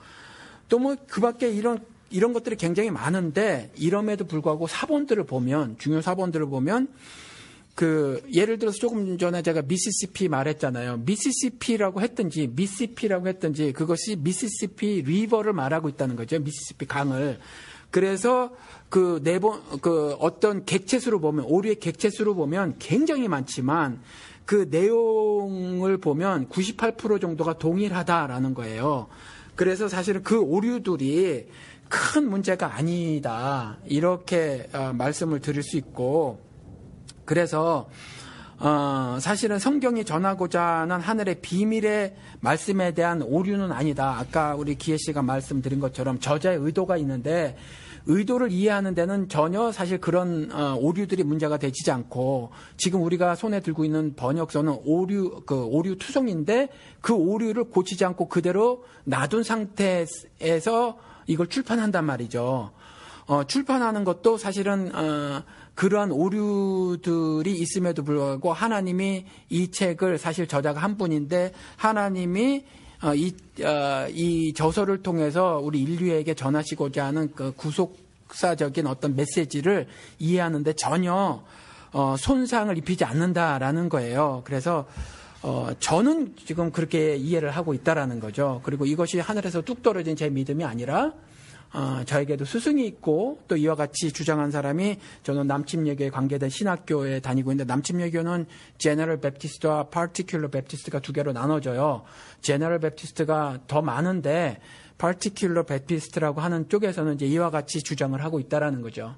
또 뭐 그밖에 이런 것들이 굉장히 많은데 이럼에도 불구하고 사본들을 보면 중요 사본들을 보면 그 예를 들어서 조금 전에 제가 미시시피 말했잖아요. 미시시피라고 했든지 미시피라고 했든지 그것이 미시시피 리버를 말하고 있다는 거죠. 미시시피 강을. 그래서 그 어떤 객체수로 보면 오류의 객체수로 보면 굉장히 많지만 그 내용을 보면 98% 정도가 동일하다라는 거예요. 그래서 사실은 그 오류들이 큰 문제가 아니다. 이렇게 말씀을 드릴 수 있고 그래서 사실은 성경이 전하고자 하는 하늘의 비밀의 말씀에 대한 오류는 아니다. 아까 우리 기혜 씨가 말씀드린 것처럼 저자의 의도가 있는데 의도를 이해하는 데는 전혀 사실 그런 오류들이 문제가 되지 않고 지금 우리가 손에 들고 있는 번역서는 오류 투성인데 그 오류를 고치지 않고 그대로 놔둔 상태에서 이걸 출판한단 말이죠. 출판하는 것도 사실은 그러한 오류들이 있음에도 불구하고 하나님이 이 책을 사실 저자가 한 분인데 하나님이 이 저서를 통해서 우리 인류에게 전하시고자 하는 그 구속사적인 어떤 메시지를 이해하는데 전혀 손상을 입히지 않는다라는 거예요. 그래서 저는 지금 그렇게 이해를 하고 있다라는 거죠. 그리고 이것이 하늘에서 뚝 떨어진 제 믿음이 아니라 저에게도 스승이 있고 또 이와 같이 주장한 사람이 저는 남침여교에 관계된 신학교에 다니고 있는데 남침여교는 제너럴 베프티스트와 파티큘러 베프티스트가 2개로 나눠져요. 제너럴 베프티스트가 더 많은데 파티큘러 베프티스트라고 하는 쪽에서는 이제 이와 같이 주장을 하고 있다라는 거죠.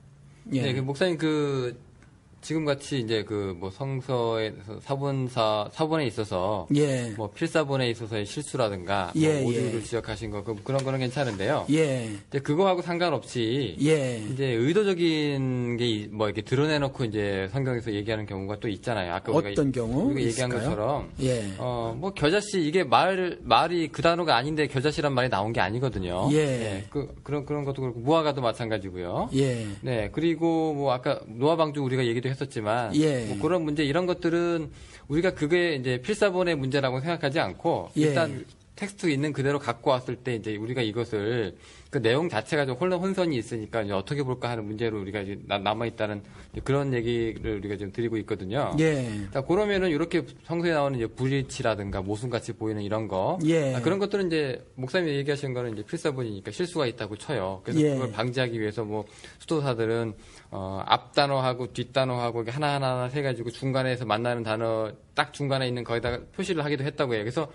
예. 네, 목사님 지금 같이 이제 뭐 성서에서 사본에 있어서 예. 뭐 필사본에 있어서의 실수라든가 예, 뭐 오류를 예. 지적하신 거 그런 거는 괜찮은데요. 예. 이제 그거하고 상관없이 예. 이제 의도적인 게 뭐 이렇게 드러내놓고 이제 성경에서 얘기하는 경우가 또 있잖아요. 아까 어떤 경우 우리가 얘기한 있을까요? 것처럼 예. 뭐 겨자씨 이게 말이 그 단어가 아닌데 겨자씨란 말이 나온 게 아니거든요. 예. 그런 것도 그렇고 무화과도 마찬가지고요. 예. 네, 그리고 뭐 아까 노아방주 우리가 얘기도 했었지만 예. 뭐 그런 문제 이런 것들은 우리가 그게 이제 필사본의 문제라고 생각하지 않고 예. 일단 텍스트 있는 그대로 갖고 왔을 때 이제 우리가 이것을 그 내용 자체가 좀 혼선이 있으니까 이제 어떻게 볼까 하는 문제로 우리가 이제 남아 있다는 그런 얘기를 우리가 지금 드리고 있거든요. 예. 자, 그러면은 이렇게 성서에 나오는 이제 불일치라든가 모순같이 보이는 이런 거, 예. 그런 것들은 이제 목사님이 얘기하신 거는 이제 필사본이니까 실수가 있다고 쳐요. 그래서 예. 그걸 방지하기 위해서 뭐 수도사들은 앞 단어하고 뒷 단어하고 이렇게 하나하나 해가지고 중간에서 만나는 단어 딱 중간에 있는 거에다가 표시를 하기도 했다고 해요. 그래서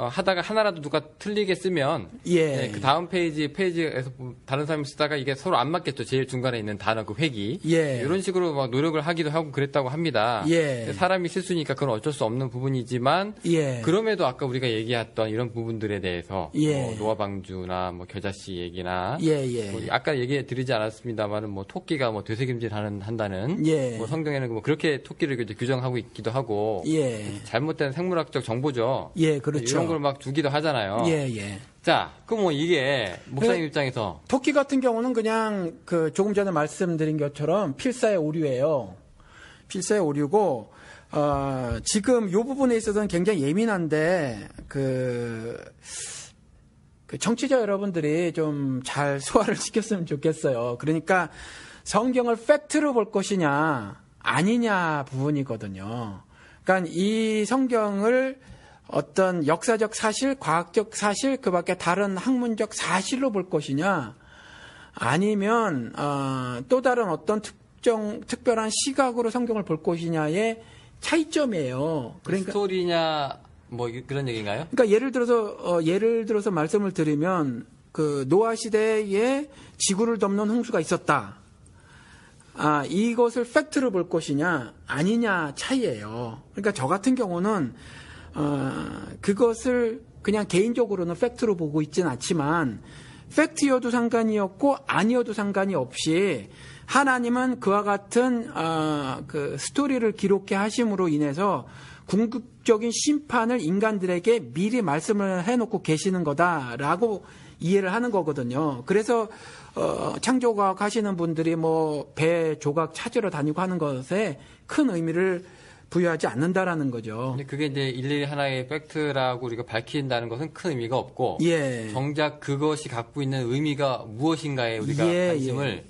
하다가 하나라도 누가 틀리게 쓰면 예. 네, 그 다음 페이지에서 다른 사람이 쓰다가 이게 서로 안 맞겠죠. 제일 중간에 있는 단어 그 획이 예. 이런 식으로 막 노력을 하기도 하고 그랬다고 합니다. 예. 사람이 실수니까 그건 어쩔 수 없는 부분이지만 예. 그럼에도 아까 우리가 얘기했던 이런 부분들에 대해서 예. 뭐 노아방주나 뭐 겨자씨 얘기나 예, 예. 뭐 아까 얘기해 드리지 않았습니다만은 뭐 토끼가 뭐 되새김질 한다는 예. 뭐 성경에는 뭐 그렇게 토끼를 이제 규정하고 있기도 하고 예. 잘못된 생물학적 정보죠. 예, 그렇죠. 이런 걸 막 주기도 하잖아요. 예, 예. 자, 그럼 뭐 이게 목사님 입장에서 토끼 같은 경우는 그냥 그 조금 전에 말씀드린 것처럼 필사의 오류예요. 필사의 오류고 지금 이 부분에 있어서는 굉장히 예민한데 그 청취자 여러분들이 좀 잘 소화를 시켰으면 좋겠어요. 그러니까 성경을 팩트로 볼 것이냐 아니냐 부분이거든요. 그러니까 이 성경을 어떤 역사적 사실, 과학적 사실, 그 밖에 다른 학문적 사실로 볼 것이냐, 아니면, 또 다른 어떤 특별한 시각으로 성경을 볼 것이냐의 차이점이에요. 그러니까. 스토리냐, 뭐 그런 얘기인가요? 그러니까 예를 들어서 말씀을 드리면, 그 노아 시대에 지구를 덮는 홍수가 있었다. 이것을 팩트로 볼 것이냐, 아니냐 차이예요. 그러니까 저 같은 경우는, 그것을 그냥 개인적으로는 팩트로 보고 있지는 않지만 팩트여도 상관이 없고 아니어도 상관이 없이 하나님은 그와 같은 그 스토리를 기록해 하심으로 인해서 궁극적인 심판을 인간들에게 미리 말씀을 해놓고 계시는 거다라고 이해를 하는 거거든요. 그래서 창조과학 하시는 분들이 뭐 배 조각 찾으러 다니고 하는 것에 큰 의미를 부여하지 않는다라는 거죠. 근데 그게 이제 일일이 하나의 팩트라고 우리가 밝힌다는 것은 큰 의미가 없고, 예. 정작 그것이 갖고 있는 의미가 무엇인가에 우리가 관심을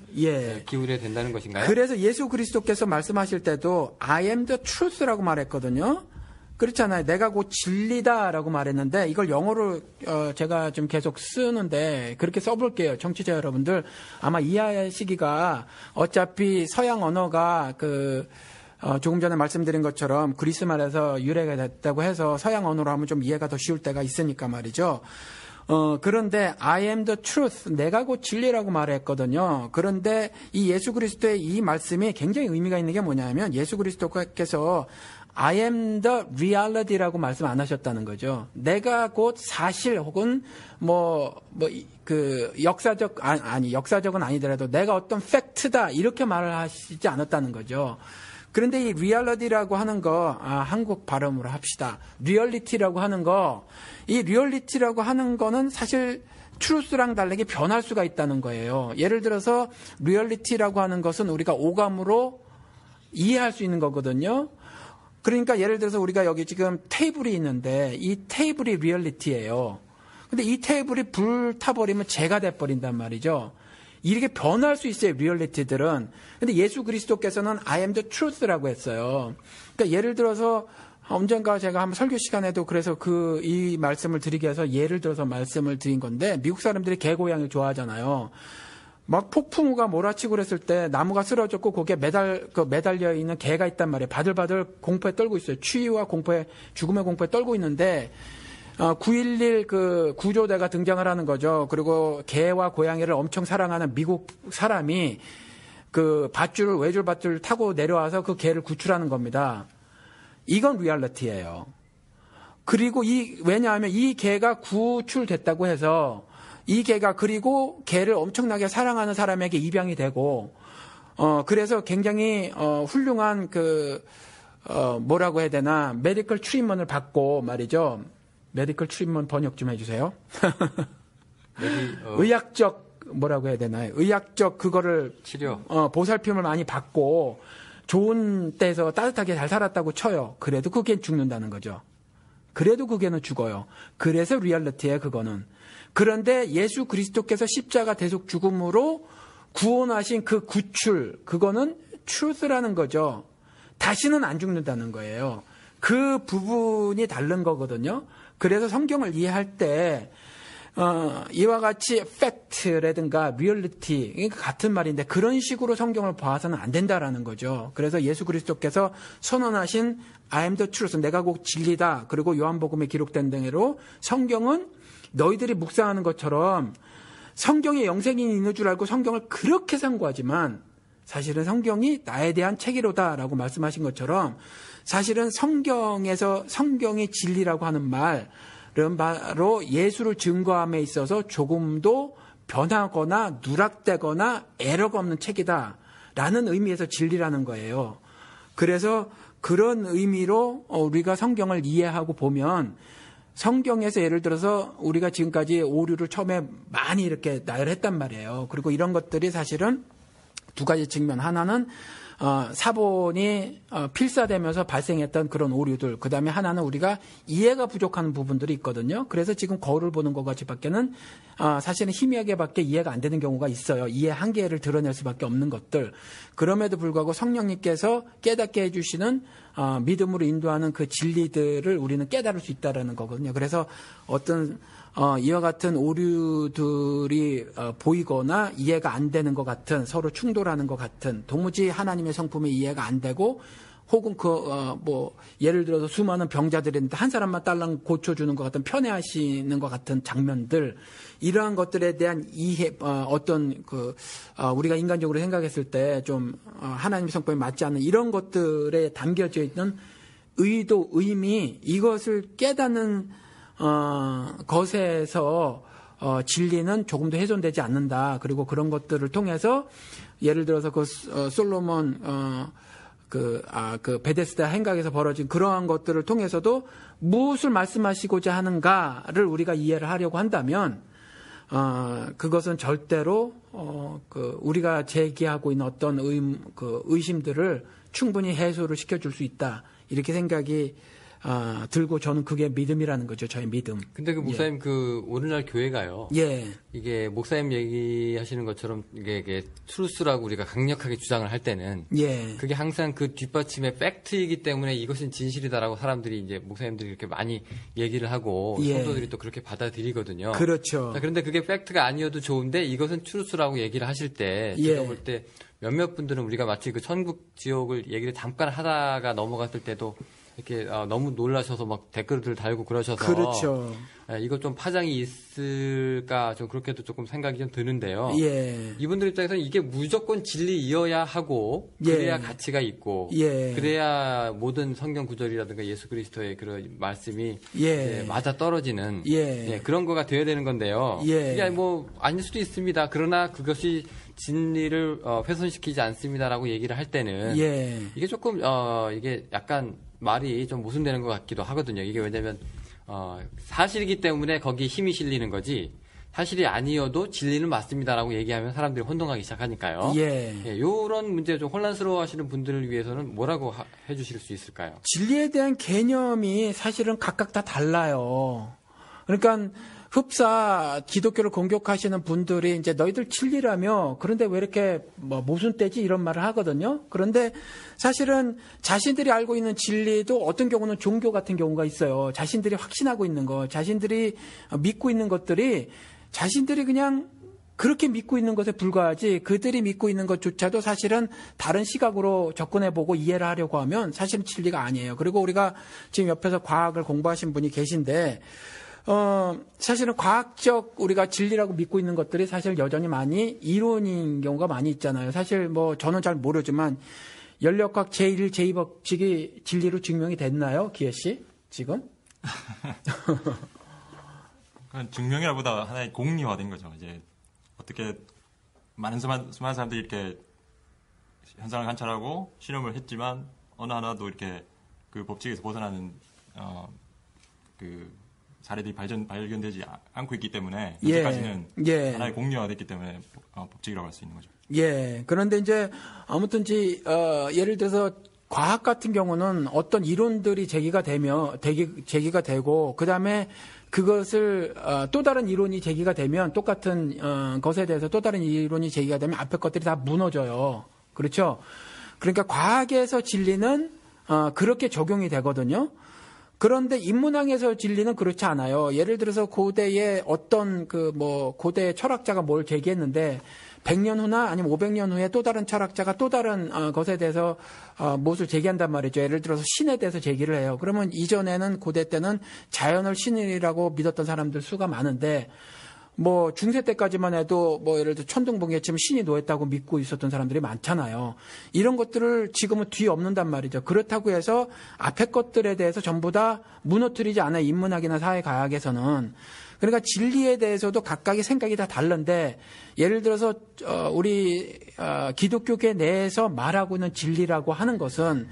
기울여야 된다는 것인가요? 그래서 예수 그리스도께서 말씀하실 때도 I am the truth라고 말했거든요. 그렇잖아요. 내가 곧 진리다라고 말했는데 이걸 영어로 제가 좀 계속 쓰는데 그렇게 써볼게요. 청취자 여러분들 아마 이해하시기가 어차피 서양 언어가 조금 전에 말씀드린 것처럼 그리스 말에서 유래가 됐다고 해서 서양 언어로 하면 좀 이해가 더 쉬울 때가 있으니까 말이죠. 그런데 I am the truth, 내가 곧 진리라고 말했거든요. 그런데 이 예수 그리스도의 이 말씀이 굉장히 의미가 있는 게 뭐냐면 예수 그리스도께서 I am the reality라고 말씀 안 하셨다는 거죠. 내가 곧 사실 혹은 역사적은 아니더라도 내가 어떤 팩트다 이렇게 말을 하시지 않았다는 거죠. 그런데 이 리얼리티라고 하는 거, 한국 발음으로 합시다. 리얼리티라고 하는 거, 이 리얼리티라고 하는 거는 사실 트루스랑 다르게 변할 수가 있다는 거예요. 예를 들어서 리얼리티라고 하는 것은 우리가 오감으로 이해할 수 있는 거거든요. 그러니까 예를 들어서 우리가 여기 지금 테이블이 있는데 이 테이블이 리얼리티예요. 근데 이 테이블이 불 타버리면 재가 돼버린단 말이죠. 이렇게 변할 수 있어요, 리얼리티들은. 근데 예수 그리스도께서는 I am the truth라고 했어요. 그러니까 예를 들어서 언젠가 제가 한번 설교 시간에도 그래서 이 말씀을 드리기 위해서 예를 들어서 말씀을 드린 건데 미국 사람들이 개, 고양이를 좋아하잖아요. 막 폭풍우가 몰아치고 그랬을 때 나무가 쓰러졌고 거기에 매달려 있는 개가 있단 말이에요. 바들바들 공포에 떨고 있어요. 추위와 공포에, 죽음의 공포에 떨고 있는데 9.11 구조대가 등장을 하는 거죠. 그리고 개와 고양이를 엄청 사랑하는 미국 사람이 외줄 밧줄 타고 내려와서 그 개를 구출하는 겁니다. 이건 리얼리티예요. 그리고 왜냐하면 이 개가 구출됐다고 해서 이 개가 그리고 개를 엄청나게 사랑하는 사람에게 입양이 되고 그래서 굉장히 훌륭한 뭐라고 해야 되나 메디컬 트리트먼트를 받고 말이죠. 메디컬 트리트먼트 번역 좀 해주세요. 의학적 뭐라고 해야 되나요? 의학적 그거를 치료 보살핌을 많이 받고 좋은 때에서 따뜻하게 잘 살았다고 쳐요. 그래도 그게 죽는다는 거죠. 그래도 그게는 죽어요. 그래서 리얼리티예요, 그거는. 그런데 예수 그리스도께서 십자가 대속 죽음으로 구원하신 그 구출, 그거는 truth라는 거죠. 다시는 안 죽는다는 거예요. 그 부분이 다른 거거든요. 그래서 성경을 이해할 때 이와 같이 팩트라든가 리얼리티 같은 말인데 그런 식으로 성경을 봐서는 안 된다라는 거죠. 그래서 예수 그리스도께서 선언하신 I am the truth, 내가 곧 진리다. 그리고 요한복음에 기록된 대로 성경은 너희들이 묵상하는 것처럼 성경에 영생이 있는 줄 알고 성경을 그렇게 상고하지만 사실은 성경이 나에 대한 책이로다라고 말씀하신 것처럼 사실은 성경에서 성경이 진리라고 하는 말은 바로 예수를 증거함에 있어서 조금도 변하거나 누락되거나 에러가 없는 책이다라는 의미에서 진리라는 거예요. 그래서 그런 의미로 우리가 성경을 이해하고 보면 성경에서 예를 들어서 우리가 지금까지 오류를 처음에 많이 이렇게 나열했단 말이에요. 그리고 이런 것들이 사실은 두 가지 측면. 하나는 사본이 필사되면서 발생했던 그런 오류들. 그 다음에 하나는 우리가 이해가 부족한 부분들이 있거든요. 그래서 지금 거울을 보는 것 같이밖에는 사실은 희미하게밖에 이해가 안 되는 경우가 있어요. 이해 한계를 드러낼 수밖에 없는 것들. 그럼에도 불구하고 성령님께서 깨닫게 해주시는 믿음으로 인도하는 그 진리들을 우리는 깨달을 수 있다는 거거든요. 그래서 어떤 이와 같은 오류들이 보이거나 이해가 안 되는 것 같은, 서로 충돌하는 것 같은, 도무지 하나님의 성품이 이해가 안 되고 혹은 예를 들어서 수많은 병자들이 있는데 한 사람만 딸랑 고쳐주는 것 같은, 편애하시는 것 같은 장면들, 이러한 것들에 대한 이해, 우리가 인간적으로 생각했을 때 좀 하나님의 성품에 맞지 않는 이런 것들에 담겨져 있는 의도, 의미, 이것을 깨닫는 것에서 진리는 조금도 훼손되지 않는다. 그리고 그런 것들을 통해서 예를 들어서 솔로몬 그 베데스다 행각에서 벌어진 그러한 것들을 통해서도 무엇을 말씀하시고자 하는가를 우리가 이해를 하려고 한다면, 그것은 절대로, 우리가 제기하고 있는 어떤 의심들을 충분히 해소를 시켜줄 수 있다. 이렇게 생각이 들고 저는 그게 믿음이라는 거죠. 저의 믿음. 근데 그 목사님 예. 그 오늘날 교회가요. 예. 이게 목사님 얘기하시는 것처럼 이게 트루스라고 우리가 강력하게 주장을 할 때는 예. 그게 항상 그 뒷받침의 팩트이기 때문에 이것은 진실이다라고 사람들이 이제 목사님들이 이렇게 많이 얘기를 하고 예. 성도들이 또 그렇게 받아들이거든요. 그렇죠. 자, 그런데 그게 팩트가 아니어도 좋은데 이것은 트루스라고 얘기를 하실 때 예. 제가 볼 때 몇몇 분들은 우리가 마치 그 천국 지옥을 얘기를 잠깐 하다가 넘어갔을 때도 이렇게 너무 놀라셔서 막 댓글들 달고 그러셔서 그렇죠. 이거 좀 파장이 있을까 좀 그렇게도 조금 생각이 좀 드는데요. 예. 이분들 입장에서는 이게 무조건 진리이어야 하고 그래야 예. 가치가 있고 예. 그래야 모든 성경 구절이라든가 예수 그리스도의 그런 말씀이 예. 맞아 떨어지는 예. 그런 거가 되어야 되는 건데요. 예. 이게 뭐 아닐 수도 있습니다. 그러나 그것이 진리를 훼손시키지 않습니다라고 얘기를 할 때는 예. 이게 조금 이게 약간 말이 좀 모순되는 것 같기도 하거든요. 이게 왜냐면 사실이기 때문에 거기에 힘이 실리는 거지 사실이 아니어도 진리는 맞습니다라고 얘기하면 사람들이 혼동하기 시작하니까요. 예. 이런 문제 좀 혼란스러워하시는 분들을 위해서는 뭐라고 해주실 수 있을까요? 진리에 대한 개념이 사실은 각각 다 달라요. 그러니까 흡사 기독교를 공격하시는 분들이 이제 너희들 진리라며 그런데 왜 이렇게 모순되지 이런 말을 하거든요. 그런데 사실은 자신들이 알고 있는 진리도 어떤 경우는 종교 같은 경우가 있어요. 자신들이 확신하고 있는 거, 자신들이 믿고 있는 것들이 자신들이 그냥 그렇게 믿고 있는 것에 불과하지 그들이 믿고 있는 것조차도 사실은 다른 시각으로 접근해보고 이해를 하려고 하면 사실은 진리가 아니에요. 그리고 우리가 지금 옆에서 과학을 공부하신 분이 계신데 사실은 과학적 우리가 진리라고 믿고 있는 것들이 사실 여전히 많이 이론인 경우가 많이 있잖아요. 사실 저는 잘 모르지만 연력학 제1, 제2법칙이 진리로 증명이 됐나요? 기혜 씨? 지금? 증명이라보다 하나의 공리화된 거죠. 이제 어떻게 수많은 사람들이 이렇게 현상을 관찰하고 실험을 했지만 어느 하나도 이렇게 그 법칙에서 벗어나는 그 사례들이 발견되지 않고 있기 때문에 현재까지는 하나의 공리화됐기 때문에 법칙이라고 할 수 있는 거죠. 예. 그런데 이제 아무튼지 예를 들어서 과학 같은 경우는 어떤 이론들이 제기가 되고 그다음에 그것을 또 다른 이론이 제기가 되면 똑같은 것에 대해서 또 다른 이론이 제기가 되면 앞에 것들이 다 무너져요. 그렇죠? 그러니까 과학에서 진리는 그렇게 적용이 되거든요. 그런데 인문학에서 진리는 그렇지 않아요. 예를 들어서 고대에 어떤 고대 철학자가 뭘 제기했는데 100년 후나 아니면 500년 후에 또 다른 철학자가 또 다른 것에 대해서 무엇을 제기한단 말이죠. 예를 들어서 신에 대해서 제기를 해요. 그러면 이전에는 고대 때는 자연을 신이라고 믿었던 사람들 수가 많은데 중세 때까지만 해도 예를 들어 천둥번개에 치면 신이 노했다고 믿고 있었던 사람들이 많잖아요. 이런 것들을 지금은 뒤엎는단 말이죠. 그렇다고 해서 앞에 것들에 대해서 전부 다 무너뜨리지 않아요. 인문학이나 사회과학에서는. 그러니까 진리에 대해서도 각각의 생각이 다 다른데 예를 들어서 우리 기독교계 내에서 말하고 있는 진리라고 하는 것은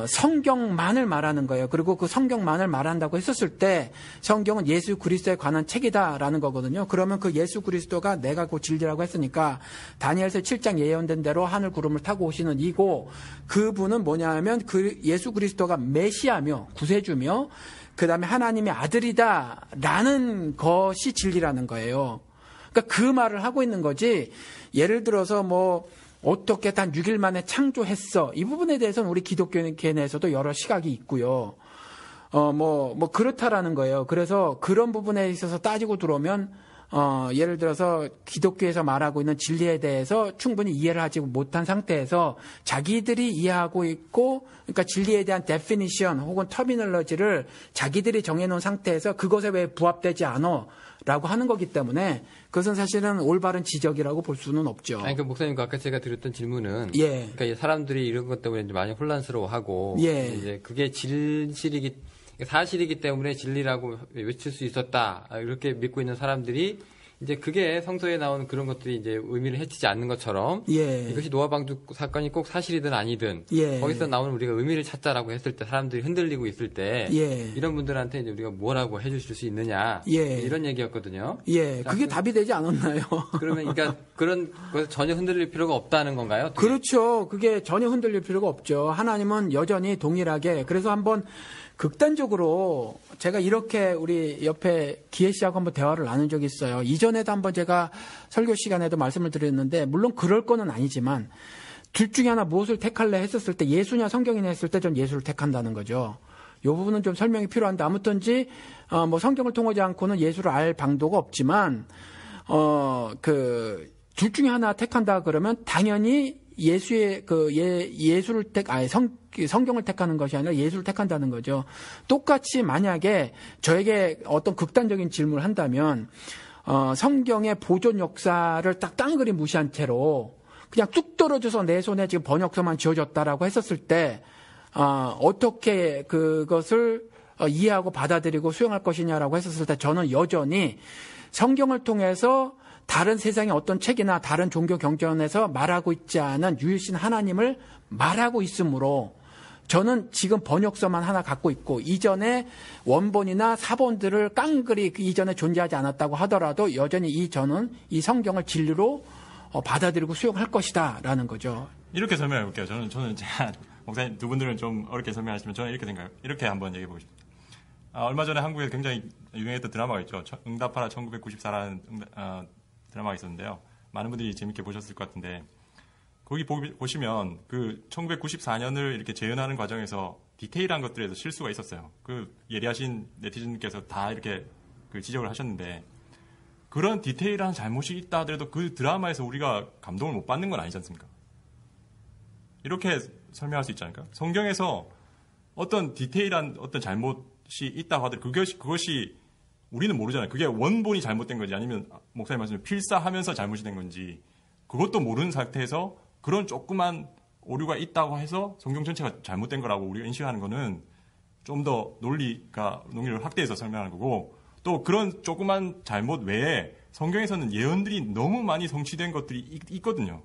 성경만을 말하는 거예요. 그리고 그 성경만을 말한다고 했었을 때 성경은 예수 그리스도에 관한 책이다라는 거거든요. 그러면 그 예수 그리스도가 내가 그 진리라고 했으니까 다니엘서 7장 예언된 대로 하늘 구름을 타고 오시는 이고 그분은 뭐냐 하면 그 예수 그리스도가 메시아며 구세주며 그 다음에 하나님의 아들이다라는 것이 진리라는 거예요. 그러니까 그 말을 하고 있는 거지 예를 들어서 어떻게 단 6일 만에 창조했어. 이 부분에 대해서는 우리 기독교계 내에서도 여러 시각이 있고요. 그렇다라는 거예요. 그래서 그런 부분에 있어서 따지고 들어오면, 예를 들어서 기독교에서 말하고 있는 진리에 대해서 충분히 이해를 하지 못한 상태에서 자기들이 이해하고 있고, 그러니까 진리에 대한 definition 혹은 terminology를 자기들이 정해놓은 상태에서 그것에 왜 부합되지 않아? 라고 하는 거기 때문에 그것은 사실은 올바른 지적이라고 볼 수는 없죠. 아니, 목사님, 아까 제가 드렸던 질문은. 예. 그러니까 사람들이 이런 것 때문에 많이 혼란스러워하고. 예. 이제 그게 사실이기 때문에 진리라고 외칠 수 있었다. 이렇게 믿고 있는 사람들이 이제 그게 성서에 나오는 그런 것들이 이제 의미를 해치지 않는 것처럼 예. 이것이 노아 방주 사건이 꼭 사실이든 아니든 예. 거기서 나오는 우리가 의미를 찾자라고 했을 때 사람들이 흔들리고 있을 때 예. 이런 분들한테 이제 우리가 뭐라고 해주실 수 있느냐 예. 이런 얘기였거든요. 예, 자, 그게 답이 되지 않았나요? 그러면 그러니까 그런 것에 전혀 흔들릴 필요가 없다는 건가요? 어떻게? 그렇죠. 그게 전혀 흔들릴 필요가 없죠. 하나님은 여전히 동일하게. 그래서 한번 극단적으로 제가 이렇게 우리 옆에 기혜 씨하고 한번 대화를 나눈 적이 있어요. 이전에도 한번 제가 설교 시간에도 말씀을 드렸는데 물론 그럴 거는 아니지만 둘 중에 하나 무엇을 택할래 했었을 때 예수냐 성경이냐 했을 때 전 예수를 택한다는 거죠. 이 부분은 좀 설명이 필요한데 아무튼지 뭐 성경을 통하지 않고는 예수를 알 방도가 없지만 둘 중에 하나 택한다 그러면 당연히 예수의 예수를 성경을 택하는 것이 아니라 예수를 택한다는 거죠. 똑같이 만약에 저에게 어떤 극단적인 질문을 한다면 성경의 보존 역사를 딱 깡그리 무시한 채로 그냥 뚝 떨어져서 내 손에 지금 번역서만 지어졌다라고 했었을 때 어떻게 그것을 이해하고 받아들이고 수용할 것이냐라고 했었을 때 저는 여전히 성경을 통해서 다른 세상의 어떤 책이나 다른 종교 경전에서 말하고 있지 않은 유일신 하나님을 말하고 있으므로 저는 지금 번역서만 하나 갖고 있고 이전에 원본이나 사본들을 깡그리 이전에 존재하지 않았다고 하더라도 여전히 저는 이 성경을 진리로 받아들이고 수용할 것이다라는 거죠. 이렇게 설명해 볼게요. 저는 제가 목사님 두 분들은 좀 어렵게 설명하시면 저는 이렇게 한번 얘기해 보고 싶습니다. 얼마 전에 한국에 굉장히 유명했던 드라마가 있죠. 응답하라 1994라는 드라마가 있었는데요. 많은 분들이 재밌게 보셨을 것 같은데 거기 보시면 그 1994년을 이렇게 재현하는 과정에서 디테일한 것들에서 실수가 있었어요. 그 예리하신 네티즌께서 다 이렇게 그 지적을 하셨는데 그런 디테일한 잘못이 있다 하더라도 그 드라마에서 우리가 감동을 못 받는 건 아니지 않습니까? 이렇게 설명할 수 있지 않을까? 성경에서 어떤 디테일한 어떤 잘못이 있다고 하더라도 그것이 우리는 모르잖아요. 그게 원본이 잘못된 건지 아니면 목사님 말씀대로 필사하면서 잘못이 된 건지 그것도 모르는 상태에서 그런 조그만 오류가 있다고 해서 성경 전체가 잘못된 거라고 우리가 인식하는 거는 좀 더 논리를 확대해서 설명하는 거고 또 그런 조그만 잘못 외에 성경에서는 예언들이 너무 많이 성취된 것들이 있거든요.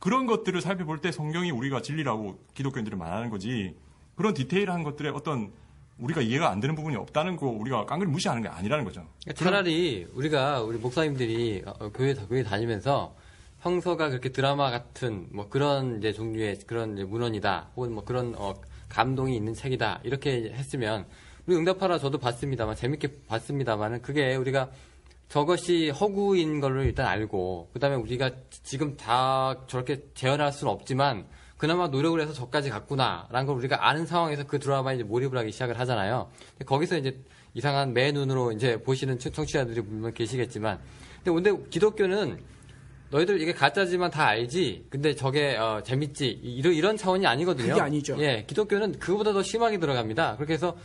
그런 것들을 살펴볼 때 성경이 우리가 진리라고 기독교인들은 말하는 거지 그런 디테일한 것들의 어떤 우리가 이해가 안 되는 부분이 없다는 거 우리가 깡그리 무시하는 게 아니라는 거죠. 차라리 우리 목사님들이 교회 다니면서 성서가 그렇게 드라마 같은 뭐 그런 이제 종류의 그런 이제 문헌이다 혹은 뭐 그런 감동이 있는 책이다 이렇게 했으면 우리 응답하라 저도 봤습니다만 재밌게 봤습니다만은 그게 우리가 저것이 허구인 걸로 일단 알고 그다음에 우리가 지금 다 저렇게 재현할 수는 없지만 그나마 노력을 해서 저까지 갔구나라는 걸 우리가 아는 상황에서 그 드라마에 이제 몰입을 하기 시작을 하잖아요. 거기서 이제 이상한 매 눈으로 이제 보시는 청취자들이 물론 계시겠지만, 근데 기독교는 너희들 이게 가짜지만 다 알지. 근데 저게 재밌지. 이런 차원이 아니거든요. 그게 아니죠. 예, 기독교는 그거보다 더 심하게 들어갑니다. 그렇게 해서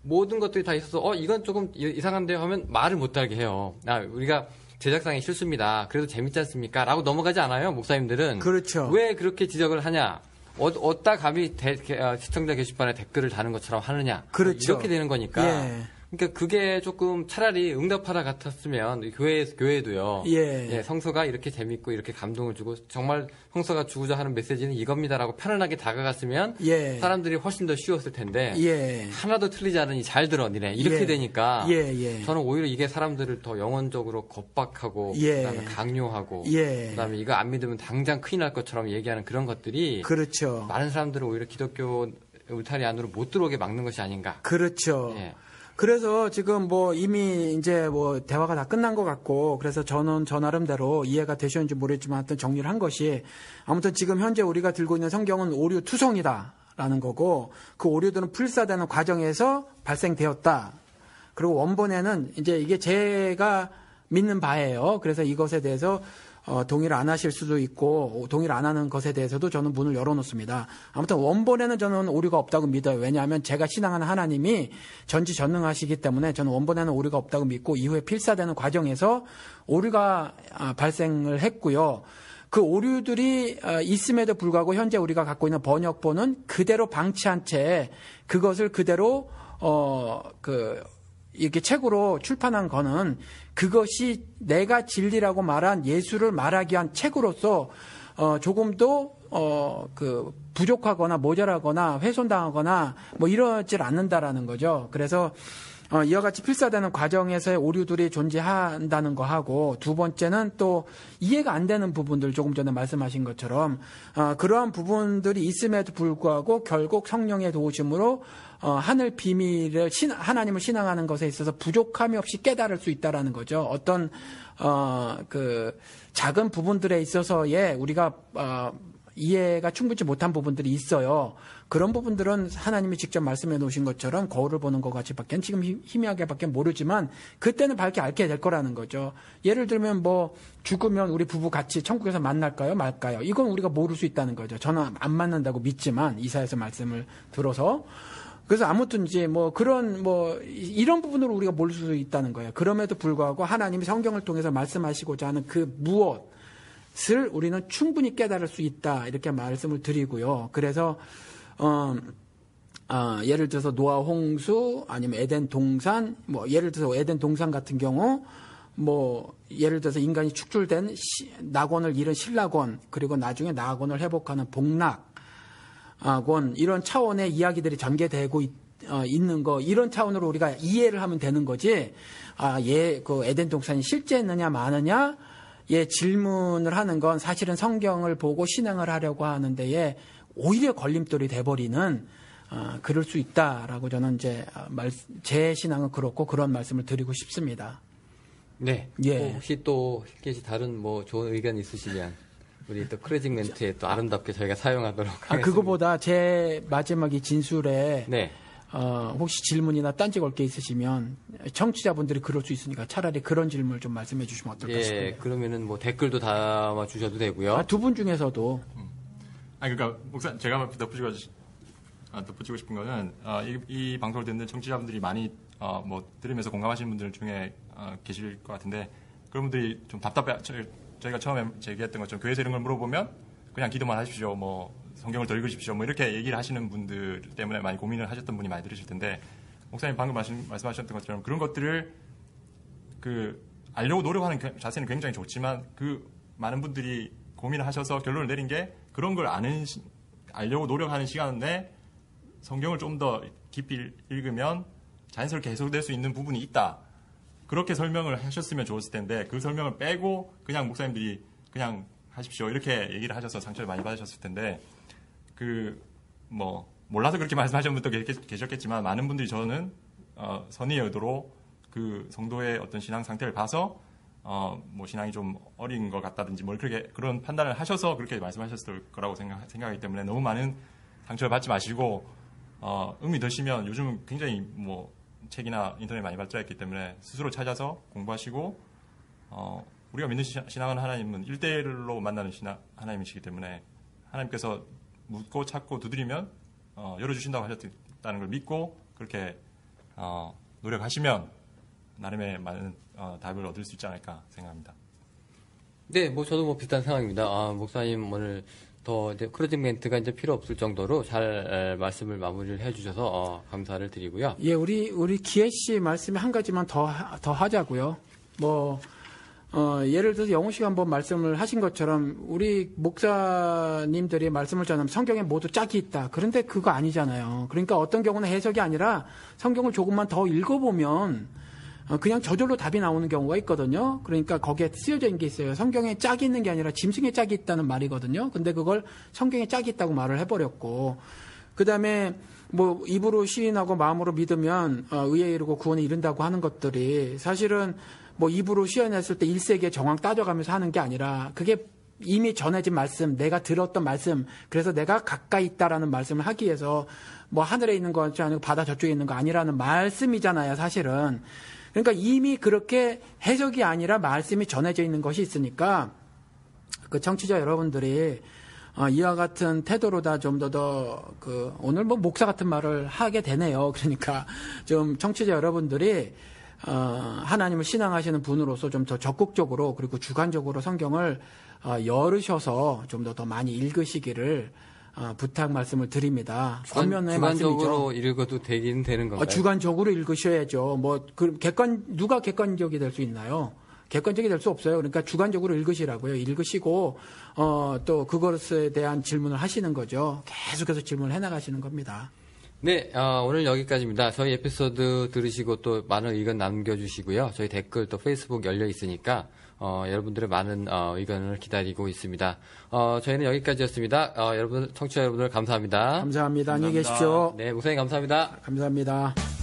모든 것들이 다 있어서 이건 조금 이상한데요 하면 말을 못 달게 해요. 우리가 제작상의 실수입니다. 그래도 재밌지 않습니까? 라고 넘어가지 않아요, 목사님들은. 그렇죠. 왜 그렇게 지적을 하냐? 어디다 감히 시청자 게시판에 댓글을 다는 것처럼 하느냐? 그렇죠. 이렇게 되는 거니까. 예. 그러니까 그게 조금 차라리 응답하라 같았으면 교회도요. 예. 성서가 이렇게 재밌고 이렇게 감동을 주고 정말 성서가 주고자 하는 메시지는 이겁니다라고 편안하게 다가갔으면 예. 사람들이 훨씬 더 쉬웠을 텐데 예. 하나도 틀리지 않으니 잘 들어 니네 이렇게 예. 되니까 예. 저는 오히려 이게 사람들을 더 영혼적으로 겁박하고 예. 그다음에 강요하고 예. 그다음에 이거 안 믿으면 당장 큰일 날 것처럼 얘기하는 그런 것들이 그렇죠. 많은 사람들을 오히려 기독교 울타리 안으로 못 들어오게 막는 것이 아닌가. 그렇죠. 예. 그래서 지금 뭐 이미 이제 뭐 대화가 다 끝난 것 같고 그래서 저는 저 나름대로 이해가 되셨는지 모르겠지만 하여튼 정리를 한 것이 아무튼 지금 현재 우리가 들고 있는 성경은 오류 투성이다라는 거고 그 오류들은 풀사되는 과정에서 발생되었다. 그리고 원본에는 이제 이게 제가 믿는 바예요. 그래서 이것에 대해서 동의를 안 하실 수도 있고 동의를 안 하는 것에 대해서도 저는 문을 열어놓습니다. 아무튼 원본에는 저는 오류가 없다고 믿어요. 왜냐하면 제가 신앙하는 하나님이 전지전능하시기 때문에 저는 원본에는 오류가 없다고 믿고 이후에 필사되는 과정에서 오류가 발생을 했고요. 그 오류들이 있음에도 불구하고 현재 우리가 갖고 있는 번역본은 그대로 방치한 채 그것을 그대로 이렇게 책으로 출판한 거는 그것이 내가 진리라고 말한 예수를 말하기 위한 책으로서 조금도 부족하거나 모자라거나 훼손당하거나 뭐 이러질 않는다라는 거죠. 그래서 이와 같이 필사되는 과정에서의 오류들이 존재한다는 거 하고, 두 번째는 또 이해가 안 되는 부분들, 조금 전에 말씀하신 것처럼 그러한 부분들이 있음에도 불구하고 결국 성령의 도우심으로 하늘 비밀을 하나님을 신앙하는 것에 있어서 부족함이 없이 깨달을 수 있다라는 거죠. 어떤 작은 부분들에 있어서의 우리가 이해가 충분치 못한 부분들이 있어요. 그런 부분들은 하나님이 직접 말씀해 놓으신 것처럼 거울을 보는 것 같이밖에 지금 희미하게밖에 모르지만 그때는 밝게 알게 될 거라는 거죠. 예를 들면 뭐 죽으면 우리 부부 같이 천국에서 만날까요 말까요? 이건 우리가 모를 수 있다는 거죠. 저는 안 만난다고 믿지만 이사야서 말씀을 들어서. 그래서 아무튼 이제 뭐 그런 뭐 이런 부분으로 우리가 모를 수 있다는 거예요. 그럼에도 불구하고 하나님이 성경을 통해서 말씀하시고자 하는 그 무엇을 우리는 충분히 깨달을 수 있다, 이렇게 말씀을 드리고요. 그래서 예를 들어서 노아 홍수 아니면 에덴 동산, 뭐 예를 들어서 에덴 동산 같은 경우 뭐 예를 들어서 인간이 축출된 낙원을 잃은 신락원, 그리고 나중에 낙원을 회복하는 복락원, 이런 차원의 이야기들이 전개되고 있는 거, 이런 차원으로 우리가 이해를 하면 되는 거지. 그 에덴 동산이 실제였느냐 마느냐 질문을 하는 건 사실은 성경을 보고 신앙을 하려고 하는 데에 오히려 걸림돌이 돼버리는 그럴 수 있다라고 저는 이제 제 신앙은 그렇고 그런 말씀을 드리고 싶습니다. 네. 예. 혹시 또 다른 뭐 좋은 의견 있으시면 우리 또 클로징 멘트에 또 아름답게 저희가 사용하도록 하겠습니다. 그거보다 제 마지막 이 진술에 네. 혹시 질문이나 딴지 걸 게 있으시면 청취자분들이 그럴 수 있으니까 차라리 그런 질문을 좀 말씀해 주시면 어떨까 싶어요. 예, 그러면은 뭐 댓글도 담아 주셔도 되고요. 두 분 중에서도 그러니까 목사 제가 덧붙이고 싶은 거는 이 방송을 듣는 청취자분들이 많이 뭐 들으면서 공감하시는 분들 중에 계실 것 같은데, 그런 분들이 좀 답답해. 저희가 처음에 제기했던 것처럼 교회에서 이런 걸 물어보면 그냥 기도만 하십시오, 뭐 성경을 더 읽으십시오, 뭐 이렇게 얘기를 하시는 분들 때문에 많이 고민을 하셨던 분이 많이 들으실 텐데, 목사님 방금 말씀하셨던 것처럼 그런 것들을 알려고 노력하는 자세는 굉장히 좋지만, 그 많은 분들이 고민을 하셔서 결론을 내린 게, 그런 걸 알려고 노력하는 시간에 성경을 좀 더 깊이 읽으면 자연스럽게 해석될 수 있는 부분이 있다, 그렇게 설명을 하셨으면 좋았을 텐데, 그 설명을 빼고 그냥 목사님들이 그냥 하십시오 이렇게 얘기를 하셔서 상처를 많이 받으셨을 텐데, 몰라서 그렇게 말씀하시는 분도 계셨겠지만, 많은 분들이 저는 선의의 의도로 그 성도의 어떤 신앙 상태를 봐서 뭐 신앙이 좀 어린 것 같다든지 뭐 그런 판단을 하셔서 그렇게 말씀하셨을 거라고 생각하기 때문에, 너무 많은 상처를 받지 마시고, 의미 드시면 요즘은 굉장히 뭐 책이나 인터넷 많이 발달했기 때문에 스스로 찾아서 공부하시고, 우리가 믿는 신앙은 하나님은 1대1로 만나는 하나님이시기 때문에, 하나님께서 묻고 찾고 두드리면 열어주신다고 하셨다는 걸 믿고 그렇게 노력하시면 나름의 많은 답을 얻을 수 있지 않을까 생각합니다. 네, 뭐 저도 뭐 비슷한 상황입니다. 목사님 오늘 더 이제 클로징 멘트가 이제 필요 없을 정도로 잘 말씀을 마무리를 해주셔서 감사를 드리고요. 예, 우리 기혜 씨 말씀에 한 가지만 더 하자고요. 예를 들어서 영호 씨가 한번 말씀을 하신 것처럼 우리 목사님들이 말씀을 전하면 성경에 모두 짝이 있다. 그런데 그거 아니잖아요. 그러니까 어떤 경우는 해석이 아니라 성경을 조금만 더 읽어보면 그냥 저절로 답이 나오는 경우가 있거든요. 그러니까 거기에 쓰여져 있는 게 있어요. 성경에 짝이 있는 게 아니라 짐승에 짝이 있다는 말이거든요. 근데 그걸 성경에 짝이 있다고 말을 해버렸고, 그 다음에 뭐 입으로 시인하고 마음으로 믿으면 의에 이르고 구원에 이른다고 하는 것들이 사실은 뭐 입으로 시연했을 때 1세기의 정황 따져가면서 하는 게 아니라, 그게 이미 전해진 말씀, 내가 들었던 말씀, 그래서 내가 가까이 있다라는 말씀을 하기 위해서 뭐 하늘에 있는 거 아니고 바다 저쪽에 있는 거 아니라는 말씀이잖아요, 사실은. 그러니까 이미 그렇게 해석이 아니라 말씀이 전해져 있는 것이 있으니까, 그 청취자 여러분들이 이와 같은 태도로다 좀 오늘 뭐 목사 같은 말을 하게 되네요. 그러니까 좀 청취자 여러분들이 하나님을 신앙하시는 분으로서 좀 더 적극적으로, 그리고 주관적으로 성경을 열으셔서 좀 더 많이 읽으시기를 부탁 말씀을 드립니다. 권면의 주관적으로 말씀이죠. 읽어도 되긴 되는 건가요? 주관적으로 읽으셔야죠. 누가 객관적이 될 수 있나요? 객관적이 될 수 없어요. 그러니까 주관적으로 읽으시라고요. 읽으시고 또 그것에 대한 질문을 하시는 거죠. 계속해서 질문을 해나가시는 겁니다. 네, 오늘 여기까지입니다. 저희 에피소드 들으시고 또 많은 의견 남겨주시고요. 저희 댓글 또 페이스북 열려 있으니까 여러분들의 많은 의견을 기다리고 있습니다. 저희는 여기까지였습니다. 여러분, 청취자 여러분들 감사합니다. 감사합니다. 안녕히 감사합니다. 계십시오. 네, 목사님 감사합니다. 감사합니다.